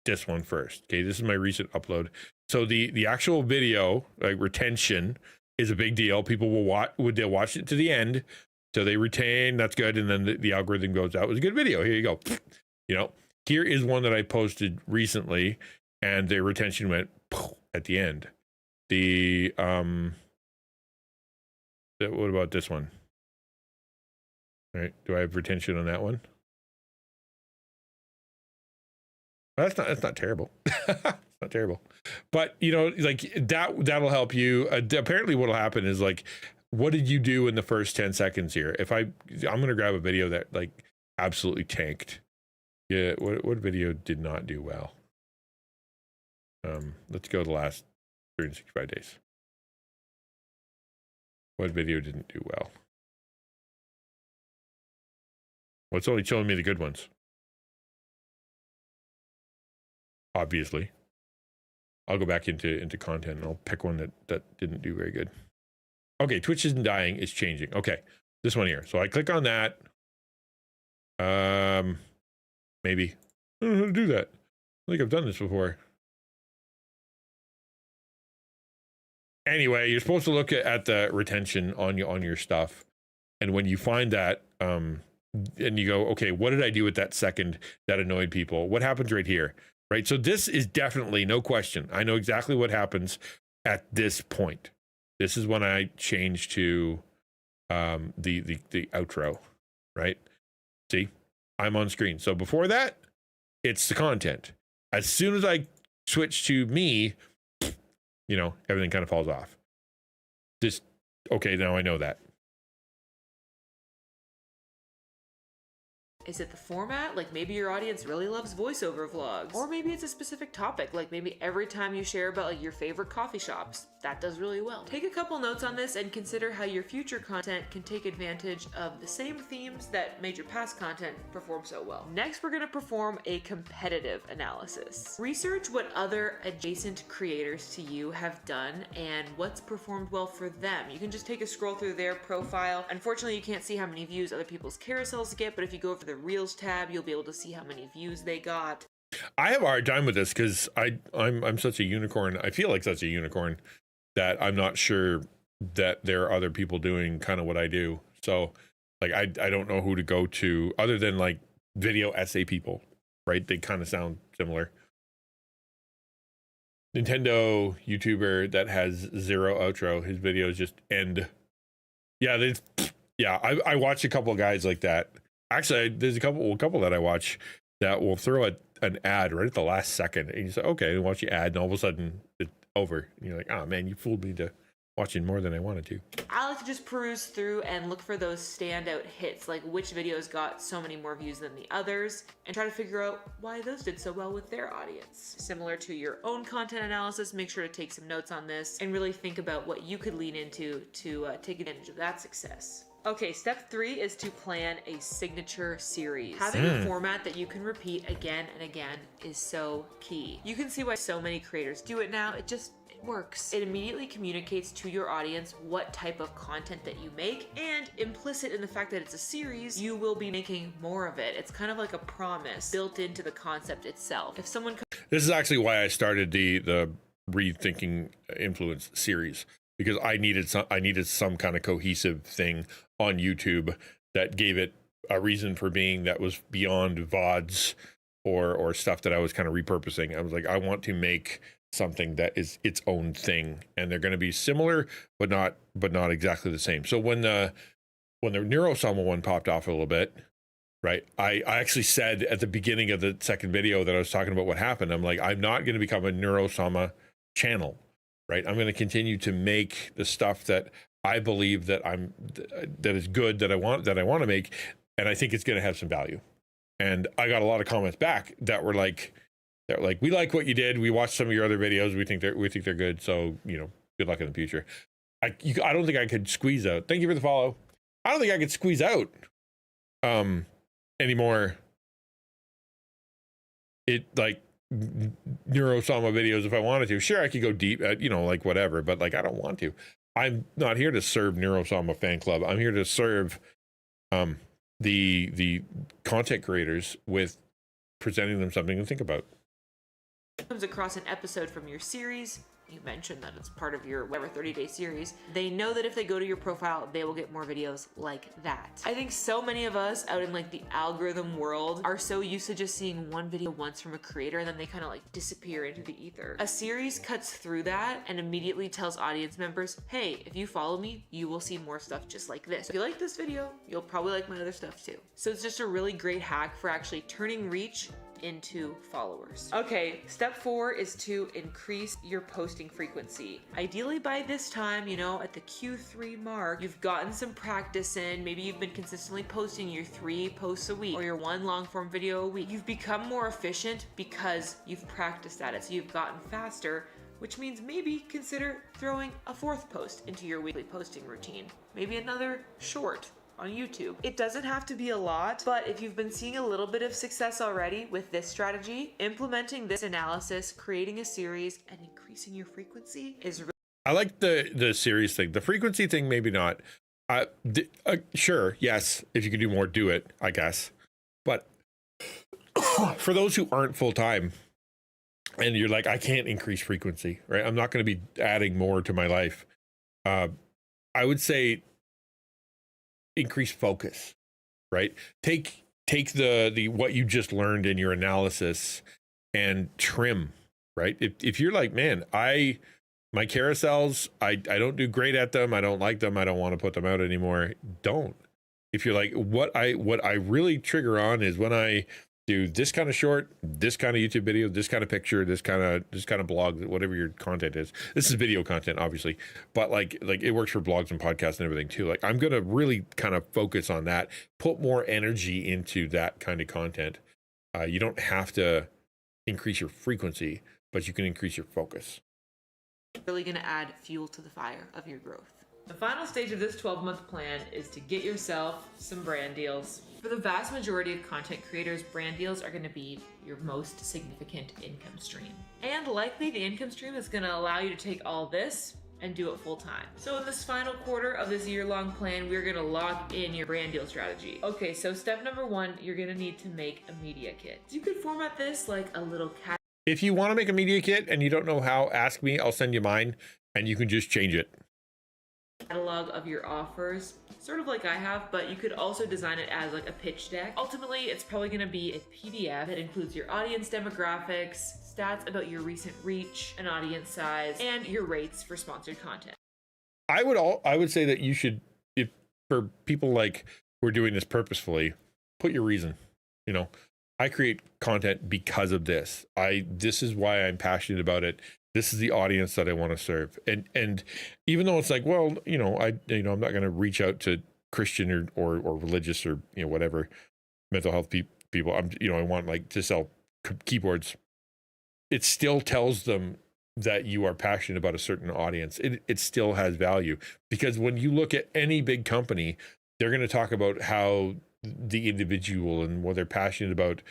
this one first. Okay, this is my recent upload. So the actual video, like retention, is a big deal. People they'll watch it to the end, so they retain. That's good, and then the algorithm goes, that was a good video. Here you go. Here is one that I posted recently, and the retention went at the end. What about this one? All right, do I have retention on that one? That's not terrible. It's not terrible. But like that'll help you. Apparently what'll happen is, like, what did you do in the first 10 seconds here? I'm gonna grab a video that like absolutely tanked. Yeah, what video did not do well? Let's go to the last 365 days. What video didn't do well? Well, it's only showing me the good ones. Obviously. I'll go back into content and I'll pick one that didn't do very good. Okay, Twitch isn't dying, it's changing. Okay, this one here. So I click on that. Maybe. I don't know how to do that. I think I've done this before. Anyway, you're supposed to look at the retention on your stuff, and when you find that, and you go, okay, what did I do with that second that annoyed people? What happens right here, right? So this is definitely, no question, I know exactly what happens at this point. This is when I change to the outro, right? See, I'm on screen. So before that, it's the content. As soon as I switch to me, you know, everything kind of falls off. Just, okay, now I know that. Is it the format? Like maybe your audience really loves voiceover vlogs. Or maybe it's a specific topic, like maybe every time you share about like your favorite coffee shops. That does really well. Take a couple notes on this and consider how your future content can take advantage of the same themes that made your past content perform so well. Next, we're gonna perform a competitive analysis. Research what other adjacent creators to you have done and what's performed well for them. You can just take a scroll through their profile. Unfortunately, you can't see how many views other people's carousels get, but if you go over the Reels tab, you'll be able to see how many views they got. I have a hard time with this because I'm such a unicorn. I feel like such a unicorn that I'm not sure that there are other people doing kind of what I do. So like I don't know who to go to other than like video essay people, right? They kind of sound similar. Nintendo YouTuber that has zero outro. His videos just end. Yeah, I watch a couple of guys like that. Actually, there's a couple that I watch that will throw an ad right at the last second, and you say, okay, and watch the ad, and all of a sudden it's over. And you're like, oh man, you fooled me to watching more than I wanted to. I like to just peruse through and look for those standout hits, like which videos got so many more views than the others, and try to figure out why those did so well with their audience. Similar to your own content analysis, make sure to take some notes on this and really think about what you could lean into to take advantage of that success. Okay, step 3 is to plan a signature series. Having a format that you can repeat again and again is so key. You can see why so many creators do it now. It works. It immediately communicates to your audience what type of content that you make, and implicit in the fact that it's a series, you will be making more of it. It's kind of like a promise built into the concept itself. If someone This is actually why I started the Rethinking Influence series, because I needed some kind of cohesive thing on YouTube that gave it a reason for being that was beyond VODs or stuff that I was kind of repurposing. I was like, I want to make something that is its own thing, and they're going to be similar but not exactly the same. So when the Neurosama one popped off a little bit, right, I actually said at the beginning of the second video that I was talking about what happened, I'm like, I'm not going to become a Neurosama channel, right? I'm going to continue to make the stuff that I believe that is good, that I want to make, and I think it's going to have some value. And I got a lot of comments back that were like, we like what you did. We watched some of your other videos. We think they're good. So, you know, good luck in the future. I don't think I could squeeze out. Thank you for the follow. I don't think I could squeeze out anymore. It like Neurosama videos if I wanted to. Sure, I could go deep, you know, like whatever, but like I don't want to. I'm not here to serve Neurosama fan club. I'm here to serve the content creators with presenting them something to think about. Comes across an episode from your series, you mentioned that it's part of your whatever 30-day series, they know that if they go to your profile, they will get more videos like that. I think so many of us out in like the algorithm world are so used to just seeing one video once from a creator and then they kind of like disappear into the ether. A series cuts through that and immediately tells audience members, hey, if you follow me, you will see more stuff just like this. If you like this video, you'll probably like my other stuff too. So it's just a really great hack for actually turning reach into followers. Okay, step 4 is to increase your posting frequency. Ideally by this time, you know, at the Q3 mark, you've gotten some practice in, maybe you've been consistently posting your 3 posts a week or your 1 long form video a week. You've become more efficient because you've practiced at it, so you've gotten faster, which means maybe consider throwing a 4th post into your weekly posting routine. Maybe another short on YouTube. It doesn't have to be a lot, but if you've been seeing a little bit of success already with this strategy, implementing this analysis, creating a series, and increasing your frequency is really— I like the series thing. The frequency thing, maybe not. Sure, yes, if you can do more, do it, I guess. But for those who aren't full-time, and you're like, I can't increase frequency, right? I'm not going to be adding more to my life. I would say increase focus, right? Take the what you just learned in your analysis and trim, right? If you're like, man, my carousels, I don't do great at them, I don't like them, I don't want to put them out anymore, don't. If you're like, what I really trigger on is when I do this kind of short, this kind of YouTube video, this kind of picture, this kind of blog, whatever your content is. This is video content, obviously, but like it works for blogs and podcasts and everything too. Like I'm gonna really kind of focus on that, put more energy into that kind of content. You don't have to increase your frequency, but you can increase your focus. Really going to add fuel to the fire of your growth. The final stage of this 12-month plan is to get yourself some brand deals. For the vast majority of content creators, brand deals are going to be your most significant income stream. And likely the income stream is going to allow you to take all this and do it full time. So in this final quarter of this year-long plan, we're going to lock in your brand deal strategy. Okay, so step number 1, you're going to need to make a media kit. You could format this like a little cat. If you want to make a media kit and you don't know how, ask me, I'll send you mine and you can just change it. Catalog of your offers, sort of like I have, but you could also design it as like a pitch deck. Ultimately, it's probably going to be a PDF that includes your audience demographics, stats about your recent reach and audience size, and your rates for sponsored content. I would say that you should, if for people like who are doing this purposefully, put your reason. You know, I create content because of this. This is why I'm passionate about it. This is the audience that I want to serve. And even though it's like, well, I'm not going to reach out to Christian or religious or, whatever mental health people. I want like to sell keyboards. It still tells them that you are passionate about a certain audience. It still has value, because when you look at any big company, they're going to talk about how the individual and what they're passionate about,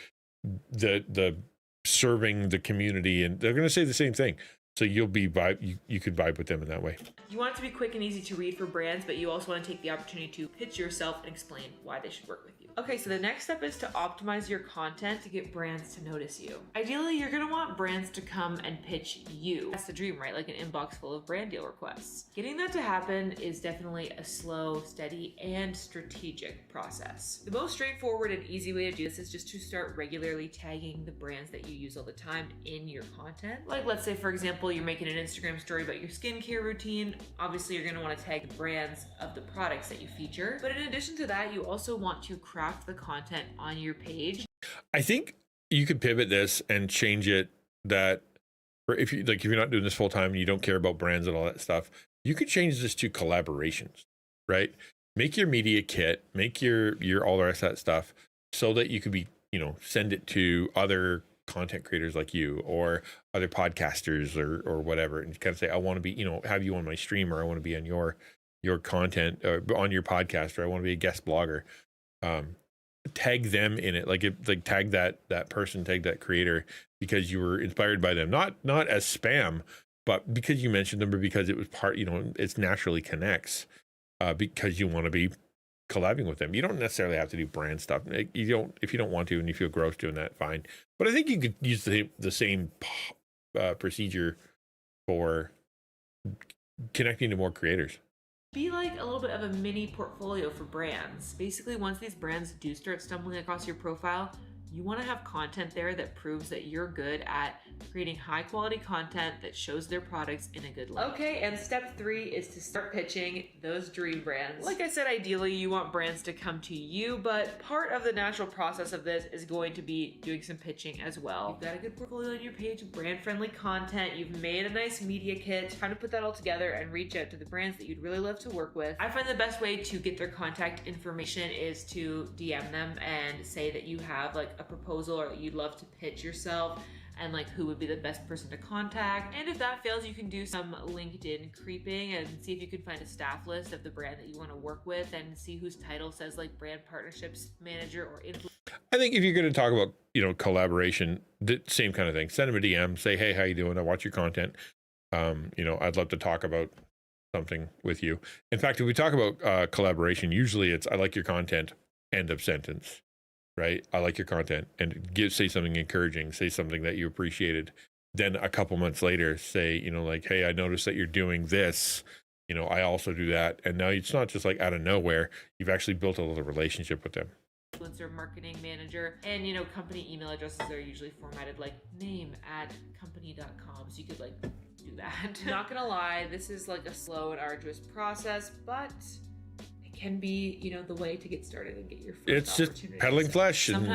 the serving the community, and they're going to say the same thing. So you could vibe with them in that way. You want it to be quick and easy to read for brands, but you also want to take the opportunity to pitch yourself and explain why they should work with you. Okay, so the next step is to optimize your content to get brands to notice you. Ideally, you're going to want brands to come and pitch you. That's the dream, right? Like an inbox full of brand deal requests. Getting that to happen is definitely a slow, steady, and strategic process. The most straightforward and easy way to do this is just to start regularly tagging the brands that you use all the time in your content. Like, let's say, for example, you're making an Instagram story about your skincare routine. Obviously, you're going to want to tag the brands of the products that you feature. But in addition to that, you also want to craft the content on your page. I think you could pivot this and change it that if you're not doing this full time and you don't care about brands and all that stuff, you could change this to collaborations, right? Make your media kit, make your all the rest of that stuff so that you could be, send it to other content creators like you or other podcasters or whatever, and kind of say, I want to be, have you on my stream, or I want to be on your content or on your podcast, or I want to be a guest blogger. Tag them in it, tag that person, tag that creator, because you were inspired by them, not as spam, but because you mentioned them, or because it was part, it's naturally connects, because you want to be collabing with them. You don't necessarily have to do brand stuff. If you don't want to and you feel gross doing that, fine. But I think you could use the same procedure for connecting to more creators. Be like a little bit of a mini portfolio for brands. Basically, once these brands do start stumbling across your profile, you want to have content there that proves that you're good at creating high quality content that shows their products in a good light. Okay, and step 3 is to start pitching those dream brands. Like I said, ideally you want brands to come to you, but part of the natural process of this is going to be doing some pitching as well. You've got a good portfolio on your page of brand friendly content, you've made a nice media kit, trying to put that all together and reach out to the brands that you'd really love to work with. I find the best way to get their contact information is to DM them and say that you have like a proposal, or that you'd love to pitch yourself, and like who would be the best person to contact. And if that fails, you can do some LinkedIn creeping and see if you can find a staff list of the brand that you want to work with, and see whose title says like brand partnerships manager or influencer. I think if you're going to talk about, collaboration, the same kind of thing, send them a DM, say, hey, how you doing? I watch your content. I'd love to talk about something with you. In fact, if we talk about collaboration, usually it's, I like your content, end of sentence. Right? I like your content, and say something encouraging, say something that you appreciated. Then a couple months later, say, hey, I noticed that you're doing this. I also do that. And now it's not just like out of nowhere. You've actually built a little relationship with them. Influencer marketing manager, and company email addresses are usually formatted like name@company.com, so you could like do that. Not gonna lie, this is like a slow and arduous process, but can be, the way to get started and get your first It's just peddling flesh, and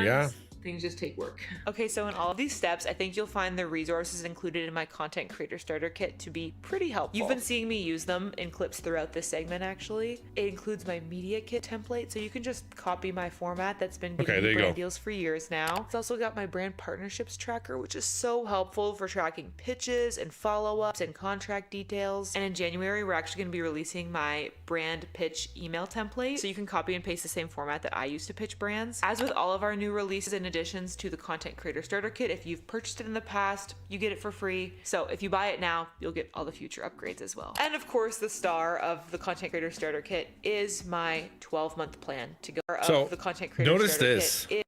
things just take work. Okay, so in all of these steps, I think you'll find the resources included in my content creator starter kit to be pretty helpful. You've been seeing me use them in clips throughout this segment, actually. It includes my media kit template, so you can just copy my format that's been giving me brand deals for years now. It's also got my brand partnerships tracker, which is so helpful for tracking pitches and follow-ups and contract details. And in January, we're actually going to be releasing my brand pitch email template, so you can copy and paste the same format that I use to pitch brands. As with all of our new releases and additions to the content creator starter kit, if you've purchased it in the past, you get it for free. So if you buy it now, you'll get all the future upgrades as well. And of course, the star of the content creator starter kit is my 12-month plan to go. So the content creator notice starter this. Kit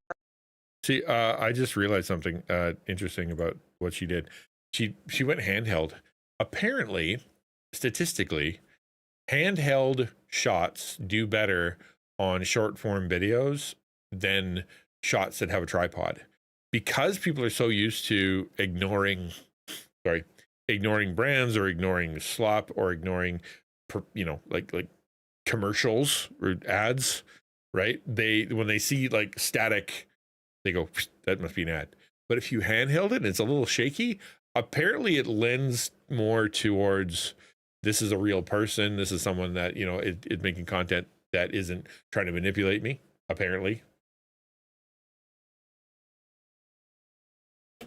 See, I just realized something interesting about what she did. She went handheld. Apparently, statistically, handheld shots do better on short form videos than shots that have a tripod, because people are so used to ignoring brands or ignoring slop or ignoring, like commercials or ads, right? When they see like static, they go, that must be an ad. But if you handheld it and it's a little shaky, apparently it lends more towards, this is a real person. This is someone that, is making content that isn't trying to manipulate me, apparently.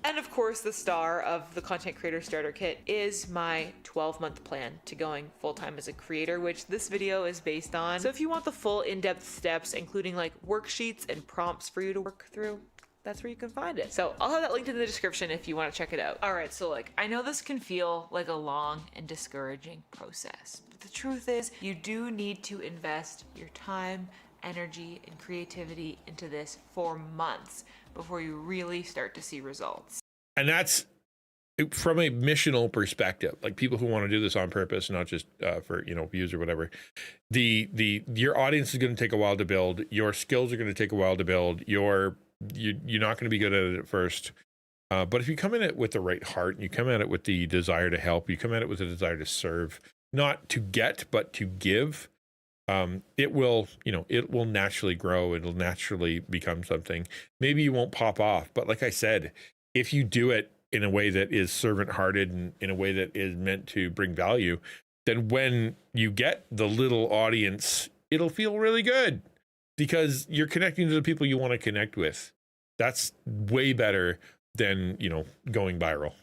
And of course, the star of the content creator starter kit is my 12-month plan to going full-time as a creator, which this video is based on. So if you want the full in-depth steps, including like worksheets and prompts for you to work through, that's where you can find it. So I'll have that linked in the description if you want to check it out. All right, so like, I know this can feel like a long and discouraging process, but the truth is you do need to invest your time, energy, and creativity into this for months before you really start to see results. And that's from a missional perspective, like people who want to do this on purpose, not just for views or whatever. Your audience is going to take a while to build. Your skills are going to take a while to build. You're not going to be good at it at first. But if you come in it with the right heart, you come at it with the desire to help, you come at it with the desire to serve, not to get, but to give, it will naturally grow. It'll naturally become something. Maybe you won't pop off, but like I said, if you do it in a way that is servant-hearted and in a way that is meant to bring value, then when you get the little audience, it'll feel really good because you're connecting to the people you want to connect with. That's way better than, going viral.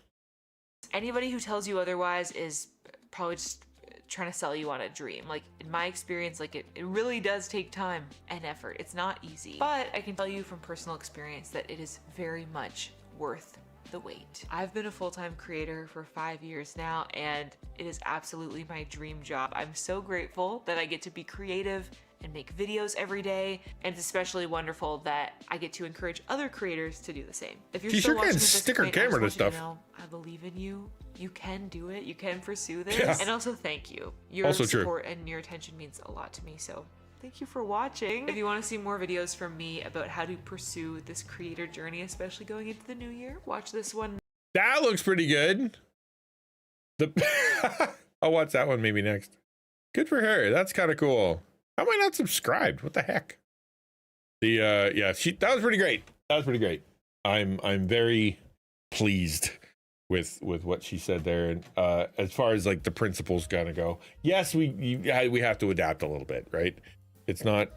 Anybody who tells you otherwise is probably just trying to sell you on a dream. Like in my experience, like it really does take time and effort. It's not easy, but I can tell you from personal experience that it is very much worth the wait. I've been a full-time creator for 5 years now, and it is absolutely my dream job. I'm so grateful that I get to be creative and make videos every day, and it's especially wonderful that I get to encourage other creators to do the same. If you're She still sure can watching at this stick her point, I just camera to want you stuff. know, I believe in you. You can do it. You can pursue this. Yeah. And also thank you. Your Also true. support and your attention means a lot to me. So thank you for watching. If you want to see more videos from me about how to pursue this creator journey, especially going into the new year, watch this one. That looks pretty good. I'll watch that one maybe next. Good for her. That's kind of cool. How am I not subscribed? What the heck? That was pretty great. That was pretty great. I'm very pleased with what she said there. And as far as like the principles gonna go, yes, we have to adapt a little bit, right? It's not,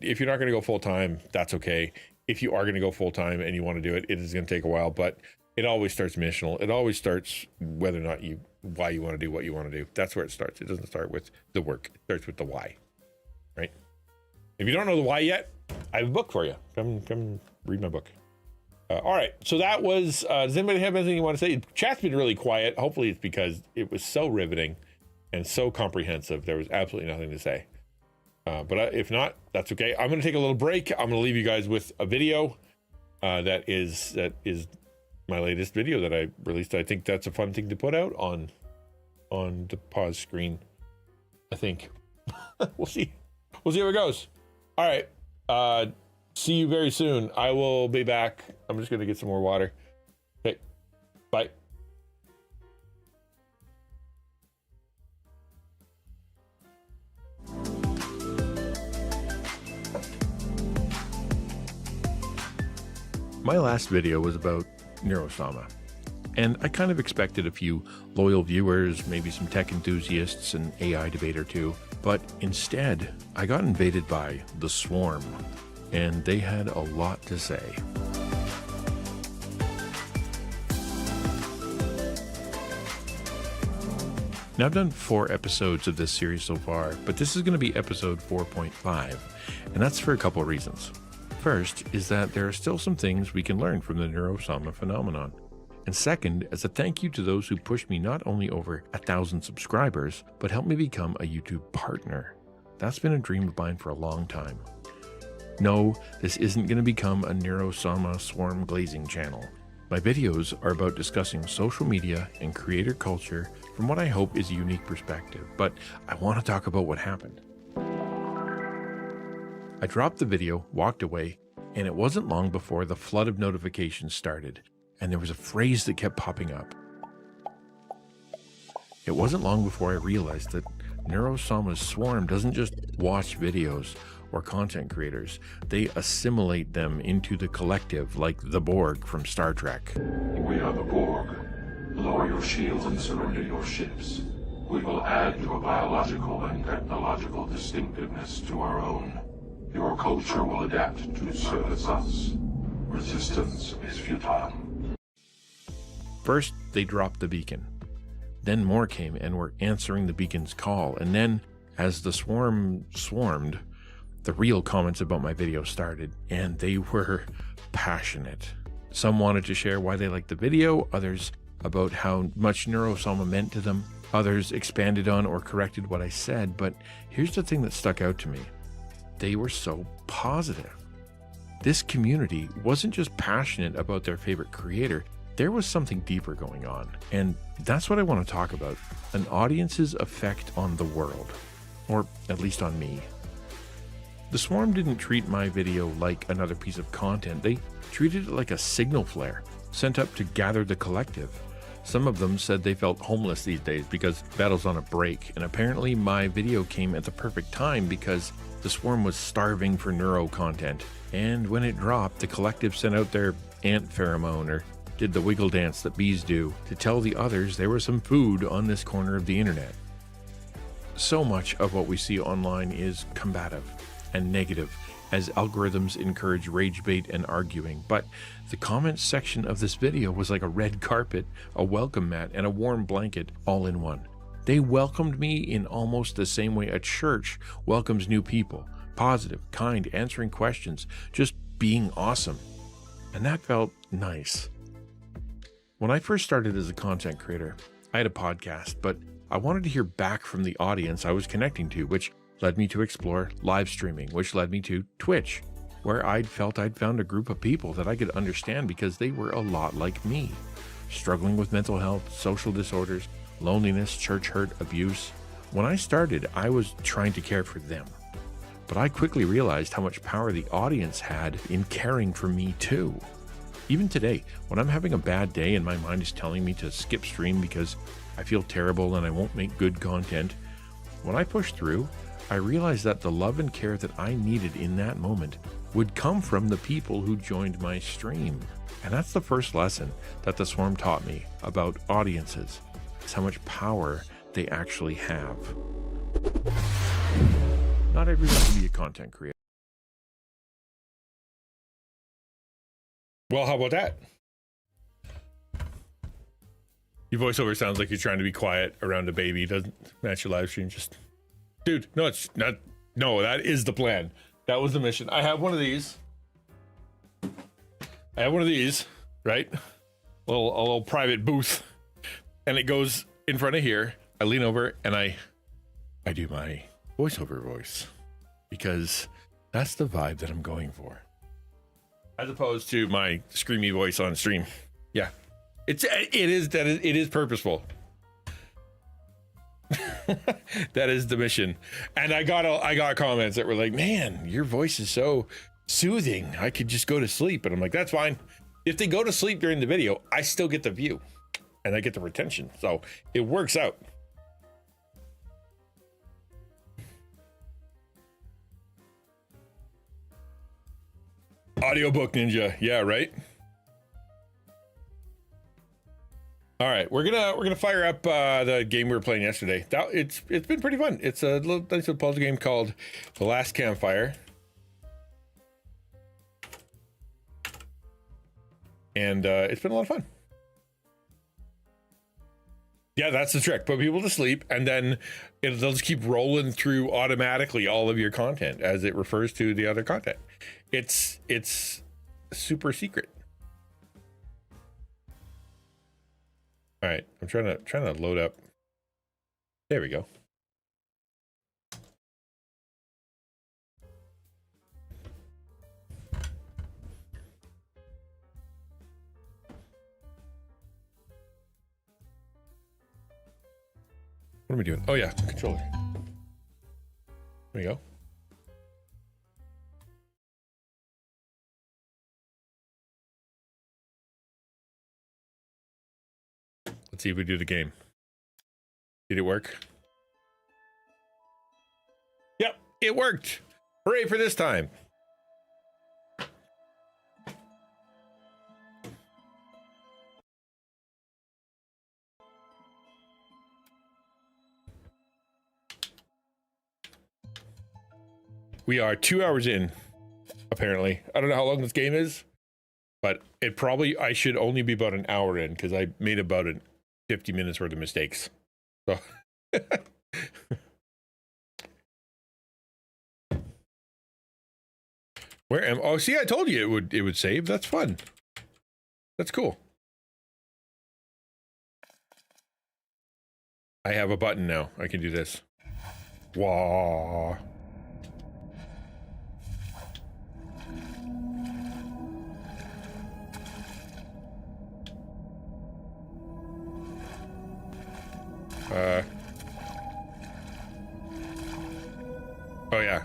if you're not gonna go full time, that's okay. If you are gonna go full time and you want to do it, it is gonna take a while, but it always starts missional. It always starts whether or not why you want to do what you want to do. That's where it starts. It doesn't start with the work. It starts with the why, right? If you don't know the why yet, I have a book for you. Come read my book. All right. So that was, does anybody have anything you want to say? Chat's been really quiet. Hopefully it's because it was so riveting and so comprehensive. There was absolutely nothing to say. But if not, that's okay. I'm going to take a little break. I'm going to leave you guys with a video that is my latest video that I released. I think that's a fun thing to put out on the pause screen. I think we'll see how it goes. All right. See you very soon. I will be back. I'm just going to get some more water. Okay. Bye. My last video was about Neurosama, and I kind of expected a few loyal viewers, maybe some tech enthusiasts, an AI debate or two, but instead, I got invaded by the Swarm, and they had a lot to say. Now, I've done 4 episodes of this series so far, but this is going to be episode 4.5, and that's for a couple of reasons. First is that there are still some things we can learn from the Neurosama phenomenon. And second, as a thank you to those who pushed me not only over 1,000 subscribers, but helped me become a YouTube partner. That's been a dream of mine for a long time. No, this isn't going to become a Neurosama Swarm glazing channel. My videos are about discussing social media and creator culture from what I hope is a unique perspective, but I want to talk about what happened. I dropped the video, walked away, and it wasn't long before the flood of notifications started, and there was a phrase that kept popping up. It wasn't long before I realized that Neurosama's Swarm doesn't just watch videos or content creators, they assimilate them into the collective like the Borg from Star Trek. We are the Borg. Lower your shields and surrender your ships. We will add your biological and technological distinctiveness to our own. Your culture will adapt to service us. Resistance is futile. First, they dropped the beacon. Then more came and were answering the beacon's call. And then, as the Swarm swarmed, the real comments about my video started, and they were passionate. Some wanted to share why they liked the video, others about how much Neurosama meant to them. Others expanded on or corrected what I said, but here's the thing that stuck out to me. They were so positive. This community wasn't just passionate about their favorite creator, there was something deeper going on. And that's what I want to talk about, an audience's effect on the world, or at least on me. The Swarm didn't treat my video like another piece of content, they treated it like a signal flare, sent up to gather the collective. Some of them said they felt homeless these days because battle's on a break, and apparently my video came at the perfect time because the Swarm was starving for neuro content, and when it dropped, the collective sent out their ant pheromone or did the wiggle dance that bees do to tell the others there was some food on this corner of the internet. So much of what we see online is combative and negative, as algorithms encourage rage bait and arguing, but the comments section of this video was like a red carpet, a welcome mat, and a warm blanket all in one. They welcomed me in almost the same way a church welcomes new people, positive, kind, answering questions, just being awesome. And that felt nice. When I first started as a content creator, I had a podcast, but I wanted to hear back from the audience I was connecting to, which led me to explore live streaming, which led me to Twitch, where I'd felt I'd found a group of people that I could understand because they were a lot like me, struggling with mental health, social disorders, loneliness, church hurt, abuse. When I started, I was trying to care for them, but I quickly realized how much power the audience had in caring for me too. Even today, when I'm having a bad day and my mind is telling me to skip stream because I feel terrible and I won't make good content, when I push through, I realized that the love and care that I needed in that moment would come from the people who joined my stream. And that's the first lesson that the Swarm taught me about audiences, is how much power they actually have. Not everyone can be a content creator. Well, how about that? Your voiceover sounds like you're trying to be quiet around a baby. Doesn't match your live stream. Just, dude, no, it's not. No, that is the plan. That was the mission. I have one of these. Right? A little private booth, and it goes in front of here. I lean over and I do my voiceover voice because that's the vibe that I'm going for, as opposed to my screamy voice on stream. Yeah, it is purposeful. That is the mission. And I got comments that were like, man, your voice is so soothing, I could just go to sleep. And I'm like, that's fine. If they go to sleep during the video, I still get the view and I get the retention, so it works out. Audiobook Ninja, yeah, right. All right, we're gonna fire up the game we were playing yesterday. It's been pretty fun. It's a little nice little puzzle game called The Last Campfire, and it's been a lot of fun. Yeah, that's the trick. Put people to sleep, and then they'll just keep rolling through automatically all of your content as it refers to the other content. It's super secret. All right, I'm trying to load up. There we go. What am I doing? Oh yeah, controller. There you go. Let's see if we do the game. Did it work? Yep, it worked. Hooray for this time. We are 2 hours in, apparently. I don't know how long this game is, but I should only be about an hour in because I made about 50 minutes worth of mistakes. So where am? Oh, see, I told you it would save. That's fun. That's cool. I have a button now. I can do this. Wah. Oh yeah.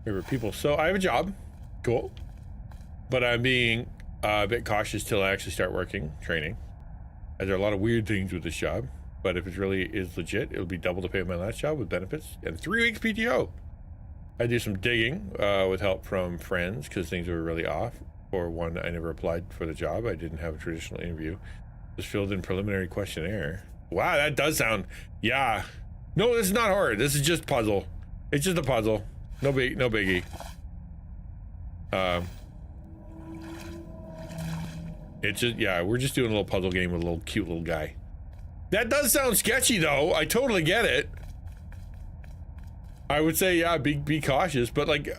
Favorite people. So I have a job. Cool. But I'm being a bit cautious till I actually start working, training. As there are a lot of weird things with this job. But if it really is legit, it'll be double the pay of my last job with benefits and 3 weeks PTO. I do some digging with help from friends because things were really off. For one, I never applied for the job. I didn't have a traditional interview. Just filled in preliminary questionnaire. Wow, that does sound, yeah. No, this is not hard. This is just puzzle. It's just a puzzle. No biggie. It's just, yeah, we're just doing a little puzzle game with a little cute little guy. That does sound sketchy though. I totally get it. I would say, yeah, be cautious, but like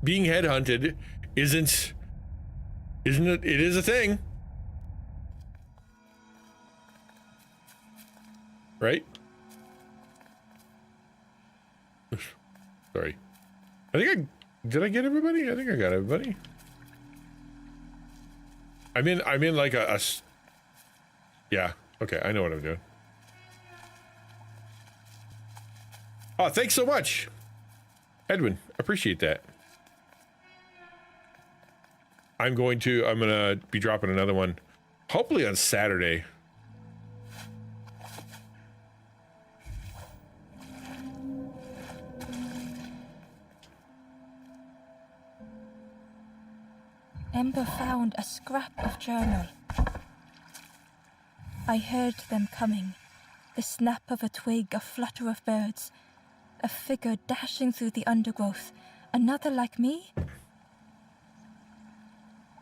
being headhunted isn't it? It is a thing, right? Sorry. Did I get everybody? I think I got everybody. I'm in like yeah. Okay, I know what I'm doing. Oh, thanks so much, Edwin. Appreciate that. I'm gonna be dropping another one, hopefully on Saturday. Ember found a scrap of journal. I heard them coming. The snap of a twig, a flutter of birds. A figure dashing through the undergrowth. Another like me?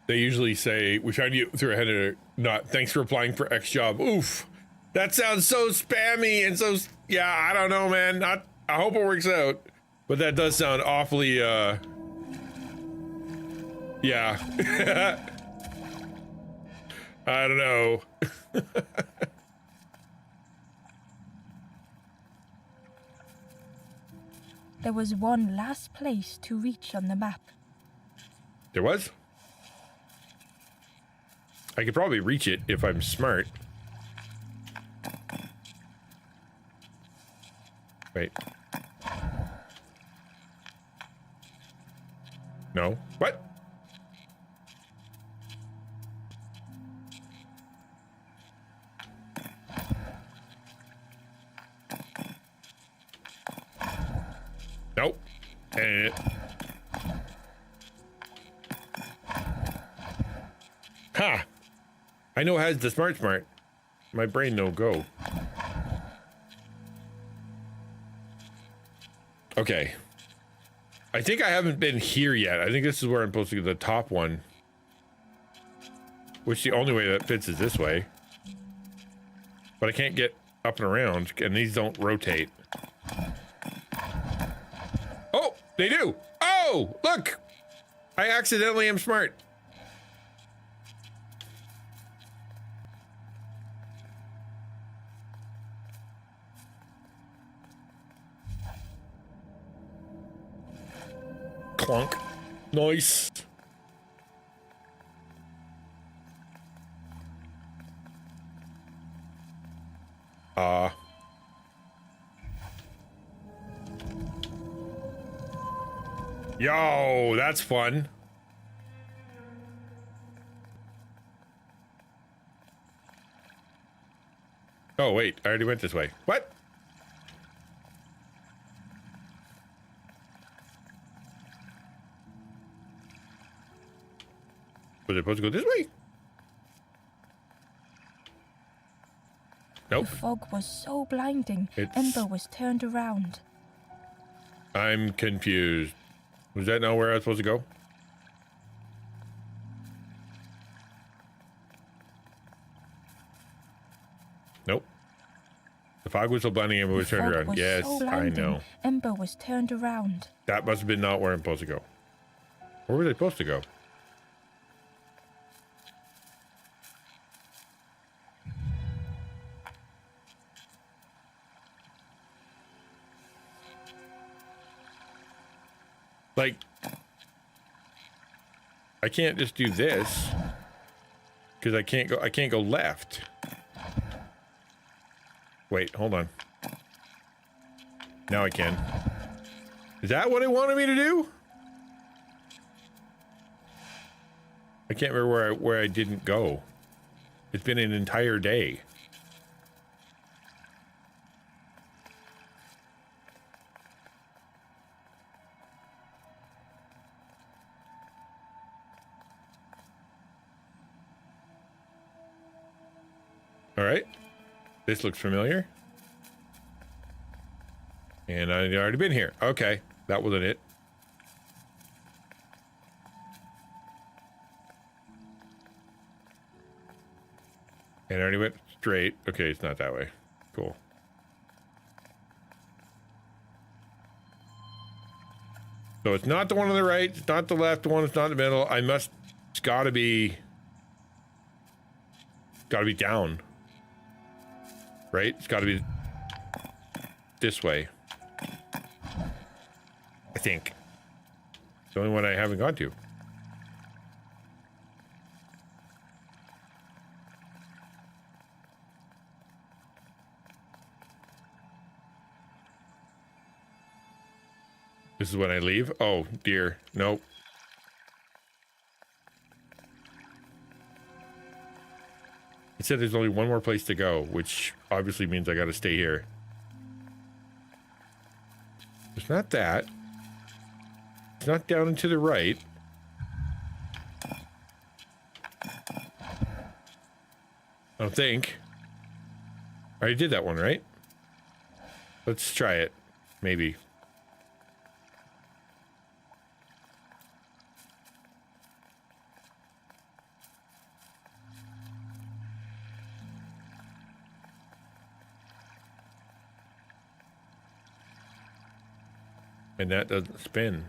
They usually say, we found you through a header, not thanks for applying for X job. Oof. That sounds so spammy and so, yeah, I don't know, man. I hope it works out. But that does sound awfully, yeah. I don't know. There was one last place to reach on the map. There was? I could probably reach it if I'm smart. Wait. No. What? Nope. Ha! I know has the smart. My brain no go. Okay. I think I haven't been here yet. I think this is where I'm supposed to get the top one. Which the only way that fits is this way. But I can't get up and around, and these don't rotate. Oh, they do! Oh, look! I accidentally am smart. Clunk. Nice. Yo, that's fun. Oh, wait, I already went this way. What? Was I supposed to go this way? Nope. The fog was so blinding, It's- Ember was turned around. I'm confused. Was that not where I was supposed to go? Nope. The fog was so blinding, Ember was The turned fog around. was Yes, so I blinding, know. Ember was turned around. That must have been not where I'm supposed to go. Where was I supposed to go? Like, I can't just do this because I can't go left. Wait, hold on. Now I can. Is that what it wanted me to do? I can't remember where I didn't go. It's been an entire day. All right. This looks familiar. And I'd already been here. Okay. That wasn't it. And I already went straight. Okay, it's not that way. Cool. So it's not the one on the right. It's not the left one. It's not the middle. It's gotta be down. Right? It's gotta be this way. I think. It's the only one I haven't gone to. This is when I leave? Oh, dear. Nope. It said there's only one more place to go, which obviously means I gotta stay here. It's not that. It's not down and to the right. I don't think. I already did that one, right? Let's try it. Maybe. And that doesn't spin.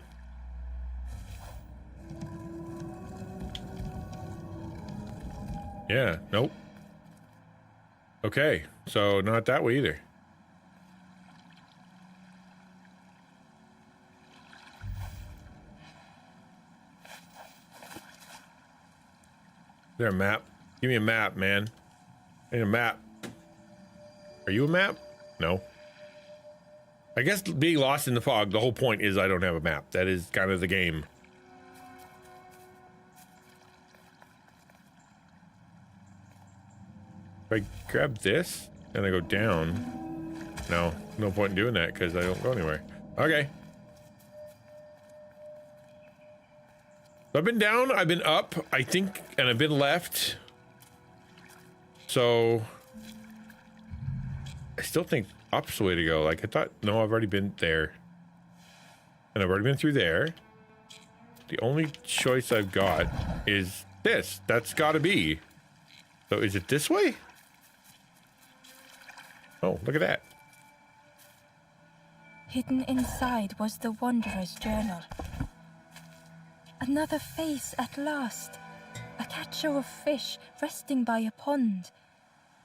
Yeah, nope. Okay, so not that way either. Is there a map? Give me a map, man. I need a map. Are you a map? No. I guess being lost in the fog, the whole point is I don't have a map. That is kind of the game. If I grab this and I go down, no point in doing that because I don't go anywhere. Okay. I've been down, I've been up, I think, and I've been left. So I still think up's the way to go. Like I thought, no, I've already been there. And I've already been through there. The only choice I've got is this. That's gotta be. So is it this way? Oh, look at that. Hidden inside was the Wanderer's journal. Another face at last. A catcher of fish resting by a pond.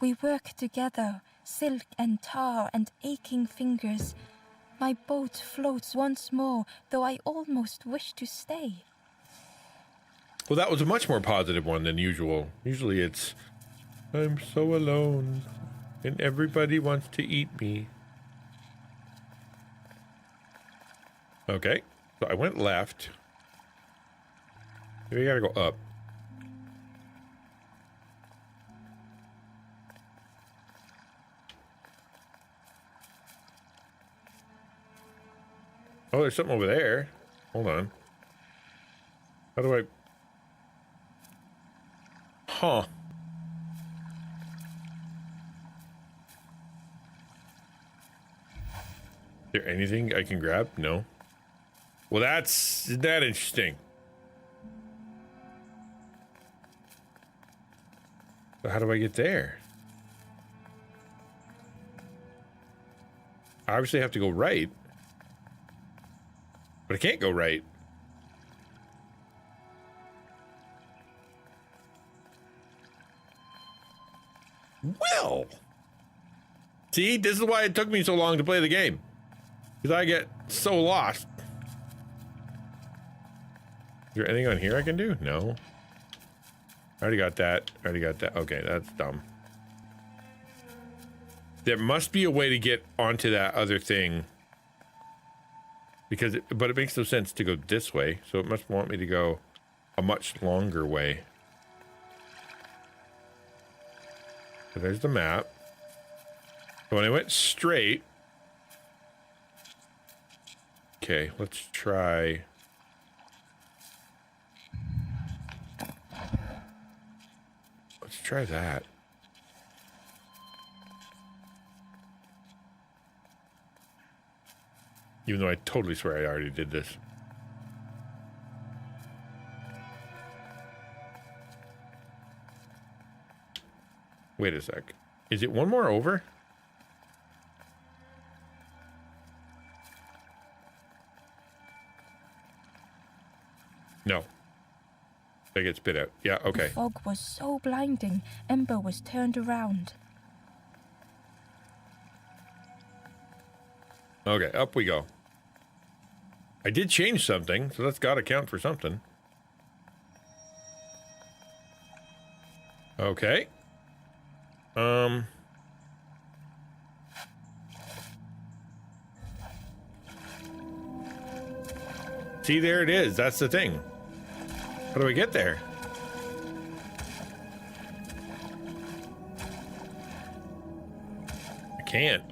We work together, silk and tar and aching fingers. My boat floats once more, though I almost wish to stay. Well, that was a much more positive one than usual. Usually it's, I'm so alone, and everybody wants to eat me. Okay, so I went left. Maybe I gotta go up. Oh, there's something over there. Hold on. How do I... Huh. Is there anything I can grab? No. Well, that's... Isn't that interesting? So how do I get there? I obviously have to go right. But I can't go right. Well. See, this is why it took me so long to play the game. Because I get so lost. Is there anything on here I can do? No. I already got that. I already got that. Okay, that's dumb. There must be a way to get onto that other thing. Because, but it makes no sense to go this way. So it must want me to go a much longer way. So there's the map. So when I went straight. Okay, let's try. Let's try that. Even though I totally swear I already did this. Wait a sec. Is it one more over? No. I get spit out. Yeah, okay. The fog was so blinding, Ember was turned around. Okay, up we go. I did change something, so that's got to count for something. Okay. See, there it is. That's the thing. How do I get there? I can't.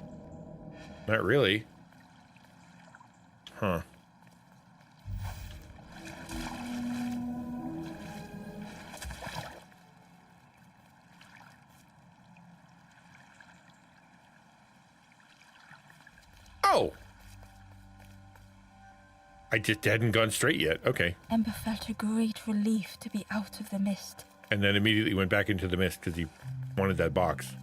Not really. Huh. Oh! I just hadn't gone straight yet. Okay. Ember felt a great relief to be out of the mist. And then immediately went back into the mist because he wanted that box.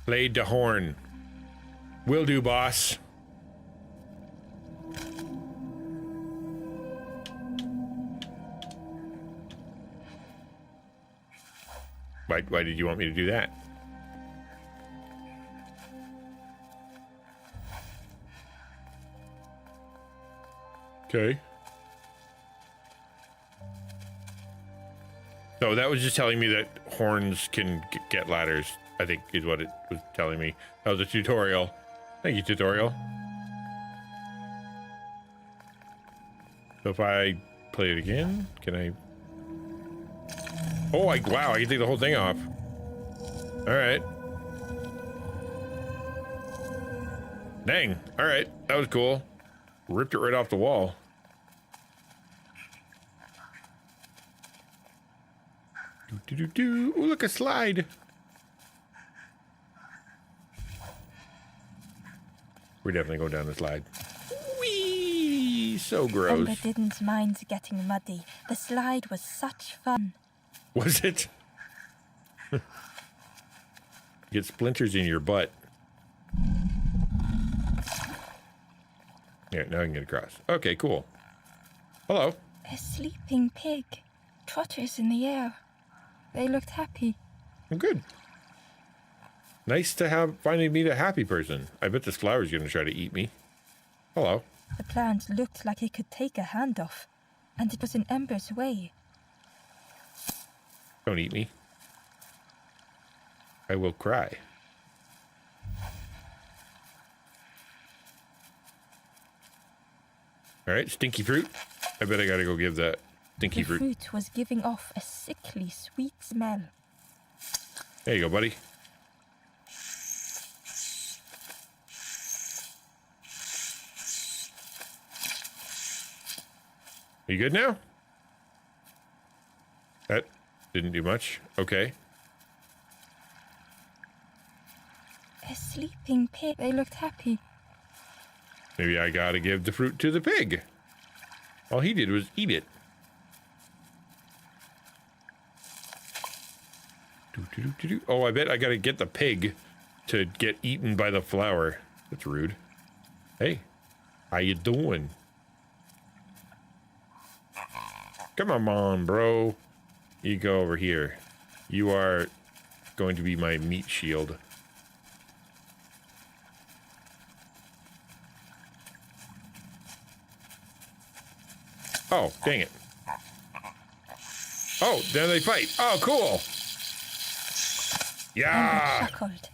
Played the horn. Will do, boss. Why did you want me to do that? Okay. So that was just telling me that horns can get ladders, I think is what it was telling me. That was a tutorial. Thank you, tutorial. So if I play it again, can I... Oh, wow, I can take the whole thing off. All right. Dang, all right, that was cool. ripped it right off the wall. Ooh, look, a slide. We're definitely going down the slide. Whee! So gross. Ember didn't mind getting muddy. The slide was such fun. Was it? Get splinters in your butt. Yeah, now I can get across. Okay, cool. Hello. A sleeping pig. Trotters in the air. They looked happy. I'm good. Nice to finally meet a happy person. I bet this flower's gonna try to eat me. Hello. The plant looked like it could take a hand off, and it was in Ember's way. Don't eat me. I will cry. Alright, stinky fruit. I bet I gotta go give that stinky The fruit. fruit was giving off a sickly sweet smell. There you go, buddy. Are you good now? That didn't do much. Okay. A sleeping pig. They looked happy. Maybe I gotta give the fruit to the pig. All he did was eat it. Oh, I bet I gotta get the pig to get eaten by the flower. That's rude. Hey, how you doing? Come on, bro. You go over here. You are going to be my meat shield. Oh, dang it. Oh, then they fight. Oh, cool. Yeah. Ember chuckled.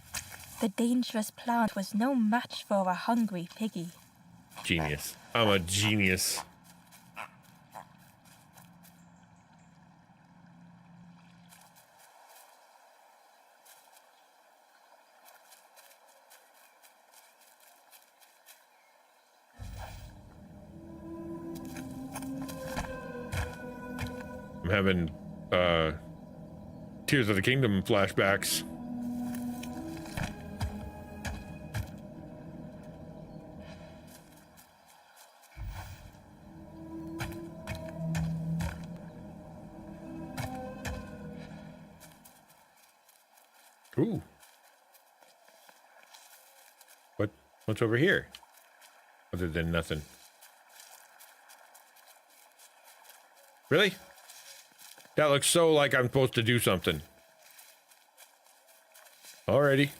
The dangerous plant was no match for a hungry piggy. Genius. I'm a genius. I'm having Tears of the Kingdom flashbacks. Ooh. What's over here? Other than nothing. Really? That looks so like I'm supposed to do something. Alrighty.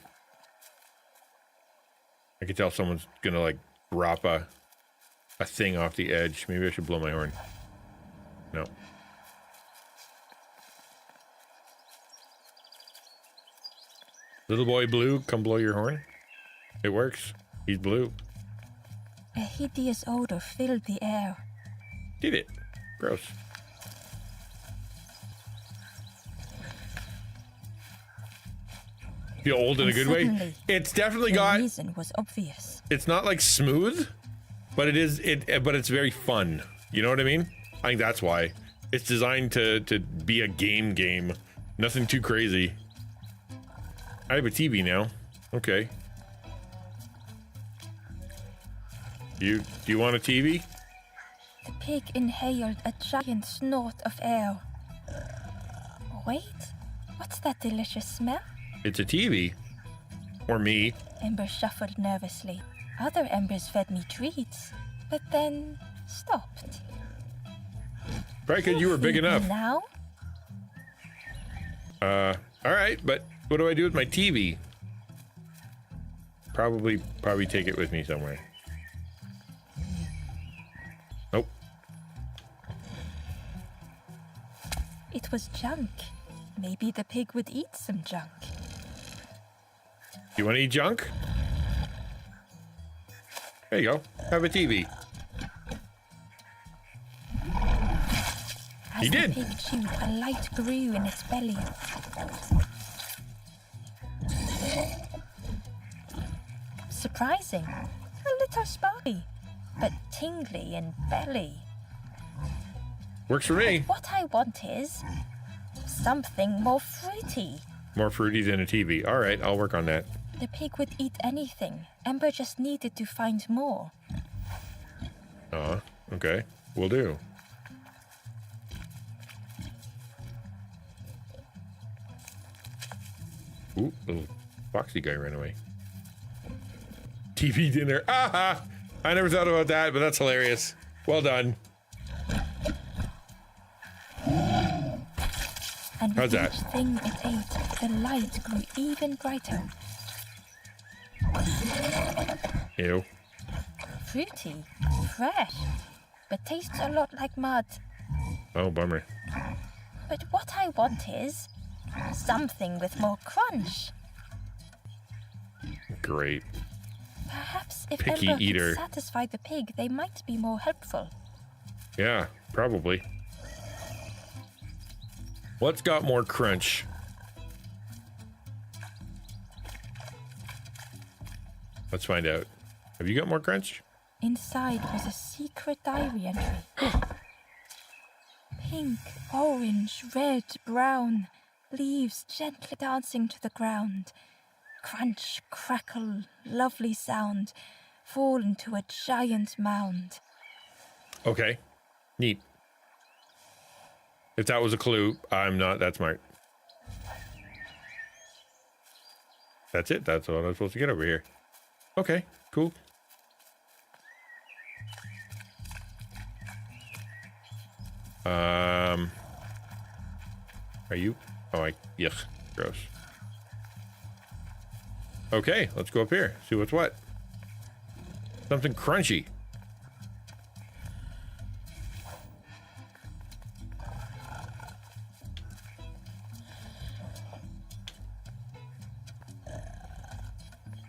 I can tell someone's gonna like drop a thing off the edge. Maybe I should blow my horn. No. Little boy blue, come blow your horn. It works. He's blue. A hideous odor filled the air. Did it. Gross. Feel old in a And good way. suddenly, It's definitely The got. reason was obvious. It's not like smooth, but it is. But it's very fun. You know what I mean? I think that's why it's designed to be a game. Nothing too crazy. I have a TV now. Okay. Do you want a TV? The pig inhaled a giant snort of air. Wait, what's that delicious smell? It's a TV. Or me. Ember shuffled nervously. Other embers fed me treats, but then stopped. Probably because you were big Feed me enough. Now? Alright, but what do I do with my TV? Probably take it with me somewhere. Nope. It was junk. Maybe the pig would eat some junk. You want to eat junk? There you go. Have a TV. As He the did. pig chewed, a light grew in its belly. Surprising. A little sparky. but tingly in belly. Works for me. What I want is something more fruity. More fruity than a TV. All right, I'll work on that. The pig would eat anything. Ember just needed to find more. Okay. Will do. Ooh, little foxy guy ran away. TV dinner. Aha! I never thought about that, but that's hilarious. Well done. And How's with that? each thing it ate, the light grew even brighter. Ew. Fruity, fresh, but tastes a lot like mud. Oh, bummer. But what I want is something with more crunch. Great. Perhaps if Picky Ember eater. could satisfy the pig, they might be more helpful. Yeah, probably. What's got more crunch? Let's find out. Have you got more crunch? Inside was a secret diary entry. Pink, orange, red, brown, leaves gently dancing to the ground. Crunch, crackle, lovely sound, fall into a giant mound. Okay. Neat. If that was a clue, I'm not that smart. That's it. That's what I'm supposed to get over here. Okay, cool. Are you? Oh, yuck. Gross. Okay, let's go up here. See what's what. Something crunchy.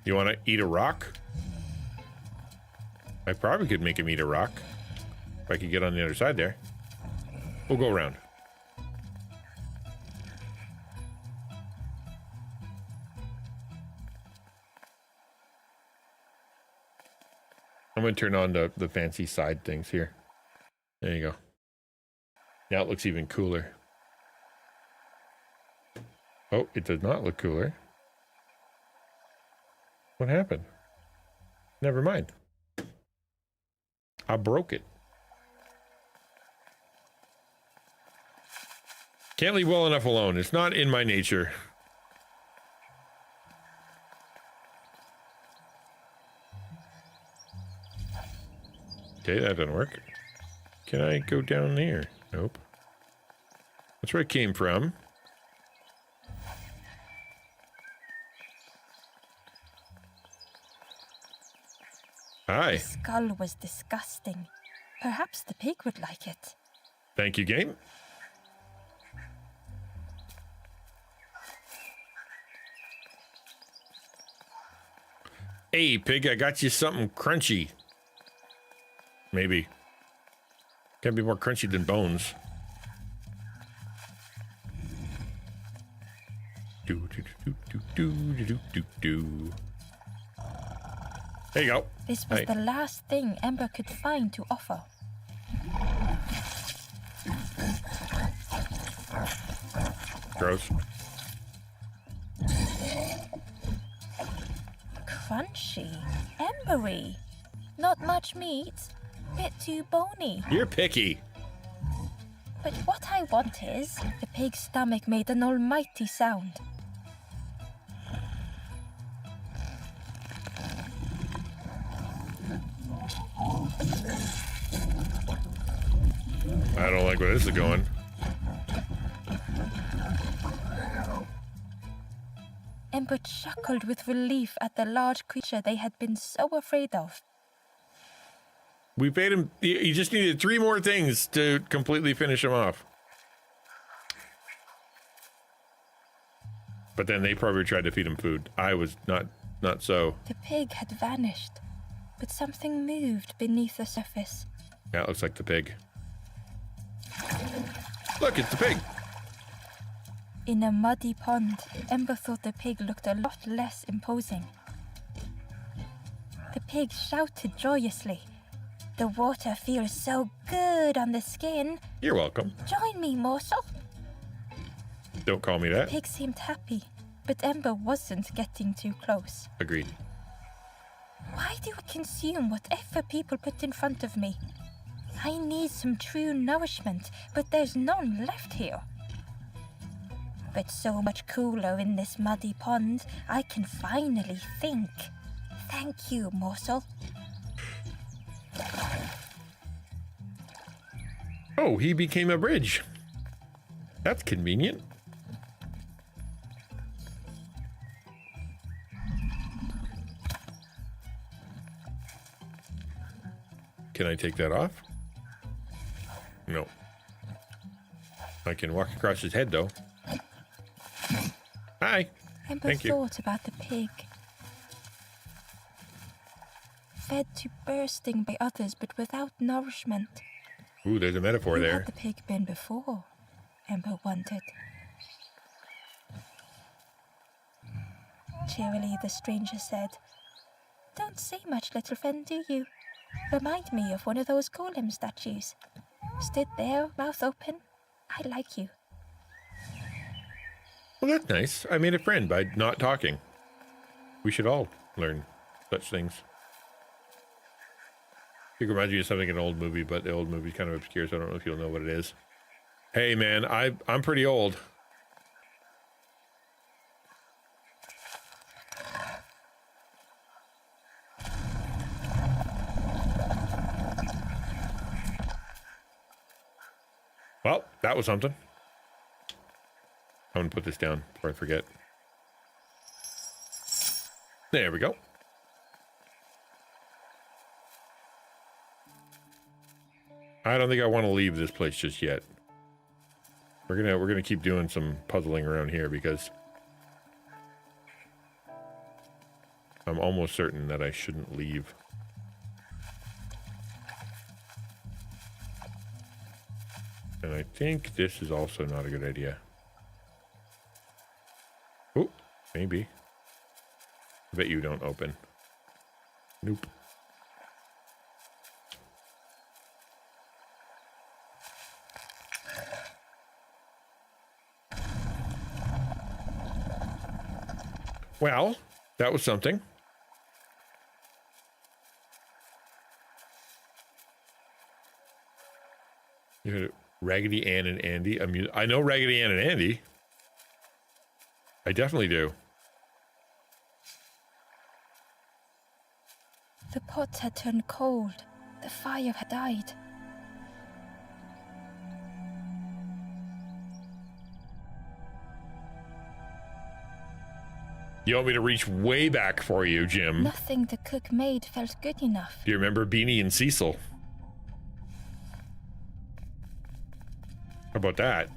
You want to eat a rock? I probably could make him eat a rock. If I could get on the other side there. We'll go around. I'm going to turn on the fancy side things here. There you go. Now it looks even cooler. Oh, it does not look cooler. What happened? Never mind. I broke it. Can't leave well enough alone. It's not in my nature. Okay, that doesn't work. Can I go down there? Nope. That's where it came from. Hi. The skull was disgusting. Perhaps the pig would like it. Thank you, game. Hey, pig, I got you something crunchy. Maybe. Can't be more crunchy than bones. Do do do do do do do do do. There you go. This was Hey. the last thing Ember could find to offer. Gross. Crunchy, embery, not much meat, bit too bony. You're picky. But what I want is, the pig's stomach made an almighty sound. I don't like where this is going. Ember chuckled with relief at the large creature they had been so afraid of. We paid him. You just needed 3 more things to completely finish him off. But then they probably tried to feed him food. I was not so. The pig had vanished, but something moved beneath the surface. Yeah, it looks like the pig. Look, it's the pig. In a muddy pond, Ember thought the pig looked a lot less imposing. The pig shouted joyously. The water feels so good on the skin. You're welcome. Join me, morsel. Don't call me that. Pig seemed happy, but Ember wasn't getting too close. Agreed. Why do I consume whatever people put in front of me? I need some true nourishment, but there's none left here. But so much cooler in this muddy pond, I can finally think. Thank you, morsel. Oh, he became a bridge. That's convenient. Can I take that off? No. I can walk across his head, though. Hi. Ember Thank you. thought about the pig. Fed to bursting by others, but without nourishment. Ooh, there's a metaphor Who there. had the pig been before? Ember wondered. Cheerily, the stranger said, "Don't say much, little friend, do you? Remind me of one of those golem statues. Stood there, mouth open. I like you." Well, that's nice. I made a friend by not talking. We should all learn such things. It reminds me of something in an old movie, but the old movie's kind of obscure, so I don't know if you'll know what it is. Hey, man, I'm pretty old. Well, that was something. I'm gonna put this down before I forget. There we go. I don't think I want to leave this place just yet. We're gonna keep doing some puzzling around here because I'm almost certain that I shouldn't leave. And I think this is also not a good idea. Oh, maybe. I bet you don't open. Nope. Well, that was something. You had Raggedy Ann and Andy. I know Raggedy Ann and Andy. I definitely do. The pot had turned cold. The fire had died. You want me to reach way back for you, Jim? Nothing the cook made felt good enough. Do you remember Beanie and Cecil? How about that?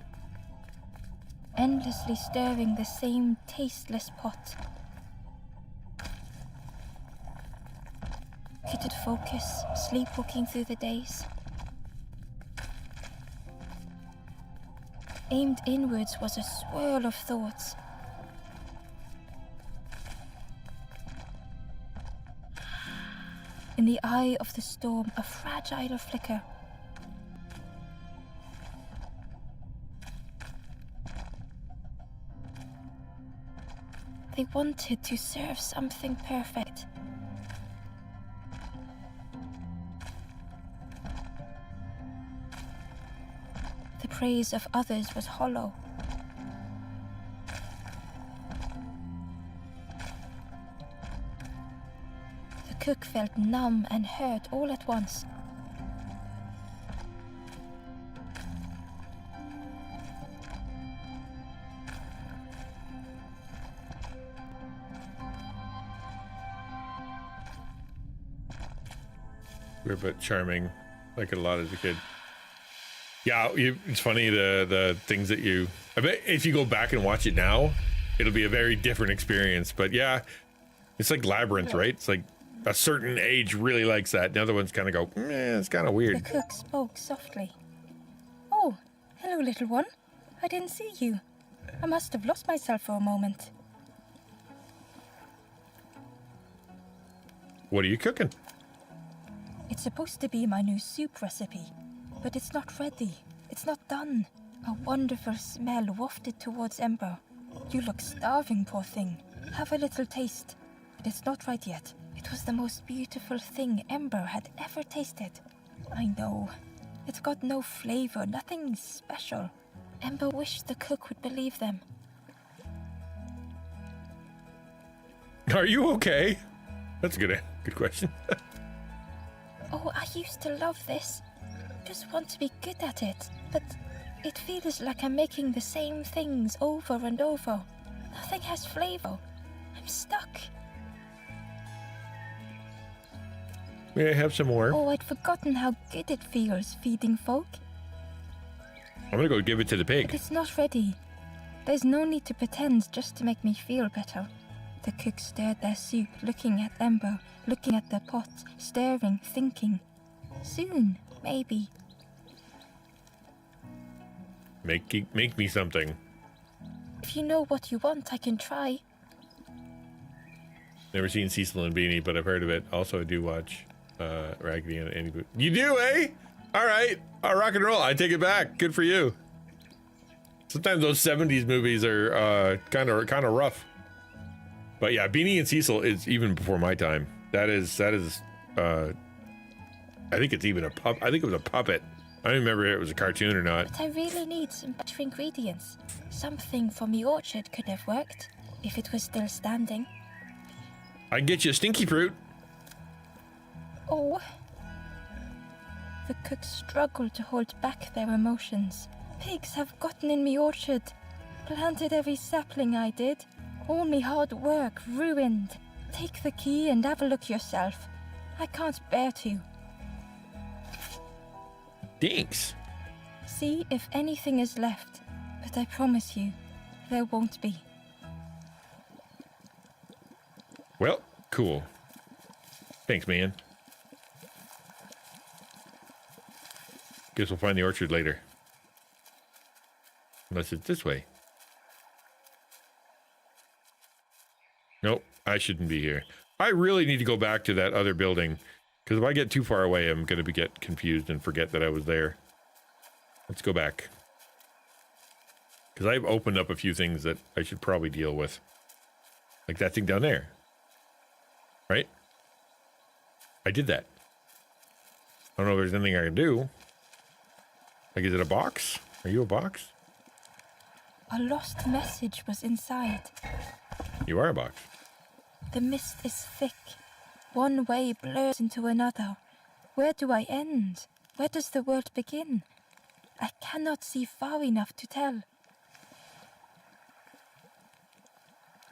Endlessly stirring the same tasteless pot. Could it focus, sleepwalking through the days? Aimed inwards was a swirl of thoughts. In the eye of the storm, a fragile flicker. They wanted to serve something perfect. The praise of others was hollow. The cook felt numb and hurt all at once. We're a bit charming, like a lot as a kid. Yeah, it's funny the things that you. I bet if you go back and watch it now, it'll be a very different experience. But yeah, it's like Labyrinth, right? It's like a certain age really likes that. The other ones kind of go, it's kind of The weird. cook spoke softly. "Oh, hello, little one. I didn't see you. I must have lost myself for a moment." What are you cooking? It's supposed to be my new soup recipe, but it's not ready. It's not done. A wonderful smell wafted towards Ember. You look starving, poor thing. Have a little taste. But it's not right yet. It was the most beautiful thing Ember had ever tasted. I know. It's got no flavor, nothing special. Ember wished the cook would believe them. Are you okay? That's a good question. Oh, I used to love this. Just want to be good at it. But it feels like I'm making the same things over and over. Nothing has flavor. I'm stuck. May I have some more? Oh, I'd forgotten how good it feels feeding folk. I'm gonna go give it to the But pig. it's not ready. There's no need to pretend just to make me feel better. The cook stirred their soup, looking at Ember, looking at the pot, staring, thinking. Soon, maybe. Make me something. If you know what you want, I can try. Never seen Cecil and Beanie, but I've heard of it. Also, I do watch Raggedy and Annie. You do, eh? All right, rock and roll. I take it back. Good for you. Sometimes those '70s movies are kind of rough. But yeah, Beanie and Cecil is even before my time. That is. I think it's even a pup. I think it was a puppet. I don't remember if it was a cartoon or not. But I really need some better ingredients. Something from the orchard could have worked, if it was still standing. I can get you a stinky fruit. Oh. The cooks struggled to hold back their emotions. Pigs have gotten in me orchard. Planted every sapling I did. All me hard work ruined. Take the key and have a look yourself. I can't bear to. Thanks. See if anything is left, but I promise you, there won't be. Well, cool. Thanks, man. Guess we'll find the orchard later. Unless it's this way. Nope, I shouldn't be here. I really need to go back to that other building, because if I get too far away, I'm going to get confused and forget that I was there. Let's go back. Because I've opened up a few things that I should probably deal with. Like that thing down there. Right? I did that. I don't know if there's anything I can do. Like, is it a box? Are you a box? A lost message was inside. You are a box. The mist is thick. One way blurs into another. Where do I end? Where does the world begin? I cannot see far enough to tell.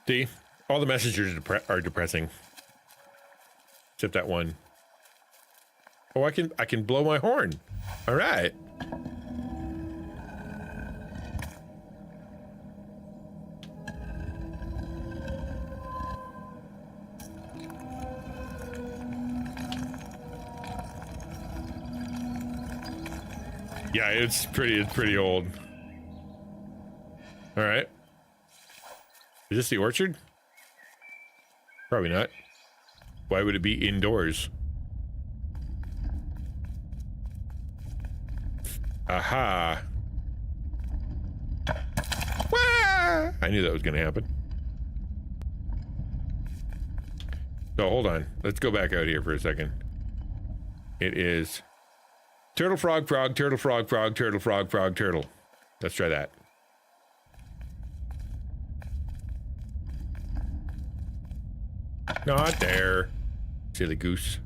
See, all the messages are depressing, except that one. Oh, I can blow my horn. All right. Yeah, it's pretty old. All right. Is this the orchard? Probably not. Why would it be indoors? Aha. Wah! I knew that was going to happen. So hold on. Let's go back out here for a second. It is turtle, frog, frog, turtle, frog, frog, turtle, frog, frog, turtle. Let's try that. Not there. Silly goose.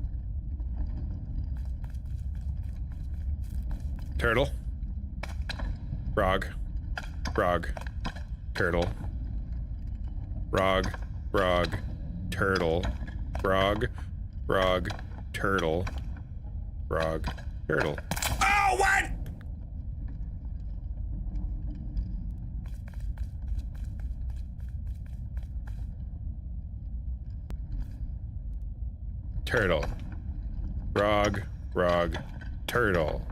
Turtle. Frog. Frog. Turtle. Frog. Frog. Turtle. Frog. Frog. Turtle. Frog. Turtle. Oh, what? Turtle. Frog. Frog. Turtle.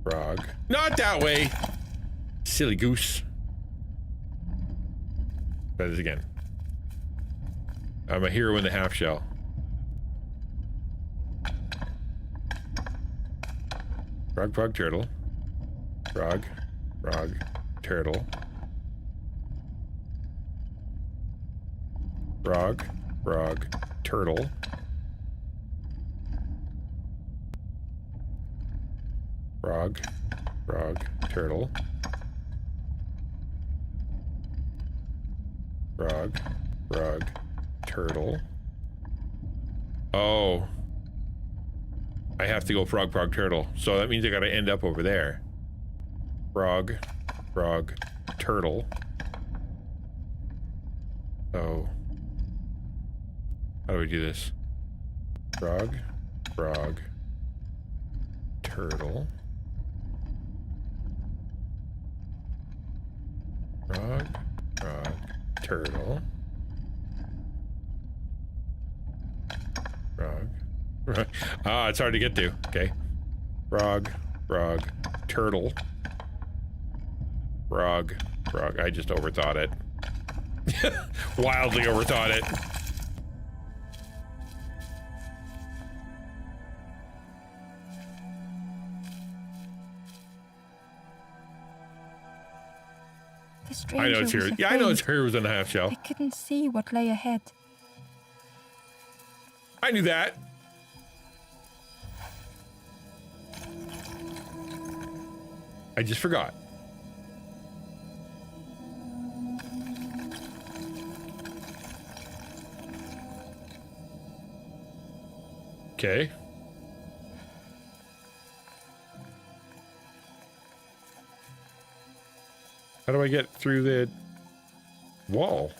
Frog. Not that way! Silly goose. Try this again. I'm a hero in the half shell. Frog, frog, turtle. Frog, frog, turtle. Frog, frog, turtle. Frog, frog, turtle. Frog, frog, turtle. Oh. I have to go frog, frog, turtle. So that means I gotta end up over there. Frog, frog, turtle. Oh. How do we do this? Frog, frog, turtle. Frog, frog, turtle. Frog. Ah, it's hard to get to. Okay. Frog, frog, turtle. Frog, frog. I just overthought it. Wildly overthought it. The stranger I know it's was here. Yeah, I know afraid. it's heroes in a half shell. I couldn't see what lay ahead. I knew that. I just forgot. Okay. How do I get through the wall?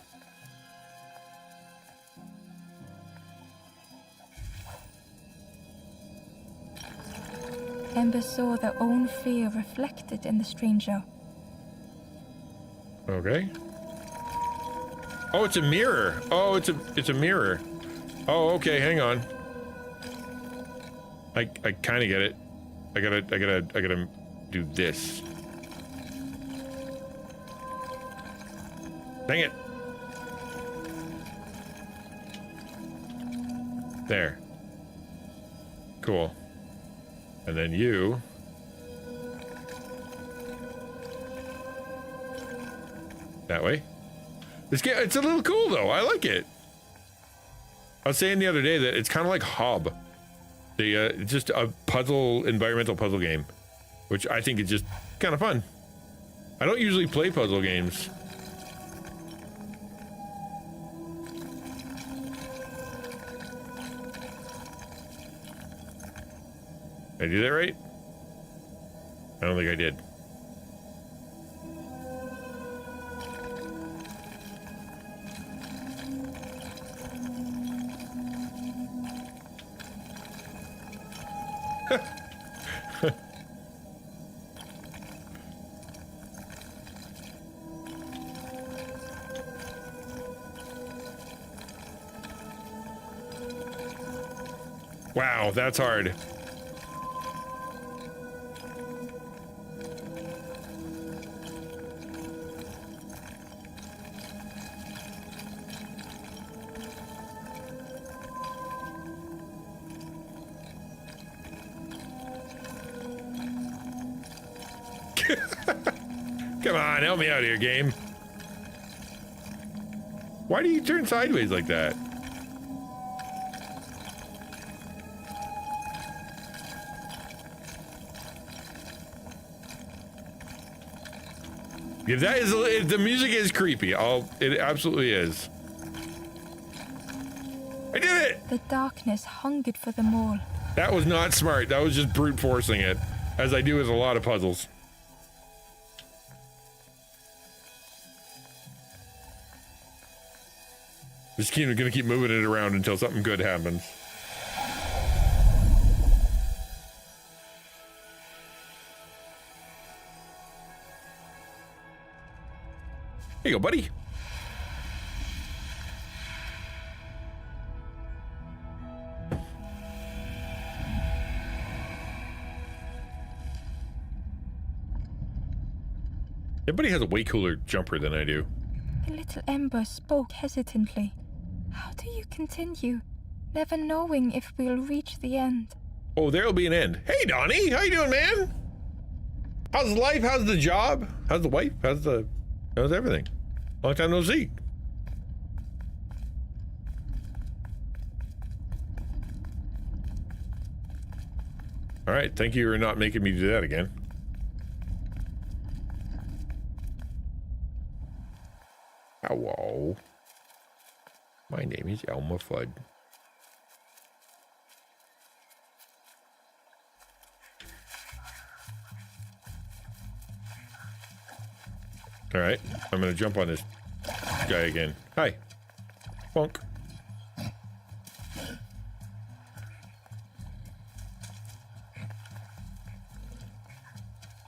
Ember saw their own fear reflected in the stranger. Okay. Oh, it's a mirror. Oh, it's a mirror. Oh, okay, hang on. I kind of get it. I gotta do this. Dang it. There. Cool. And then you. That way. This game, it's a little cool though. I like it. I was saying the other day that it's kind of like Hob. It's just a environmental puzzle game, which I think is just kind of fun. I don't usually play puzzle games. Did I do that right? I don't think I did. Wow, that's hard. Come on, help me out here, game. Why do you turn sideways like that? If that is, if the music is creepy. It absolutely is. I did it! The darkness hungered for them all. That was not smart. That was just brute forcing it, as I do with a lot of puzzles. Just gonna keep moving it around until something good happens. Here you go, buddy. Everybody has a way cooler jumper than I do. The little Ember spoke hesitantly. How do you continue, never knowing if we'll reach the end? Oh, there'll be an end. Hey, Donnie, how you doing, man? How's life? How's the job? How's the wife? How's everything? Long time no see. All right, thank you for not making me do that again. Hello. My name is Elmer Fudd. All right, I'm gonna jump on this guy again. Hi, Funk.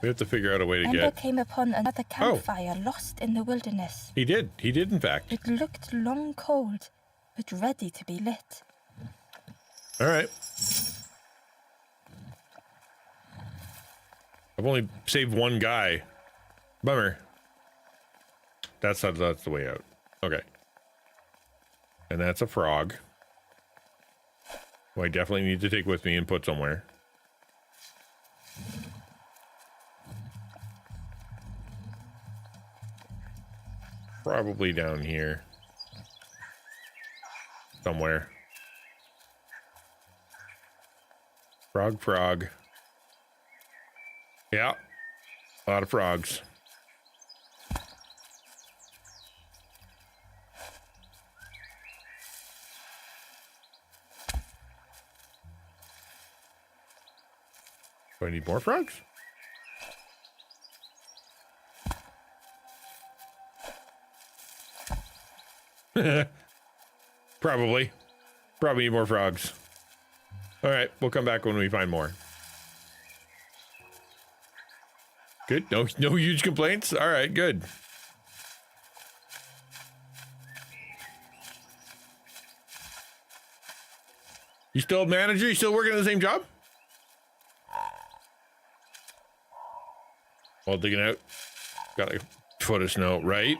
We have to figure out a way to Ember get... came upon another campfire lost in the wilderness. He did in fact. It looked long cold, but ready to be lit. All right. I've only saved one guy. Bummer. That's the way out. Okay. And that's a frog. Who I definitely need to take with me and put somewhere. Probably down here. Somewhere. Frog. Yeah. A lot of frogs. Do I need more frogs? Probably need more frogs. All right, we'll come back when we find more. Good. No huge complaints. All right, good. You still a manager? You still working at the same job? While digging out, got a foot of snow, right?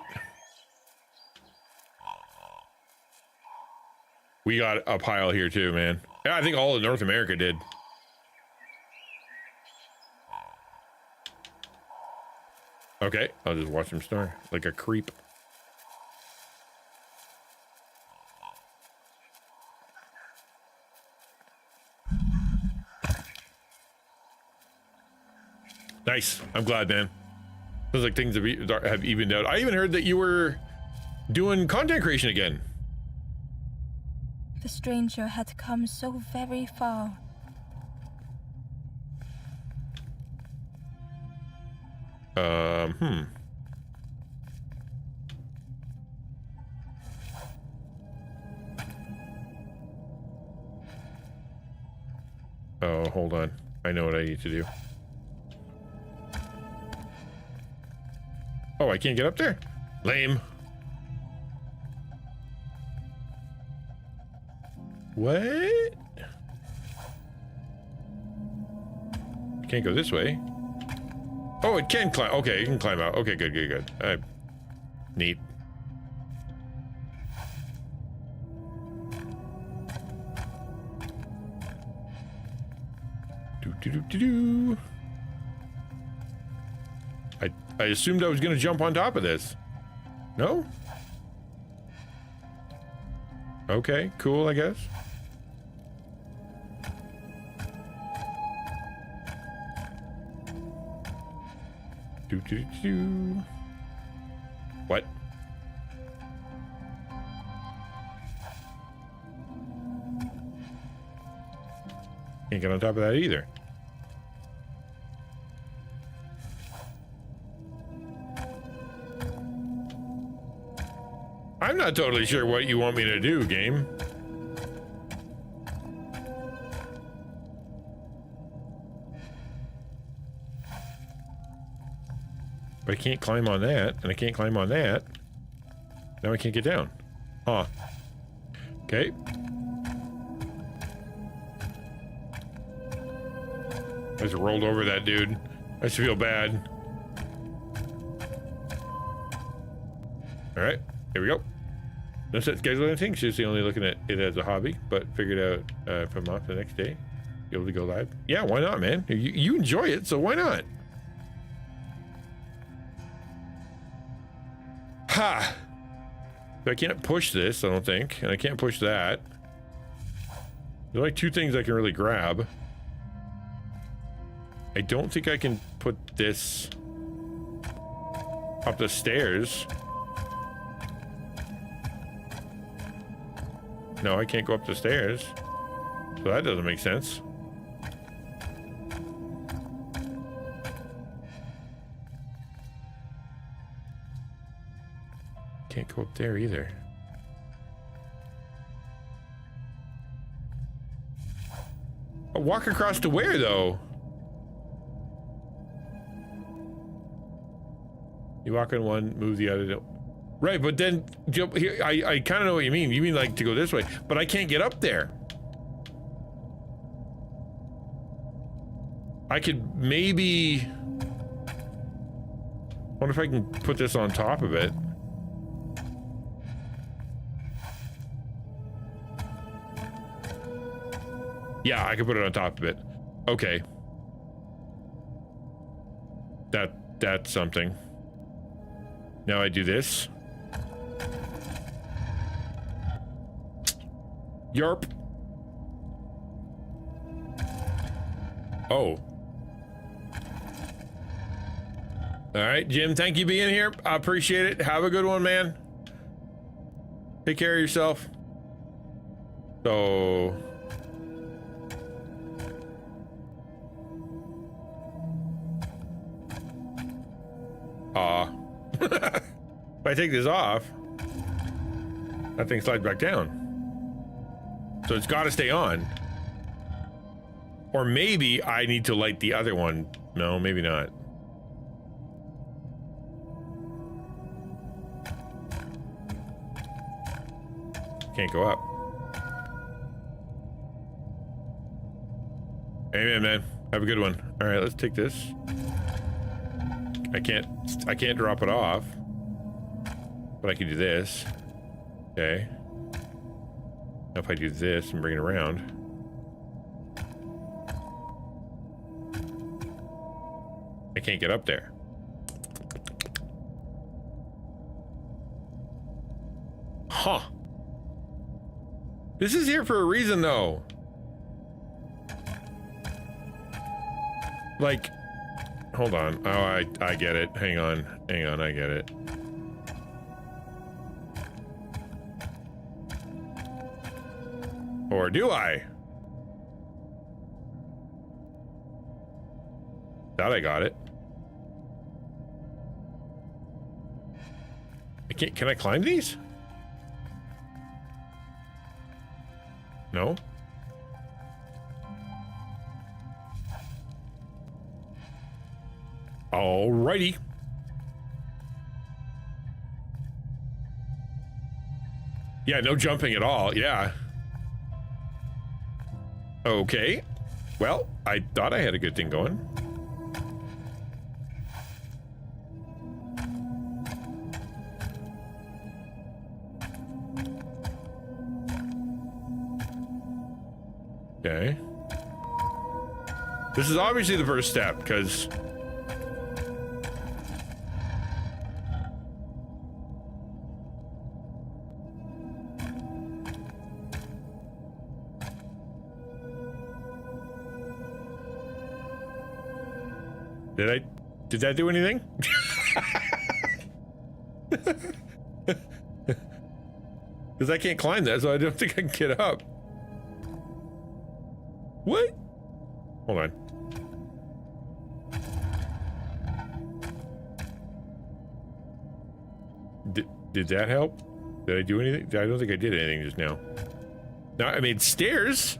We got a pile here too, man. Yeah, I think all of North America did. Okay, I'll just watch them snore like a creep. Nice. I'm glad, man. Feels like things have evened out. I even heard that you were doing content creation again. The stranger had come so very far. Oh, hold on. I know what I need to do. Oh, I can't get up there? Lame. What? Can't go this way. Oh, it can climb. Okay, it can climb out. Okay, good. Neat. Do. I assumed I was gonna jump on top of this. No? Okay, cool, I guess. Do. What? Can't get on top of that either. I'm not totally sure what you want me to do, game. But I can't climb on that, and I can't climb on that. Now I can't get down. Huh. Okay. I just rolled over that dude. I just feel bad. All right, here we go. No set schedule anything. She's only looking at it as a hobby, but figured out if I'm off the next day, be able to go live. Yeah, why not, man? You enjoy it, so why not? Ha! So I can't push this, I don't think, and I can't push that. There's like two things I can really grab. I don't think I can put this up the stairs. No, I can't go up the stairs. So that doesn't make sense. Can't go up there either. I'll walk across to where though? You walk on one, move the other. Right, but then jump here. I kind of know what you mean. You mean like to go this way, but I can't get up there. I could maybe. Wonder if I can put this on top of it. Yeah, I can put it on top of it. Okay. That's something. Now I do this. Yarp. Oh. All right, Jim, thank you being here. I appreciate it. Have a good one, man. Take care of yourself. So... if I take this off, that thing slides back down. So it's got to stay on. Or maybe I need to light the other one. No, maybe not. Can't go up. Amen, man. Have a good one. All right, let's take this. I can't drop it off, but I can do this. Okay. Now if I do this and bring it around. I can't get up there. Huh. This is here for a reason though. Like, hold on. Oh, I get it. Hang on, I get it. Or do I? Thought I got it. I can't, can I climb these? No? Alrighty. Yeah, no jumping at all. Yeah. Okay. Well, I thought I had a good thing going. Okay. This is obviously the first step, because... Did that do anything? Because I can't climb that, so I don't think I can get up. What? Hold on. Did that help? Did I do anything? I don't think I did anything just now. Now, I made stairs,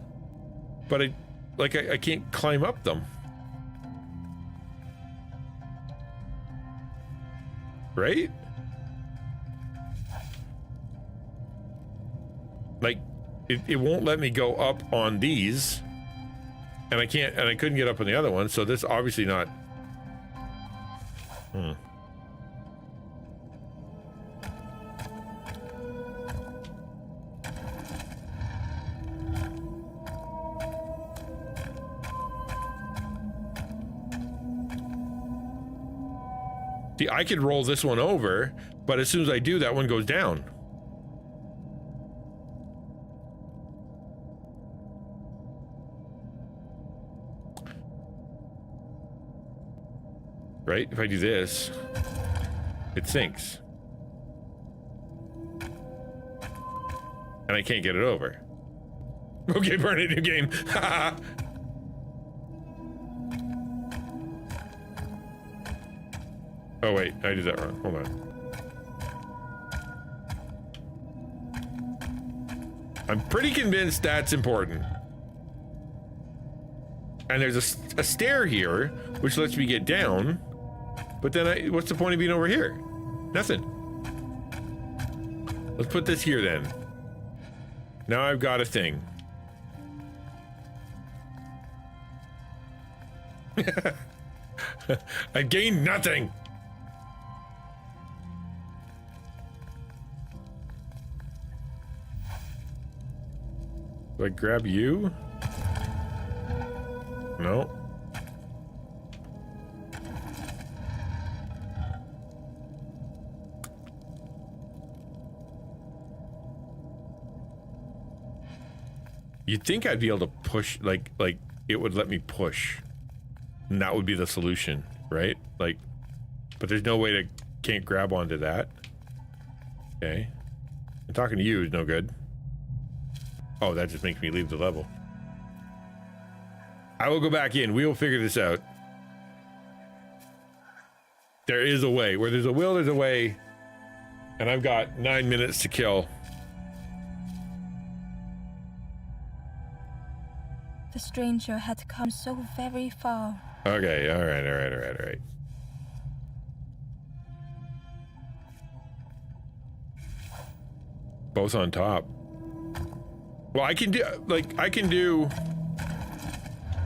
but I can't climb up them. Right? Like, it won't let me go up on these, and I couldn't get up on the other one, so this obviously not. See, I could roll this one over, but as soon as I do, that one goes down. Right? If I do this, it sinks. And I can't get it over. Okay, burn it, new game. Oh wait, I did that wrong. Hold on. I'm pretty convinced that's important. And there's a stair here, which lets me get down. But then what's the point of being over here? Nothing. Let's put this here then. Now I've got a thing. I gained nothing. Do I grab you? No. You'd think I'd be able to push, like it would let me push. And that would be the solution, right? Like, but there's no way to, can't grab onto that. Okay. And talking to you is no good. Oh, that just makes me leave the level. I will go back in. We will figure this out. There is a way. Where there's a will, there's a way. And I've got 9 minutes to kill. The stranger had come so very far. Okay, all right. Both on top. Well, I can do, like, I can do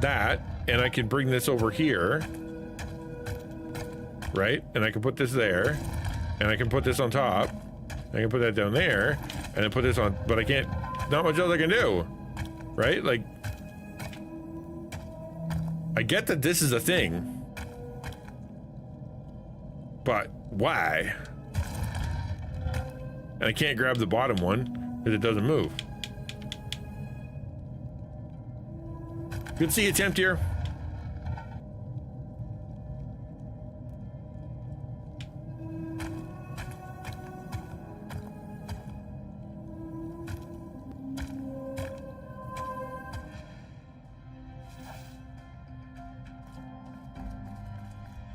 that, and I can bring this over here. Right? And I can put this there, and I can put this on top. I can put that down there, and then put this on, but I can't, not much else I can do. Right? Like, I get that this is a thing, but why? And I can't grab the bottom one because it doesn't move. Good to see you, attempt here.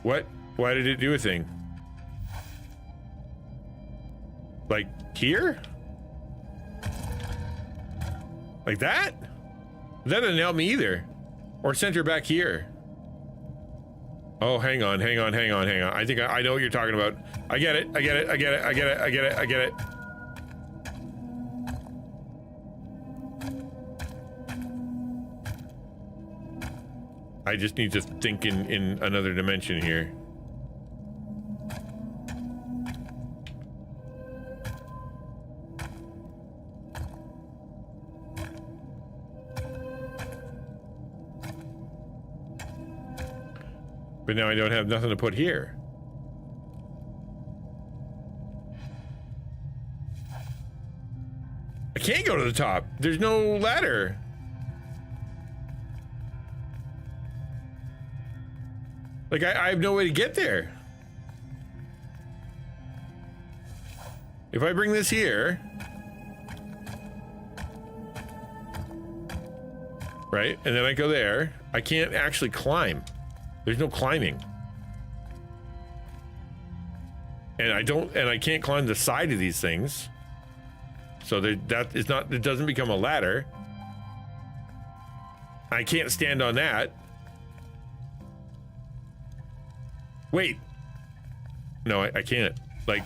What? Why did it do a thing? Like here? Like that? That didn't help me either. Or center back here. Oh, hang on. I think I know what you're talking about. I get it. I just need to think in another dimension here. But now I don't have nothing to put here. I can't go to the top. There's no ladder. Like, I have no way to get there. If I bring this here, right, and then I go there, I can't actually climb. There's no climbing. And I can't climb the side of these things. So that is not, it doesn't become a ladder. I can't stand on that. Wait. No, I can't. Like,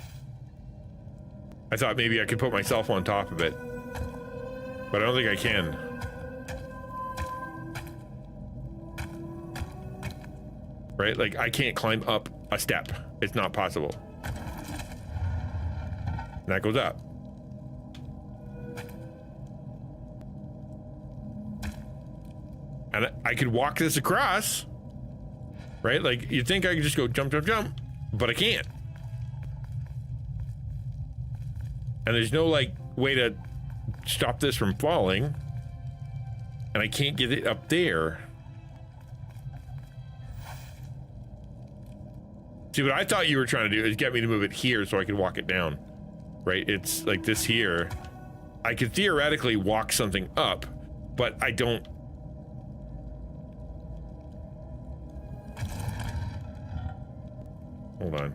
I thought maybe I could put myself on top of it. But I don't think I can. Right? Like, I can't climb up a step. It's not possible. And that goes up. And I could walk this across. Right? Like, you'd think I could just go jump, jump, jump. but I can't. And there's no, like, way to stop this from falling. And I can't get it up there. See, what I thought you were trying to do is get me to move it here so I could walk it down. Right? It's like this here. I could theoretically walk something up, but I don't. Hold on.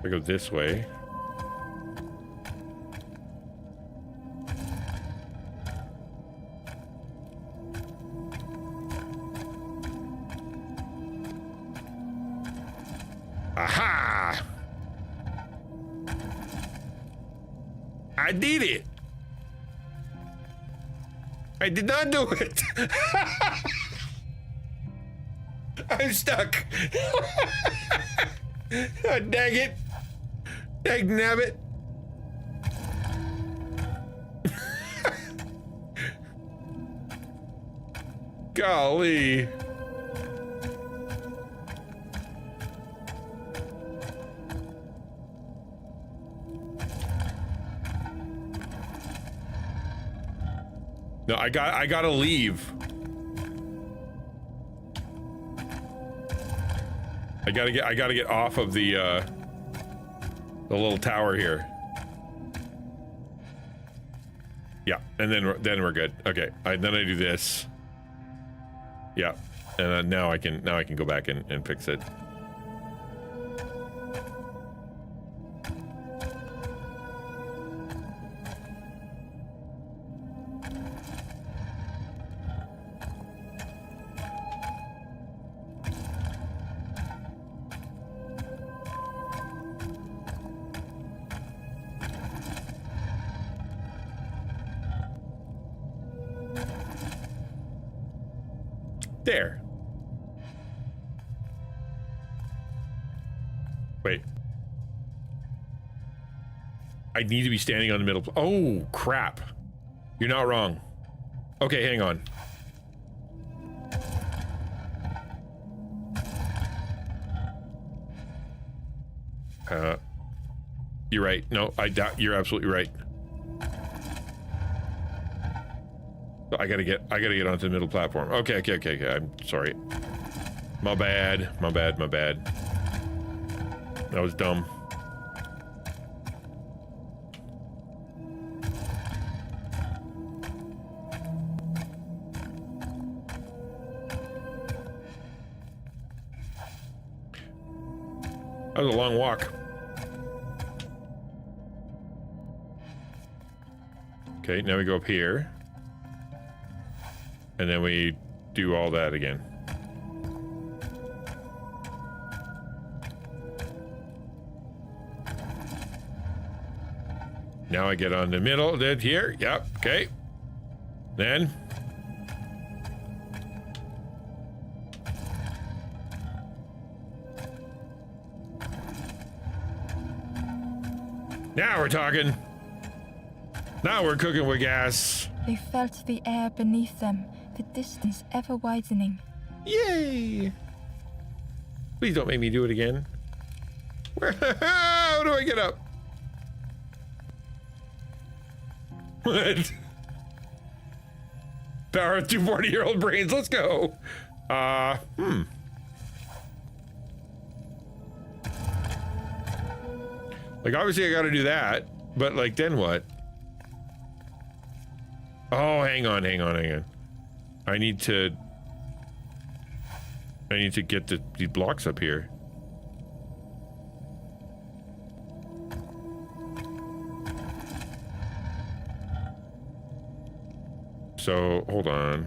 I go this way. Aha! I did it! I did not do it! I'm stuck! Oh, dang it! Dang nabbit! Golly! No, I gotta leave. I gotta get off of the little tower here. Yeah, and then we're good. Okay, then I do this. Yeah, and now I can go back and fix it. There. Wait. I need to be standing on the middle. Oh, crap. You're not wrong. Okay, hang on. You're right. No, you're absolutely right. I gotta get onto the middle platform. Okay. I'm sorry. My bad. That was dumb. That was a long walk. Okay, now we go up here. And then we do all that again. Now I get on the middle, then here, yep, okay. Then. Now we're talking. Now we're cooking with gas. They felt the air beneath them, the distance ever widening. Yay! Please don't make me do it again. How do I get up? What? Power of 2 40-year-old brains, let's go. Like, obviously I gotta do that, but like, then what? Oh, hang on. I need to get these blocks up here. So, hold on.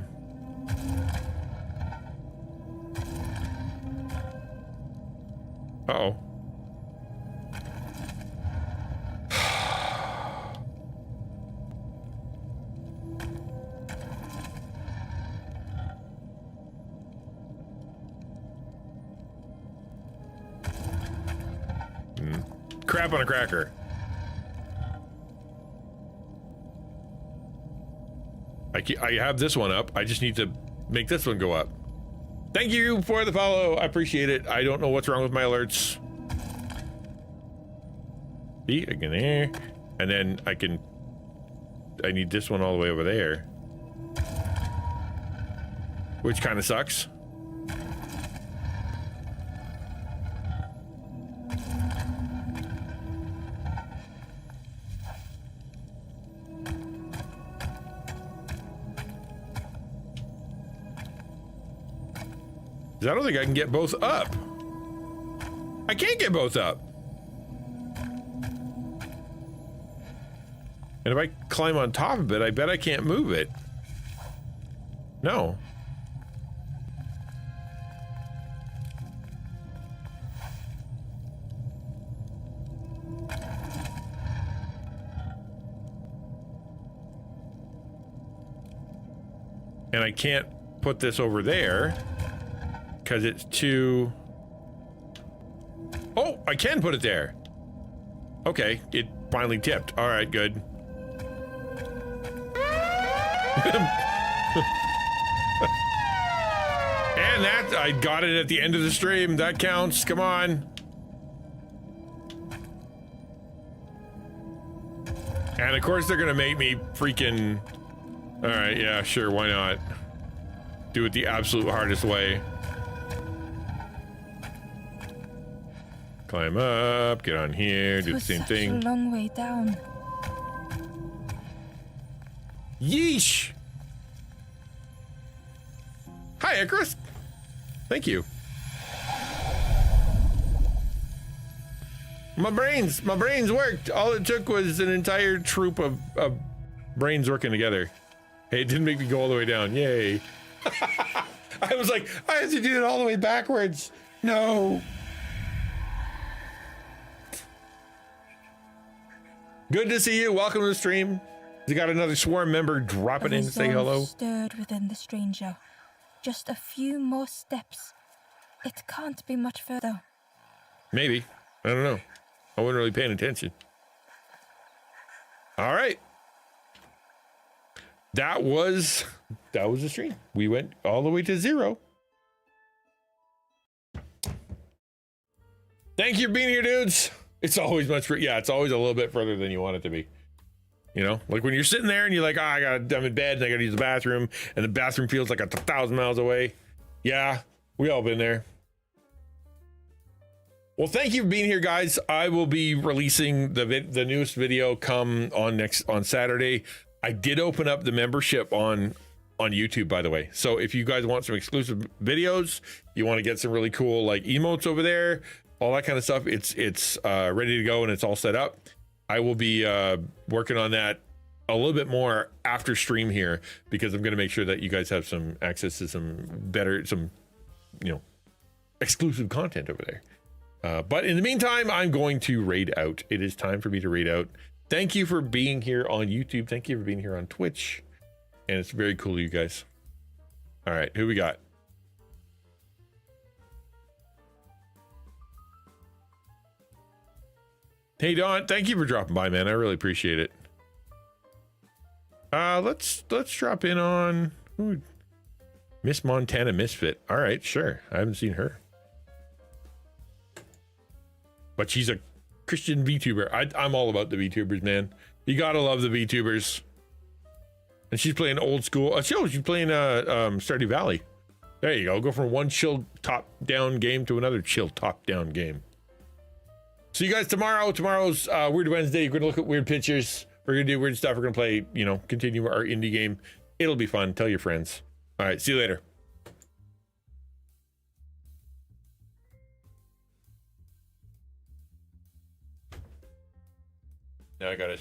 Uh-oh. crap on a cracker. I have this one up. I just need to make this one go up. Thank you for the follow. I appreciate it. I don't know what's wrong with my alerts. See, I can there. And then I need this one all the way over there. Which kind of sucks. I don't think I can get both up. I can't get both up. And if I climb on top of it, I bet I can't move it. No. And I can't put this over there because it's too... Oh, I can put it there. Okay, it finally tipped. All right, good. And that, I got it at the end of the stream. That counts. Come on. And of course they're gonna make me freaking... All right, yeah, sure, why not? Do it the absolute hardest way. Climb up, get on here, do the same thing. It's a long way down. Yeesh! Hi, Chris. Thank you. My brains worked. All it took was an entire troop of brains working together. Hey, it didn't make me go all the way down. Yay. I was like, I have to do it all the way backwards. No. Good to see you. Welcome to the stream. You got another swarm member dropping in to say hello. Stirred within the stranger. Just a few more steps. It can't be much further. Maybe. I don't know. I wasn't really paying attention. All right. That was the stream. We went all the way to 0. Thank you for being here, dudes. It's always it's always a little bit further than you want it to be. You know, like when you're sitting there and you're like, I'm in bed and I gotta use the bathroom, and the bathroom feels like 1,000 miles away. Yeah, we all been there. Well, thank you for being here, guys. I will be releasing the newest video on Saturday. I did open up the membership on YouTube, by the way. So if you guys want some exclusive videos, you want to get some really cool like emotes over there, all that kind of stuff, it's ready to go and it's all set up. I will be working on that a little bit more after stream here, because I'm going to make sure that you guys have some access to some exclusive content over there. But in the meantime, I'm going to raid out. It is time for me to raid out. Thank you for being here on YouTube. Thank you for being here on Twitch. And it's very cool, you guys. All right, who we got? Hey, Don, thank you for dropping by, man. I really appreciate it. Let's drop in on Miss Montana Misfit. All right, sure. I haven't seen her. But she's a Christian VTuber. I'm all about the VTubers, man. You gotta love the VTubers. And she's playing old school. She's playing Stardew Valley. There you go. Go from one chill top-down game to another chill top-down game. See you guys tomorrow. Tomorrow's Weird Wednesday. We're gonna look at weird pictures. We're gonna do weird stuff. We're gonna play, continue our indie game. It'll be fun. Tell your friends. All right. See you later. Now I gotta